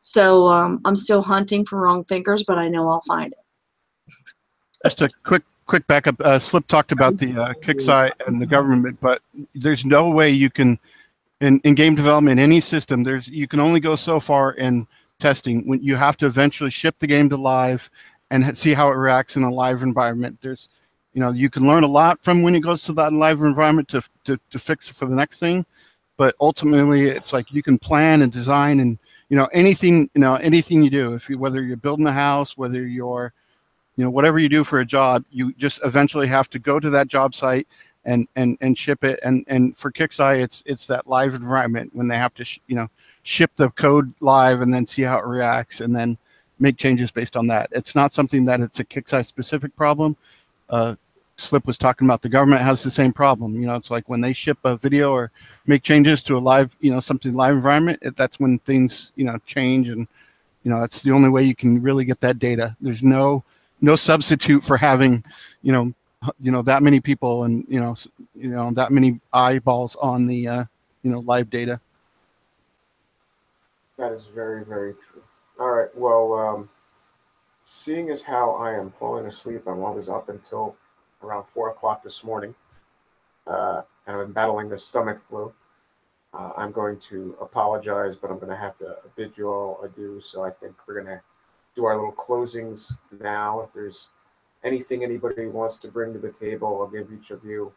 So I'm still hunting for Wrong Thinkers, but I know I'll find it. Just a quick backup. Slip talked about the Kixeye and the government, but there's no way you can, in game development, any system, you can only go so far in testing. When you have to eventually ship the game to live and see how it reacts in a live environment. You can learn a lot from when it goes to that live environment to fix it for the next thing, but ultimately it's like you can plan and design and anything you do, whether you're building a house, whether you're whatever you do for a job, you just eventually have to go to that job site and ship it. And for Kixeye, it's that live environment when they have to ship the code live and then see how it reacts and then make changes based on that. It's not something that it's a Kixeye specific problem. Slip was talking about the government has the same problem. It's like when they ship a video or make changes to a live, something live environment, that's when things, change. And, it's the only way you can really get that data. There's no substitute for having, that many people and, that many eyeballs on the, live data. That is very, very true. All right. Well, seeing as how I am falling asleep, I was up until around 4 o'clock this morning, and I've been battling the stomach flu. I'm going to apologize, but I'm going to have to bid you all adieu. So I think we're going to do our little closings now. If there's anything anybody wants to bring to the table. I'll give each of you,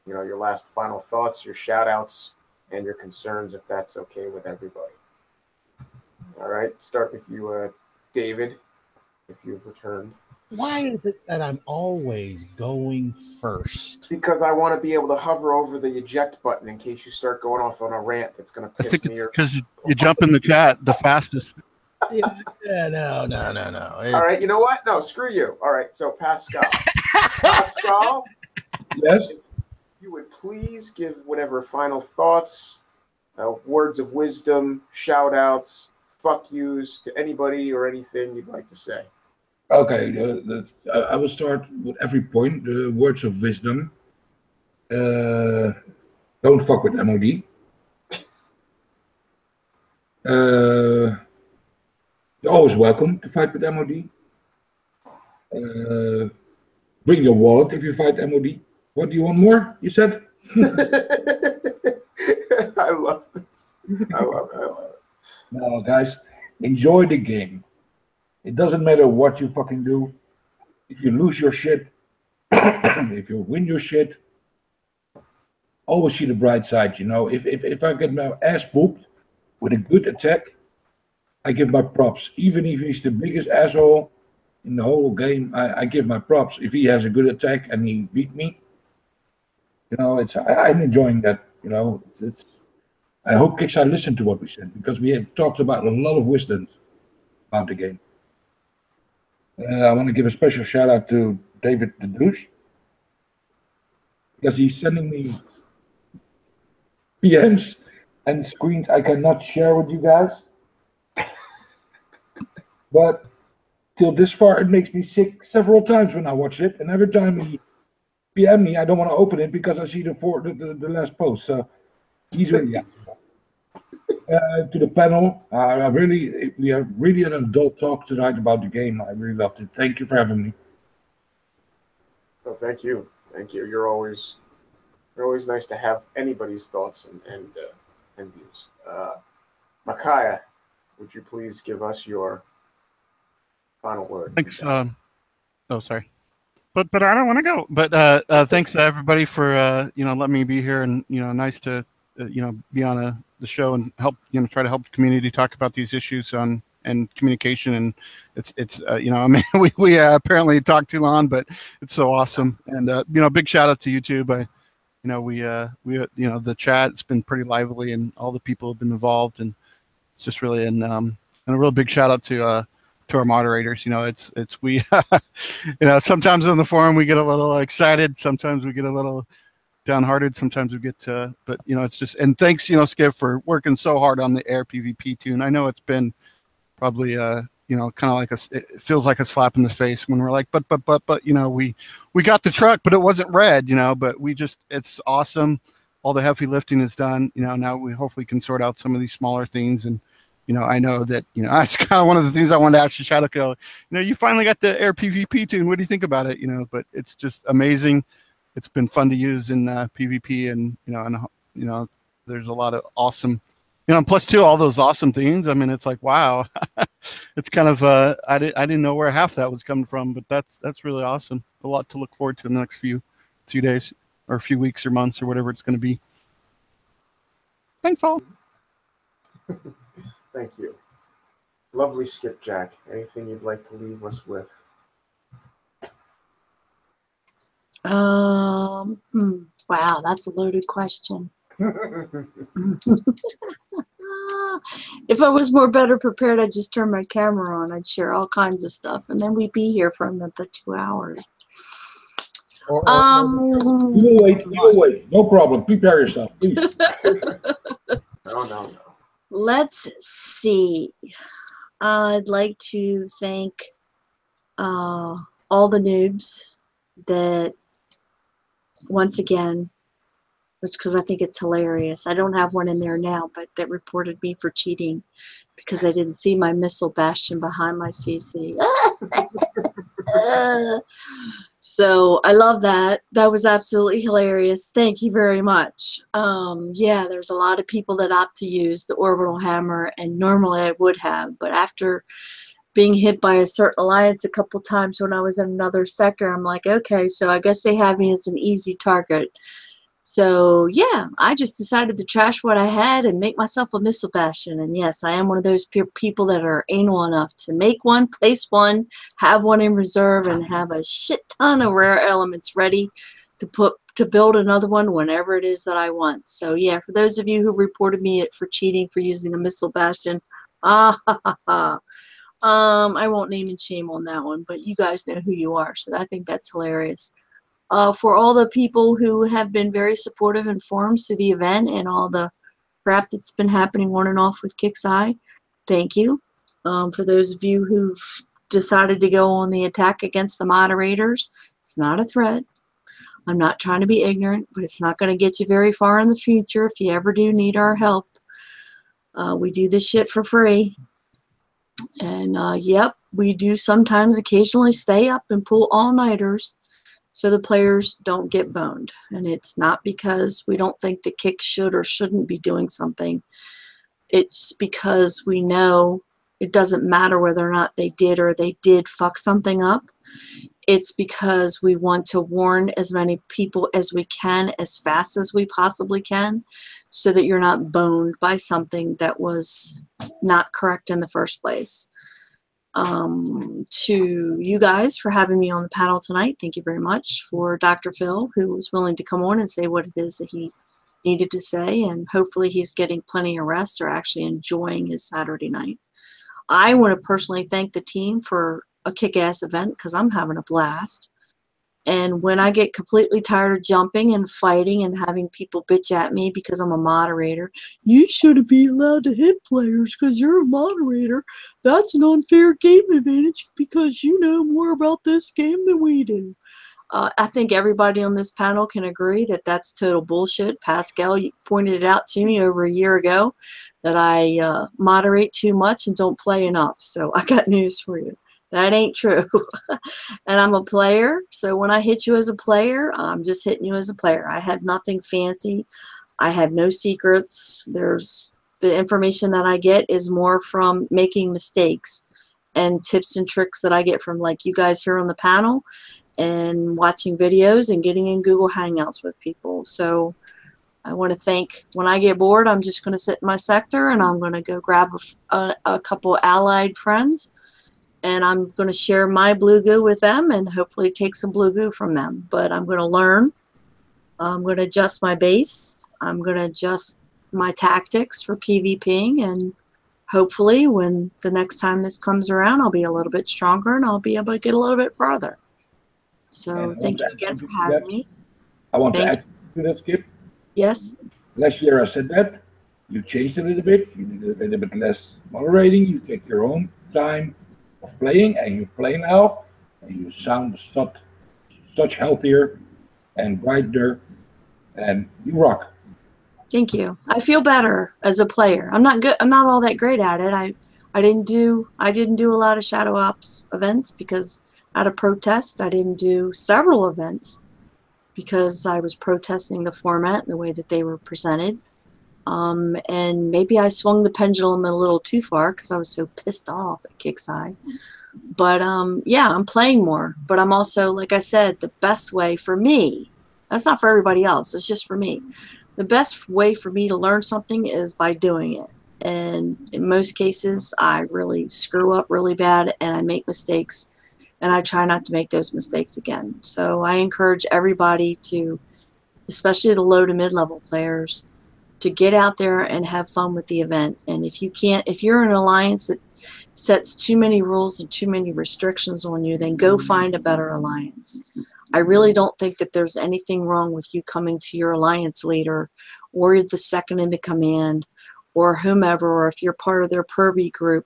your last final thoughts, your shout outs, and your concerns, if that's okay with everybody. All right, start with you, David, if you've returned. Why is it that I'm always going first? Because I want to be able to hover over the eject button in case you start going off on a rant that's going to I piss think me it's because you jump in the chat the fastest. Yeah, no. All right, you know what? No, screw you. All right, so Pascal. Pascal, Yes. if you would please give whatever final thoughts, words of wisdom, shout outs, fuck yous to anybody or anything you'd like to say. Okay, I will start with every point. The words of wisdom. Don't fuck with MOD. You're always welcome to fight with MOD. Bring your wallet if you fight MOD. What do you want more? You said? I love this. I love it. No, guys, enjoy the game. It doesn't matter what you fucking do. If you lose your shit, if you win your shit, always see the bright side. If I get my ass pooped with a good attack, I give my props. Even if he's the biggest asshole in the whole game, I give my props. If he has a good attack and he beat me, I'm enjoying that. I hope Kickstarter listened to what we said, because we have talked about a lot of wisdoms about the game. I want to give a special shout out to David the Douche, because he's sending me PMs and screens I cannot share with you guys. But till this far, it makes me sick several times when I watch it, and every time he PM me, I don't want to open it because I see the last post. So he's really to the panel. We are really an adult talk tonight about the game. I really loved it. Thank you for having me. Oh, thank you. You're always nice to have anybody's thoughts and views. Micaiah, would you please give us your final words? Thanks. Sorry. But I don't want to go. But thanks to everybody for letting me be here, and nice to be on the show and help try to help the community talk about these issues and communication. And it's we apparently talked too long, but it's so awesome. And big shout out to YouTube. The chat, it's been pretty lively, and all the people have been involved, and it's just really and a real big shout out to our moderators. We sometimes on the forum we get a little excited, sometimes we get a little downhearted, sometimes we get but it's just, and thanks Skip for working so hard on the air PvP tune. I know it's been probably kind of like it feels like a slap in the face when we're like but we got the truck, but it wasn't red, but it's awesome. All the heavy lifting is done. Now we hopefully can sort out some of these smaller things. And I know that, that's kind of one of the things I wanted to ask you, Shadowkill. You finally got the air PvP tune. What do you think about it? But it's just amazing. It's been fun to use in PvP, and there's a lot of awesome, plus too, all those awesome things. I mean, it's like, wow, it's kind of, I didn't know where half that was coming from, but that's really awesome. A lot to look forward to in the next few days or a few weeks or months or whatever it's going to be. Thanks all. Thank you. Lovely Skipjack. Anything you'd like to leave us with? Wow, that's a loaded question. If I was better prepared, I'd just turn my camera on. I'd share all kinds of stuff, and then we'd be here for another 2 hours. You will wait. No problem. Prepare yourself, please. No. Let's see. I'd like to thank all the noobs that, once again, because I think it's hilarious. I don't have one in there now, but that reported me for cheating because I didn't see my missile bastion behind my CC. So I love that. That was absolutely hilarious. Thank you very much. Yeah, there's a lot of people that opt to use the orbital hammer, and normally I would have, but after being hit by a certain alliance a couple times when I was in another sector. I'm like, okay, so I guess they have me as an easy target. So yeah, I just decided to trash what I had and make myself a missile bastion. And yes, I am one of those people that are anal enough to make one, place one, have one in reserve, and have a shit ton of rare elements ready to build another one whenever it is that I want. So yeah, for those of you who reported me for cheating for using a missile bastion, I won't name and shame on that one, but you guys know who you are, so I think that's hilarious. For all the people who have been very supportive in forums to the event and all the crap that's been happening on and off with Kixeye, thank you. For those of you who've decided to go on the attack against the moderators, it's not a threat. I'm not trying to be ignorant, but it's not going to get you very far in the future if you ever do need our help. We do this shit for free. And yep, we do sometimes occasionally stay up and pull all-nighters so the players don't get boned. And it's not because we don't think the Kick should or shouldn't be doing something. It's because we know it doesn't matter whether or not they did or they did fuck something up. It's because we want to warn as many people as we can as fast as we possibly can so that you're not boned by something that was not correct in the first place. To you guys for having me on the panel tonight, thank you very much. For Dr. Phil, who was willing to come on and say what it is that he needed to say, and hopefully he's getting plenty of rest or actually enjoying his Saturday night. I want to personally thank the team for a kick-ass event because I'm having a blast. And when I get completely tired of jumping and fighting and having people bitch at me because I'm a moderator, you shouldn't be allowed to hit players because you're a moderator. That's an unfair game advantage because you know more about this game than we do. I think everybody on this panel can agree that that's total bullshit. Pascal pointed it out to me over a year ago that I moderate too much and don't play enough. So I got news for you. That ain't true. And I'm a player, so when I hit you as a player, I'm just hitting you as a player. I have nothing fancy. I have no secrets. The information that I get is more from making mistakes and tips and tricks that I get from like you guys here on the panel and watching videos and getting in Google Hangouts with people. So I want to thank, when I get bored, I'm just going to sit in my sector and I'm going to go grab a couple allied friends. And I'm going to share my blue goo with them and hopefully take some blue goo from them. But I'm going to learn. I'm going to adjust my base. I'm going to adjust my tactics for PvPing. And hopefully when the next time this comes around, I'll be a little bit stronger and I'll be able to get a little bit farther. So thank you again for having me. I want to add to that, Skip. Yes? Last year I said that. You changed a little bit. You did a little bit less moderating. You take your own time of playing, and you play now, and you sound such healthier and brighter, and you rock. Thank you. I feel better as a player. I'm not good. I'm not all that great at it. I didn't do a lot of Shadow Ops events because out of protest. I didn't do several events because I was protesting the format and the way that they were presented. And maybe I swung the pendulum a little too far because I was so pissed off at Kixeye. But yeah, I'm playing more. But I'm also, like I said, the best way for me, that's not for everybody else, it's just for me. The best way for me to learn something is by doing it. And in most cases, I really screw up really bad and I make mistakes. And I try not to make those mistakes again. So I encourage everybody to, especially the low to mid-level players, to get out there and have fun with the event. And if you can't, if you're an alliance that sets too many rules and too many restrictions on you, then go find a better alliance. I really don't think that there's anything wrong with you coming to your alliance leader or the second in the command or whomever, or if you're part of their Purby group.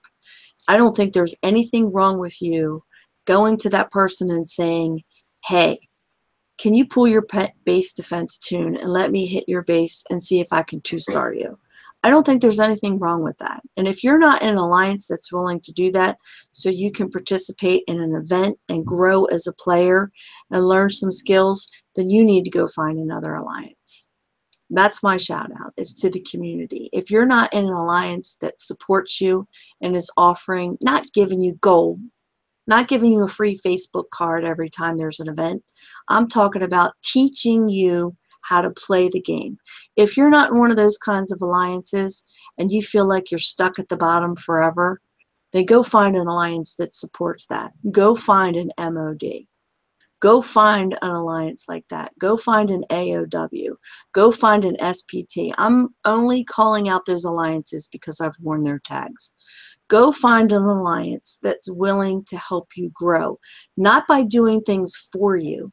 I don't think there's anything wrong with you going to that person and saying, hey, can you pull your base defense tune and let me hit your base and see if I can two-star you? I don't think there's anything wrong with that. And if you're not in an alliance that's willing to do that so you can participate in an event and grow as a player and learn some skills, then you need to go find another alliance. That's my shout out, is to the community. If you're not in an alliance that supports you and is offering, not giving you gold, not giving you a free Facebook card every time there's an event, I'm talking about teaching you how to play the game. If you're not in one of those kinds of alliances and you feel like you're stuck at the bottom forever, then go find an alliance that supports that. Go find an MOD. Go find an alliance like that. Go find an AOW. Go find an SPT. I'm only calling out those alliances because I've worn their tags. Go find an alliance that's willing to help you grow, not by doing things for you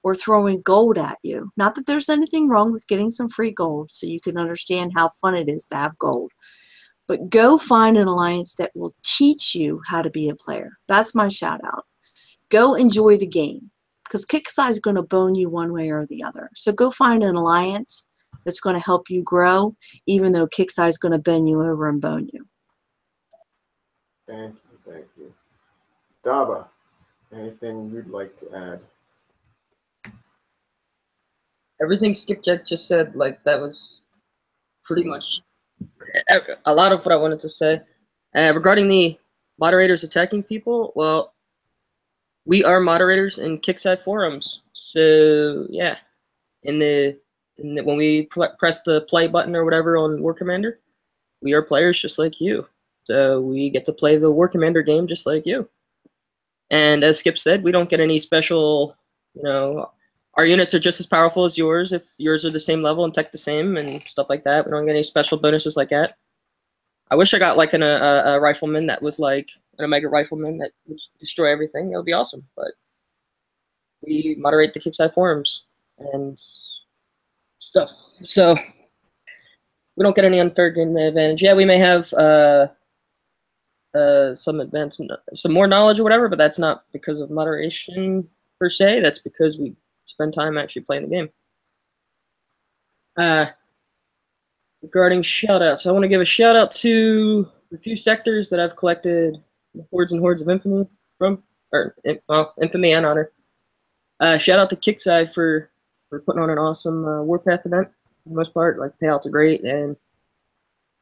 or throwing gold at you. Not that there's anything wrong with getting some free gold so you can understand how fun it is to have gold. But go find an alliance that will teach you how to be a player. That's my shout out. Go enjoy the game, because Kicksai is going to bone you one way or the other. So go find an alliance that's going to help you grow, even though Kicksai is going to bend you over and bone you. Thank you, thank you. Daba, anything you'd like to add? Everything Skipjack just said, like, that was pretty much a lot of what I wanted to say. Regarding the moderators attacking people, well, we are moderators in Kickside forums. So yeah, when we press the play button or whatever on War Commander, we are players just like you. So we get to play the War Commander game just like you. And as Skip said, we don't get any special, our units are just as powerful as yours if yours are the same level and tech the same and stuff like that. We don't get any special bonuses like that. I wish I got like a rifleman that was like an Omega rifleman that would destroy everything. That would be awesome. But we moderate the Kickside forums and stuff. So we don't get any unfair game advantage. Yeah, we may have some more knowledge or whatever, but that's not because of moderation per se. That's because we spend time actually playing the game. Regarding shoutouts, I want to give a shout out to the few sectors that I've collected hordes and hordes of infamy from, infamy and honor. Shout out to Kicksai for putting on an awesome Warpath event. For the most part, like payouts are great, and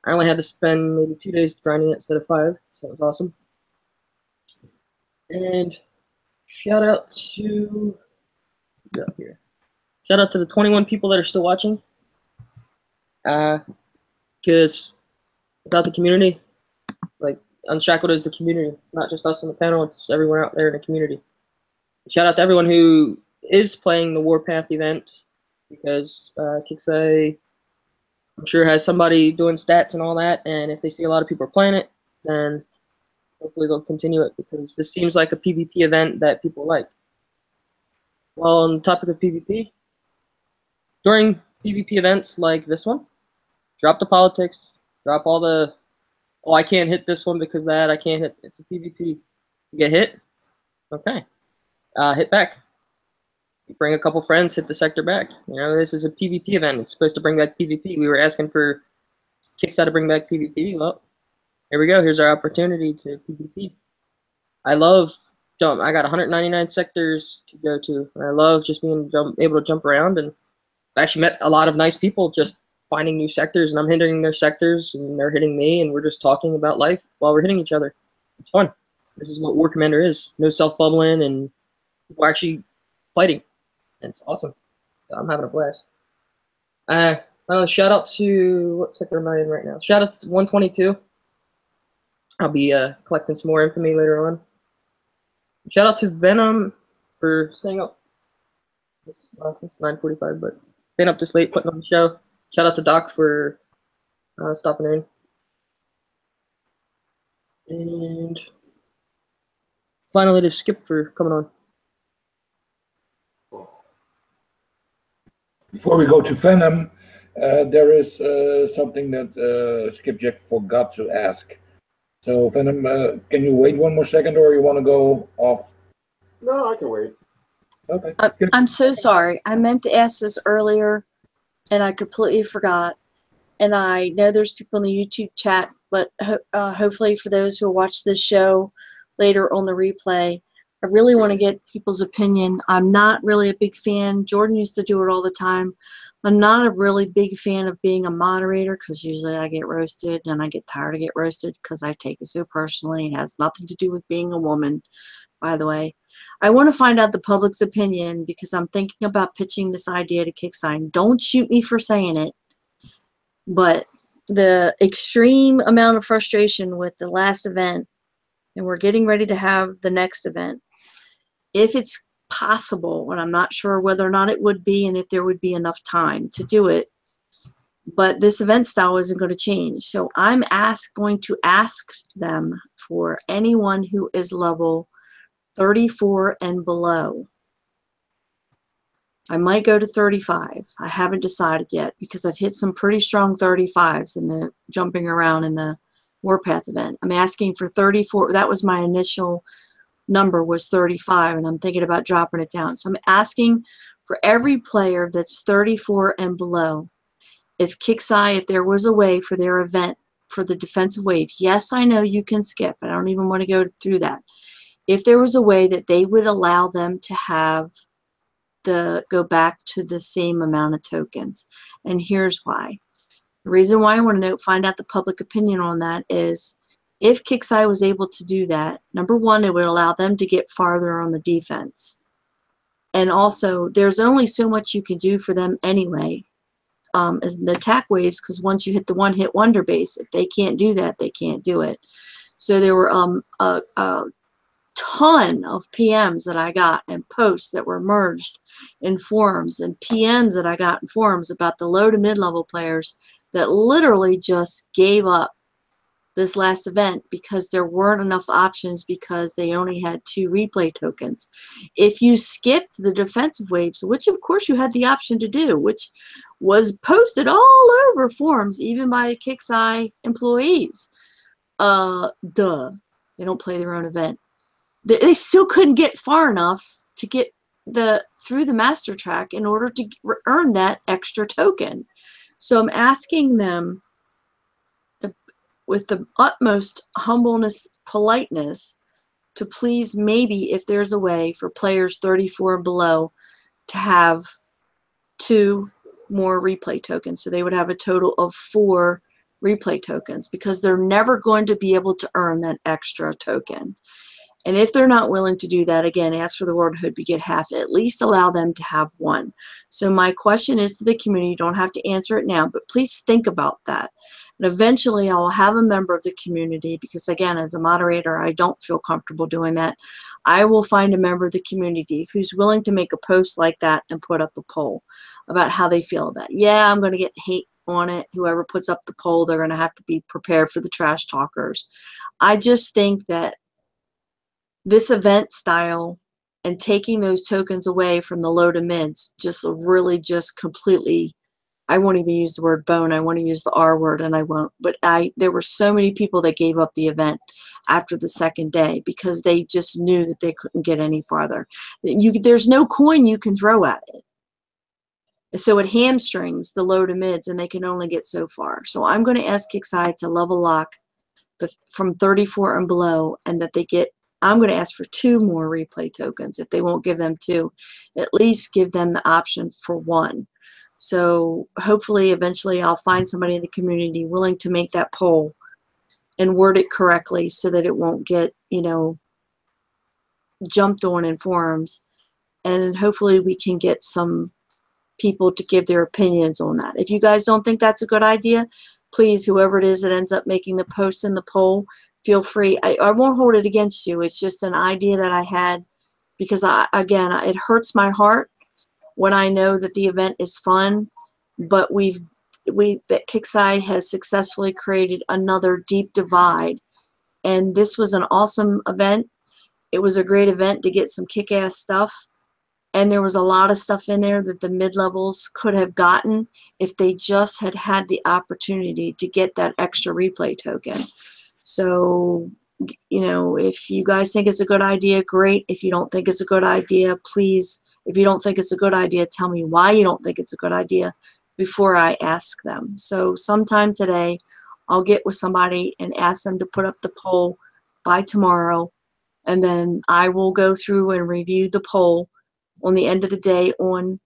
I only had to spend maybe 2 days grinding it instead of 5, so it was awesome. And shout out to shout out to the 21 people that are still watching. Because without the community, like Unshackled is the community. It's not just us on the panel, it's everyone out there in the community. Shout out to everyone who is playing the Warpath event, because Kicksai, I'm sure, has somebody doing stats and all that, and if they see a lot of people are playing it, then hopefully they'll continue it, because this seems like a PvP event that people like. Well, on the topic of PvP, during PvP events like this one, drop the politics, drop all the, oh, I can't hit this one because that, I can't hit, it's a PvP. You get hit? Okay. Hit back. You bring a couple friends, hit the sector back. This is a PvP event. It's supposed to bring back PvP. We were asking for Kickstarter to bring back PvP. Well, here we go. Here's our opportunity to PvP. I love jump. I got 199 sectors to go to. And I love just being able to jump around, and I actually met a lot of nice people just finding new sectors, and I'm hitting their sectors and they're hitting me, and we're just talking about life while we're hitting each other. It's fun. This is what War Commander is. No self-bubbling, and people actually fighting. And it's awesome. I'm having a blast. Shout out to, what sector am I in right now? Shout out to 122. I'll be collecting some more infamy later on. Shout out to Venom for staying up. It's 9:45, but staying up this late, putting on the show. Shout out to Doc for stopping in. And finally to Skip for coming on. Before we go to Venom, there is something that Skipjack forgot to ask. So Venom, can you wait one more second, or you want to go off? No, I can wait. Okay. I'm so sorry. I meant to ask this earlier, and I completely forgot. And I know there's people in the YouTube chat, but hopefully for those who watch this show later on the replay, I really want to get people's opinion. I'm not really a big fan. Jordan used to do it all the time, I'm not a really big fan of being a moderator because usually I get roasted, and I get tired of get roasted because I take it so personally. It has nothing to do with being a woman, by the way. I want to find out the public's opinion because I'm thinking about pitching this idea to Kicksign. Don't shoot me for saying it, but the extreme amount of frustration with the last event, and we're getting ready to have the next event. If it's possible, and I'm not sure whether or not it would be and if there would be enough time to do it, but this event style isn't going to change. So I'm going to ask them for anyone who is level 34 and below. I might go to 35. I haven't decided yet because I've hit some pretty strong 35s in the jumping around in the Warpath event. I'm asking for 34. That was my initial number, was 35, and I'm thinking about dropping it down. So I'm asking for every player that's 34 and below. If there was a way for their event for the defensive wave, yes, I know you can skip. I don't even want to go through that. If there was a way that they would allow them to have go back to the same amount of tokens. And here's why. The reason why I want to find out the public opinion on that is if Kicksai was able to do that, number one, it would allow them to get farther on the defense. And also, there's only so much you can do for them anyway as the attack waves, because once you hit the one-hit wonder base, if they can't do that, they can't do it. So there were a ton of PMs that I got and posts that were merged in forums and PMs that I got in forums about the low to mid-level players that literally just gave up this last event because there weren't enough options because they only had 2 replay tokens. If you skipped the defensive waves, which of course you had the option to do, which was posted all over forums, even by Kicksai employees, they don't play their own event. They still couldn't get far enough to get through the master track in order to earn that extra token. So I'm asking them with the utmost humbleness, politeness, to please, maybe if there's a way for players 34 and below to have 2 more replay tokens. So they would have a total of 4 replay tokens because they're never going to be able to earn that extra token. And if they're not willing to do that, again, ask for the World Hood, you get half. At least allow them to have 1. So my question is to the community, you don't have to answer it now, but please think about that. And eventually I will have a member of the community, because again, as a moderator, I don't feel comfortable doing that. I will find a member of the community who's willing to make a post like that and put up a poll about how they feel about it. Yeah, I'm going to get hate on it. Whoever puts up the poll, they're going to have to be prepared for the trash talkers. I just think that this event style and taking those tokens away from the low to mids just really just completely, I won't even use the word bone, I want to use the R word and I won't, but there were so many people that gave up the event after the second day because they just knew that they couldn't get any farther. There's no coin you can throw at it. So it hamstrings the low to mids and they can only get so far. So I'm going to ask Kicksai to level lock from 34 and below, and that they get, I'm going to ask for 2 more replay tokens. If they won't give them 2, at least give them the option for 1. So hopefully eventually I'll find somebody in the community willing to make that poll and word it correctly so that it won't get, jumped on in forums. And hopefully we can get some people to give their opinions on that. If you guys don't think that's a good idea, please, whoever it is that ends up making the post in the poll, feel free. I won't hold it against you. It's just an idea that I had because, again, it hurts my heart when I know that the event is fun, but that Kickside has successfully created another deep divide. And this was an awesome event. It was a great event to get some kick-ass stuff. And there was a lot of stuff in there that the mid-levels could have gotten if they just had had the opportunity to get that extra replay token. So, if you guys think it's a good idea, great. If you don't think it's a good idea, please, if you don't think it's a good idea, tell me why you don't think it's a good idea before I ask them. So sometime today, I'll get with somebody and ask them to put up the poll by tomorrow. And then I will go through and review the poll on the end of the day on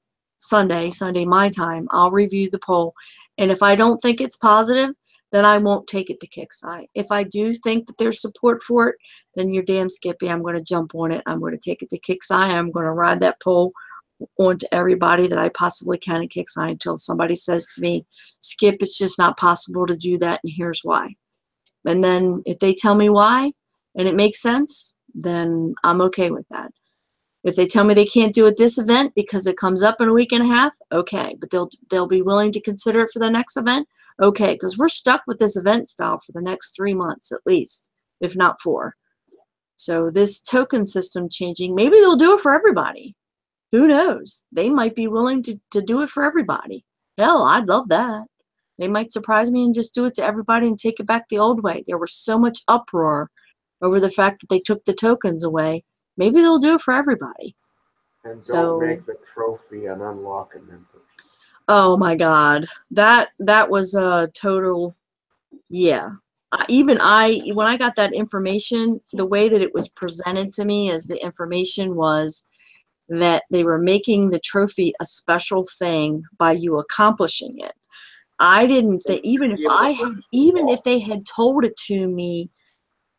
Sunday my time, I'll review the poll. And if I don't think it's positive, then I won't take it to KIXI. If I do think that there's support for it, then you're damn Skippy. I'm going to jump on it. I'm going to take it to KIXI. I'm going to ride that poll onto everybody that I possibly can at KIXI until somebody says to me, Skip, it's just not possible to do that, and here's why. And then if they tell me why and it makes sense, then I'm okay with that. If they tell me they can't do it this event because it comes up in a week and a half, okay, but they'll be willing to consider it for the next event, okay, because we're stuck with this event style for the next 3 months at least, if not 4. So this token system changing, maybe they'll do it for everybody. Who knows? They might be willing to do it for everybody. Hell, I'd love that. They might surprise me and just do it to everybody and take it back the old way. There was so much uproar over the fact that they took the tokens away. Maybe they'll do it for everybody. And don't make the trophy an unlock and then purchase. Oh my God, that was a total, yeah. When I got that information, the way that it was presented to me as the information was that they were making the trophy a special thing by you accomplishing it. I didn't think, even if they had told it to me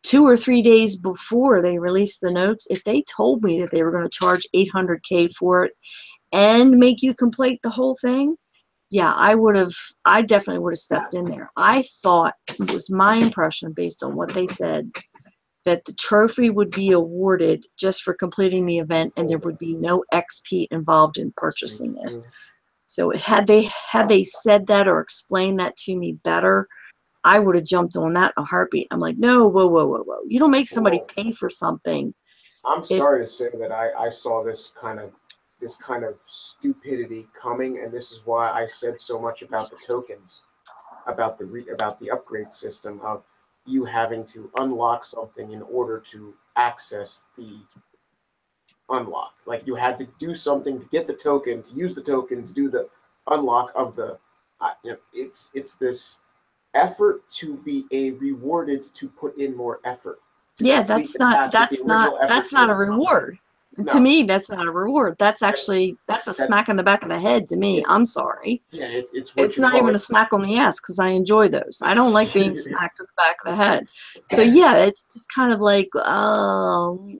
2 or 3 days before they released the notes, if they told me that they were going to charge $800K for it and make you complete the whole thing, yeah, I definitely would have stepped in there. I thought, it was my impression based on what they said, that the trophy would be awarded just for completing the event and there would be no XP involved in purchasing it. So had they said that or explained that to me better, I would have jumped on that in a heartbeat. I'm like, no, whoa. You don't make somebody pay for something. I'm sorry to say that I saw this kind of stupidity coming, and this is why I said so much about the tokens, about the upgrade system of you having to unlock something in order to access the unlock. Like you had to do something to get the token, to use the token to do the unlock of the. It's this effort to be rewarded to put in more effort. Yeah, that's not a reward. No. To me, that's not a reward. That's actually a smack in the back of the head to me. I'm sorry. Yeah, it's not even a smack on the ass because I enjoy those. I don't like being smacked in the back of the head. So yeah, it's kind of like, I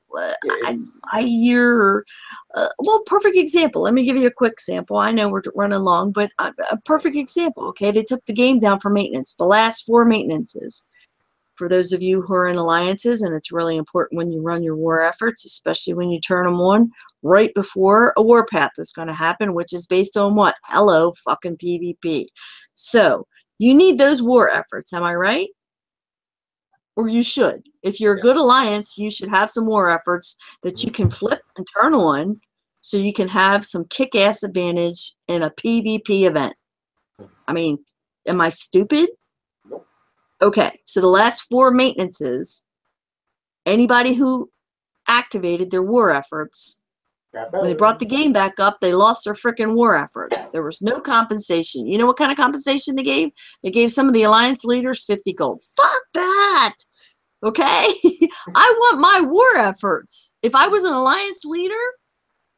hear. Well, perfect example. Let me give you a quick sample. I know we're running long, but a perfect example. Okay, they took the game down for maintenance. The last 4 maintenances. For those of you who are in alliances, and it's really important when you run your war efforts, especially when you turn them on right before a Warpath is going to happen, which is based on what? Hello, fucking PvP. So you need those war efforts, am I right? Or you should. If you're a good alliance, you should have some war efforts that you can flip and turn on so you can have some kick-ass advantage in a PvP event. I mean, am I stupid? Okay, so the last 4 maintenances, anybody who activated their war efforts, when they brought the game back up, they lost their freaking war efforts. There was no compensation. You know what kind of compensation they gave? They gave some of the alliance leaders 50 gold. Fuck that! Okay? I want my war efforts. If I was an alliance leader,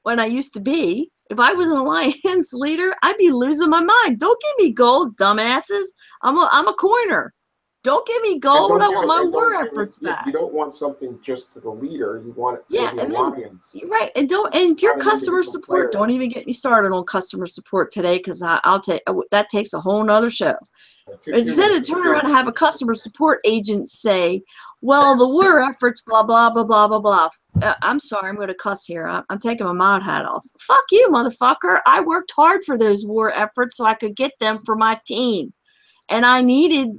when I used to be, if I was an alliance leader, I'd be losing my mind. Don't give me gold, dumbasses. I'm a coiner. Don't give me gold. I want my war efforts back. You don't want something just to the leader. You want it for the alliance. Right. And if your customer support, don't even get me started on customer support today, because I'll take that takes a whole nother show. Instead of turn around and have a customer support agent say, well, the war efforts, blah, blah, blah, blah, blah, blah. I'm sorry, I'm going to cuss here. I'm taking my mod hat off. Fuck you, motherfucker. I worked hard for those war efforts so I could get them for my team. And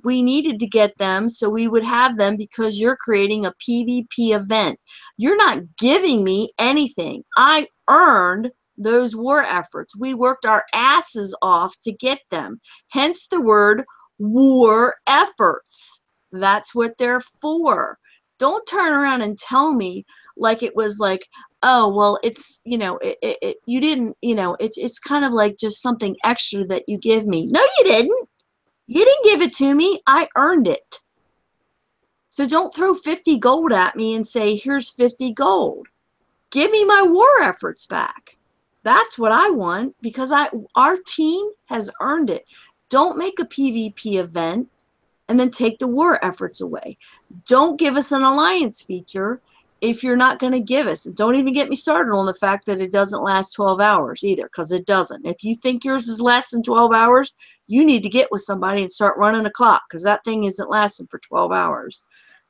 we needed to get them so we would have them because you're creating a PvP event. You're not giving me anything. I earned those war efforts. We worked our asses off to get them. Hence the word war efforts. That's what they're for. Don't turn around and tell me like it was like, oh, well, it's, you didn't, it's kind of like just something extra that you give me. No, you didn't. You didn't give it to me. I earned it. So don't throw 50 gold at me and say, here's 50 gold. Give me my war efforts back. That's what I want, because our team has earned it. Don't make a PvP event and then take the war efforts away. Don't give us an alliance feature if you're not going to give us. And don't even get me started on the fact that it doesn't last 12 hours either, because it doesn't. If you think yours is less than 12 hours, you need to get with somebody and start running a clock, because that thing isn't lasting for 12 hours.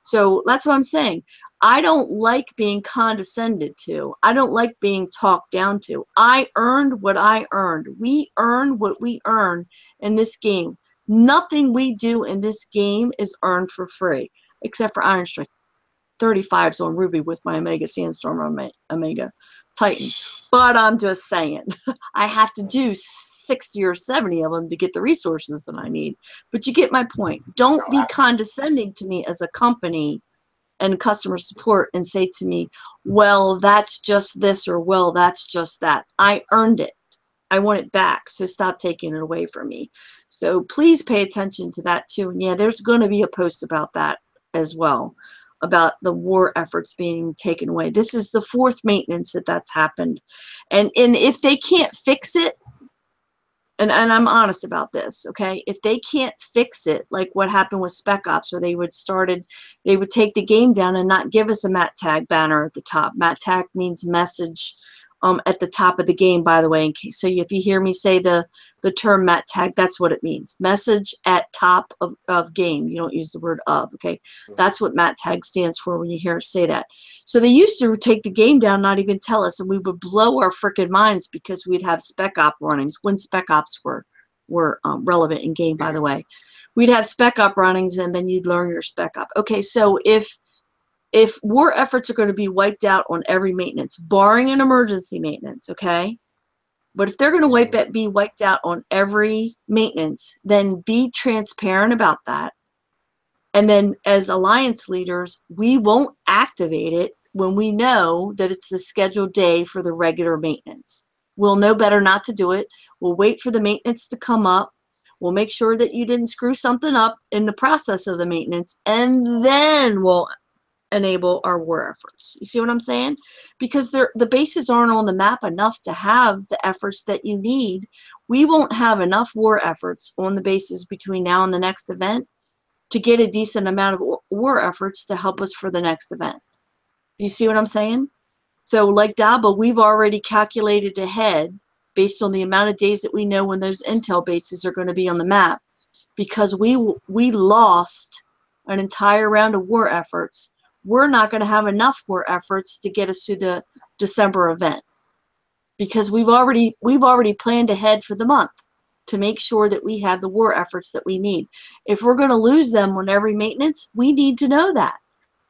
So that's what I'm saying. I don't like being condescended to. I don't like being talked down to. I earned what I earned. We earn what we earn in this game. Nothing we do in this game is earned for free, except for Iron Strike 35s on Ruby with my Omega Sandstorm Omega Titan. But I'm just saying, I have to do 60 or 70 of them to get the resources that I need. But you get my point. Don't be condescending to me as a company and customer support and say to me, well, that's just this, or well, that's just that. I earned it. I want it back, so stop taking it away from me. So please pay attention to that too. And yeah, there's going to be a post about that as well, about the war efforts being taken away. This is the 4th maintenance that's happened. And if they can't fix it, and I'm honest about this, okay? If they can't fix it, like what happened with Spec Ops, where they would take the game down and not give us a mat tag banner at the top. Mat tag means message at the top of the game, by the way. In case, so if you hear me say the term mat tag, that's what it means. Message at top of game. You don't use the word of, okay? That's what mat tag stands for when you hear us say that. So they used to take the game down, not even tell us, and we would blow our freaking minds because we'd have Spec Op runnings when Spec Ops were relevant in game, by the way. We'd have Spec Op runnings, and then you'd learn your Spec Op. Okay, so if war efforts are going to be wiped out on every maintenance, barring an emergency maintenance, okay? But if they're going to be wiped out on every maintenance, then be transparent about that. And then as alliance leaders, we won't activate it when we know that it's the scheduled day for the regular maintenance. We'll know better not to do it. We'll wait for the maintenance to come up. We'll make sure that you didn't screw something up in the process of the maintenance, and then we'll enable our war efforts. You see what I'm saying? Because the bases aren't on the map enough to have the efforts that you need. We won't have enough war efforts on the bases between now and the next event to get a decent amount of war efforts to help us for the next event. You see what I'm saying? So like Daba, we've already calculated ahead based on the amount of days that we know when those intel bases are going to be on the map, because we lost an entire round of war efforts. We're not going to have enough war efforts to get us through the December event, because we've already planned ahead for the month to make sure that we have the war efforts that we need. If we're going to lose them on every maintenance, we need to know that,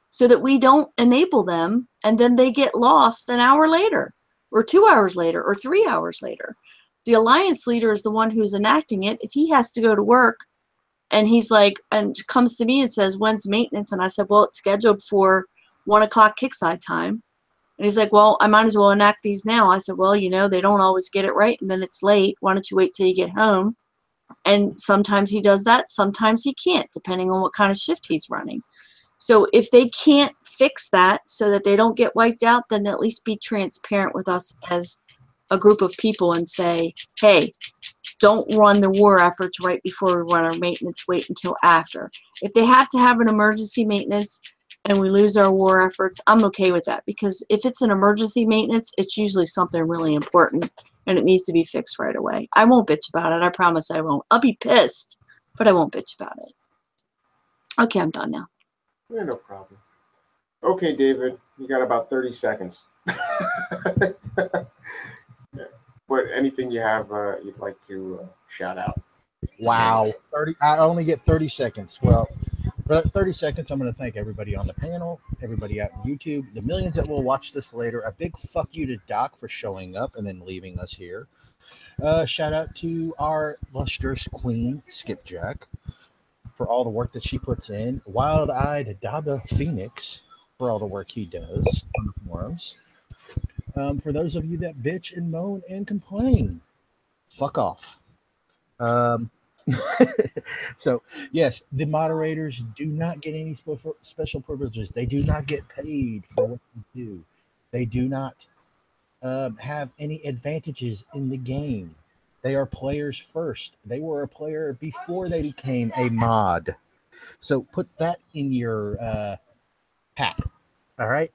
so that we don't enable them and then they get lost an hour later or 2 hours later or 3 hours later. The alliance leader is the one who's enacting it. If he has to go to work and he's like, and comes to me and says, when's maintenance? And I said, well, it's scheduled for 1 o'clock kickside time. And he's like, well, I might as well enact these now. I said, well, you know, they don't always get it right, and then it's late. Why don't you wait till you get home? And sometimes he does that. Sometimes he can't, depending on what kind of shift he's running. So if they can't fix that so that they don't get wiped out, then at least be transparent with us as a group of people and say, hey, don't run the war efforts right before we run our maintenance. Wait until after. If they have to have an emergency maintenance and we lose our war efforts, I'm okay with that, because if it's an emergency maintenance, it's usually something really important and it needs to be fixed right away. I won't bitch about it. I promise I won't. I'll be pissed, but I won't bitch about it. Okay, I'm done now. Yeah, no problem. Okay, David, you got about 30 seconds. What, anything you have you'd like to shout out? Wow, 30. I only get 30 seconds. Well, for that 30 seconds, I'm going to thank everybody on the panel, everybody out on YouTube, the millions that will watch this later. A big fuck you to Doc for showing up and then leaving us here. Shout out to our lustrous queen, Skipjack, for all the work that she puts in. Wild-eyed Daba Phoenix for all the work he does on the forums. For those of you that bitch and moan and complain, fuck off. So, yes, the moderators do not get any special privileges. They do not get paid for what they do. They do not have any advantages in the game. They are players first. They were a player before they became a mod. So put that in your hat. All right?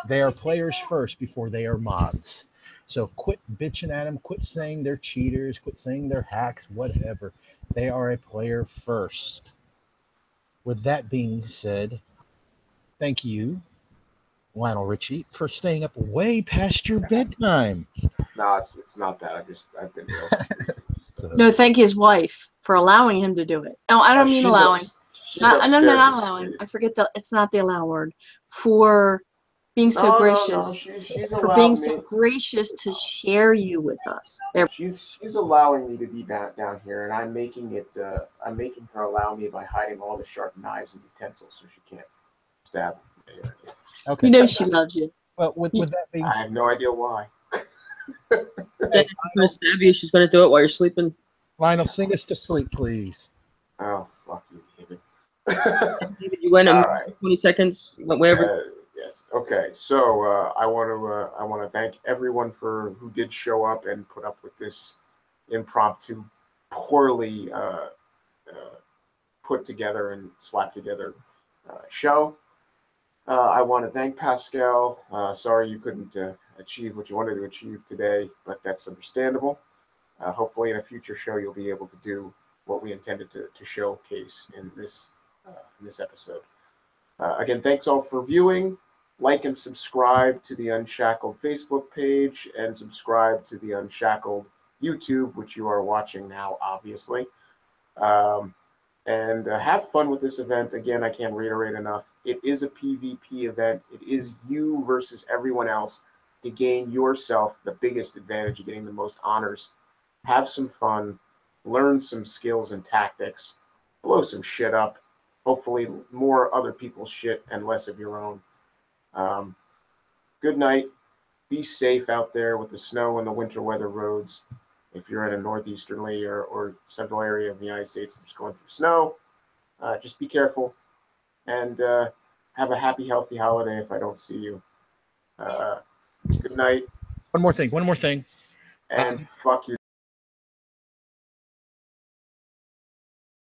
They are players first before they are mods. So quit bitching at them. Quit saying they're cheaters. Quit saying they're hacks, whatever. They are a player first. With that being said, thank you, Lionel Richie, for staying up way past your bedtime. No, it's not that. I've been ill. So, No, thank his wife for allowing him to do it. No, I don't mean She's allowing. she's No, upstairs. not allowing. I forget it's not the allow word. For being so gracious. She's For being allowed so me. gracious to share you with us. There. She's allowing me to be down here, and I'm making her allow me by hiding all the sharp knives and utensils so she can't stab me. okay. You know she loves you. Well, with that being I said, have no idea why. hey, She's gonna stab you. She's gonna do it while you're sleeping. Lionel, sing us to sleep, please. Oh, fuck you, David. You went All in right. 20 seconds. Went wherever. Yes. Okay. So I want to thank everyone who did show up and put up with this impromptu, poorly put together and slapped together show. I want to thank Pascal. Sorry you couldn't achieve what you wanted to achieve today, but that's understandable. Hopefully, in a future show, you'll be able to do what we intended to showcase in this episode. Again, thanks all for viewing. Like and subscribe to the Unshackled Facebook page and subscribe to the Unshackled YouTube, which you are watching now, obviously. And have fun with this event. Again, I can't reiterate enough. It is a PvP event. It is you versus everyone else to gain yourself the biggest advantage of getting the most honors. Have some fun. Learn some skills and tactics. Blow some shit up. Hopefully more other people's shit and less of your own. Good night. Be safe out there with the snow and the winter weather roads. If you're in a northeasterly or central area of the United States that's going through snow, just be careful and have a happy, healthy holiday if I don't see you. Good night. One more thing. And fuck you.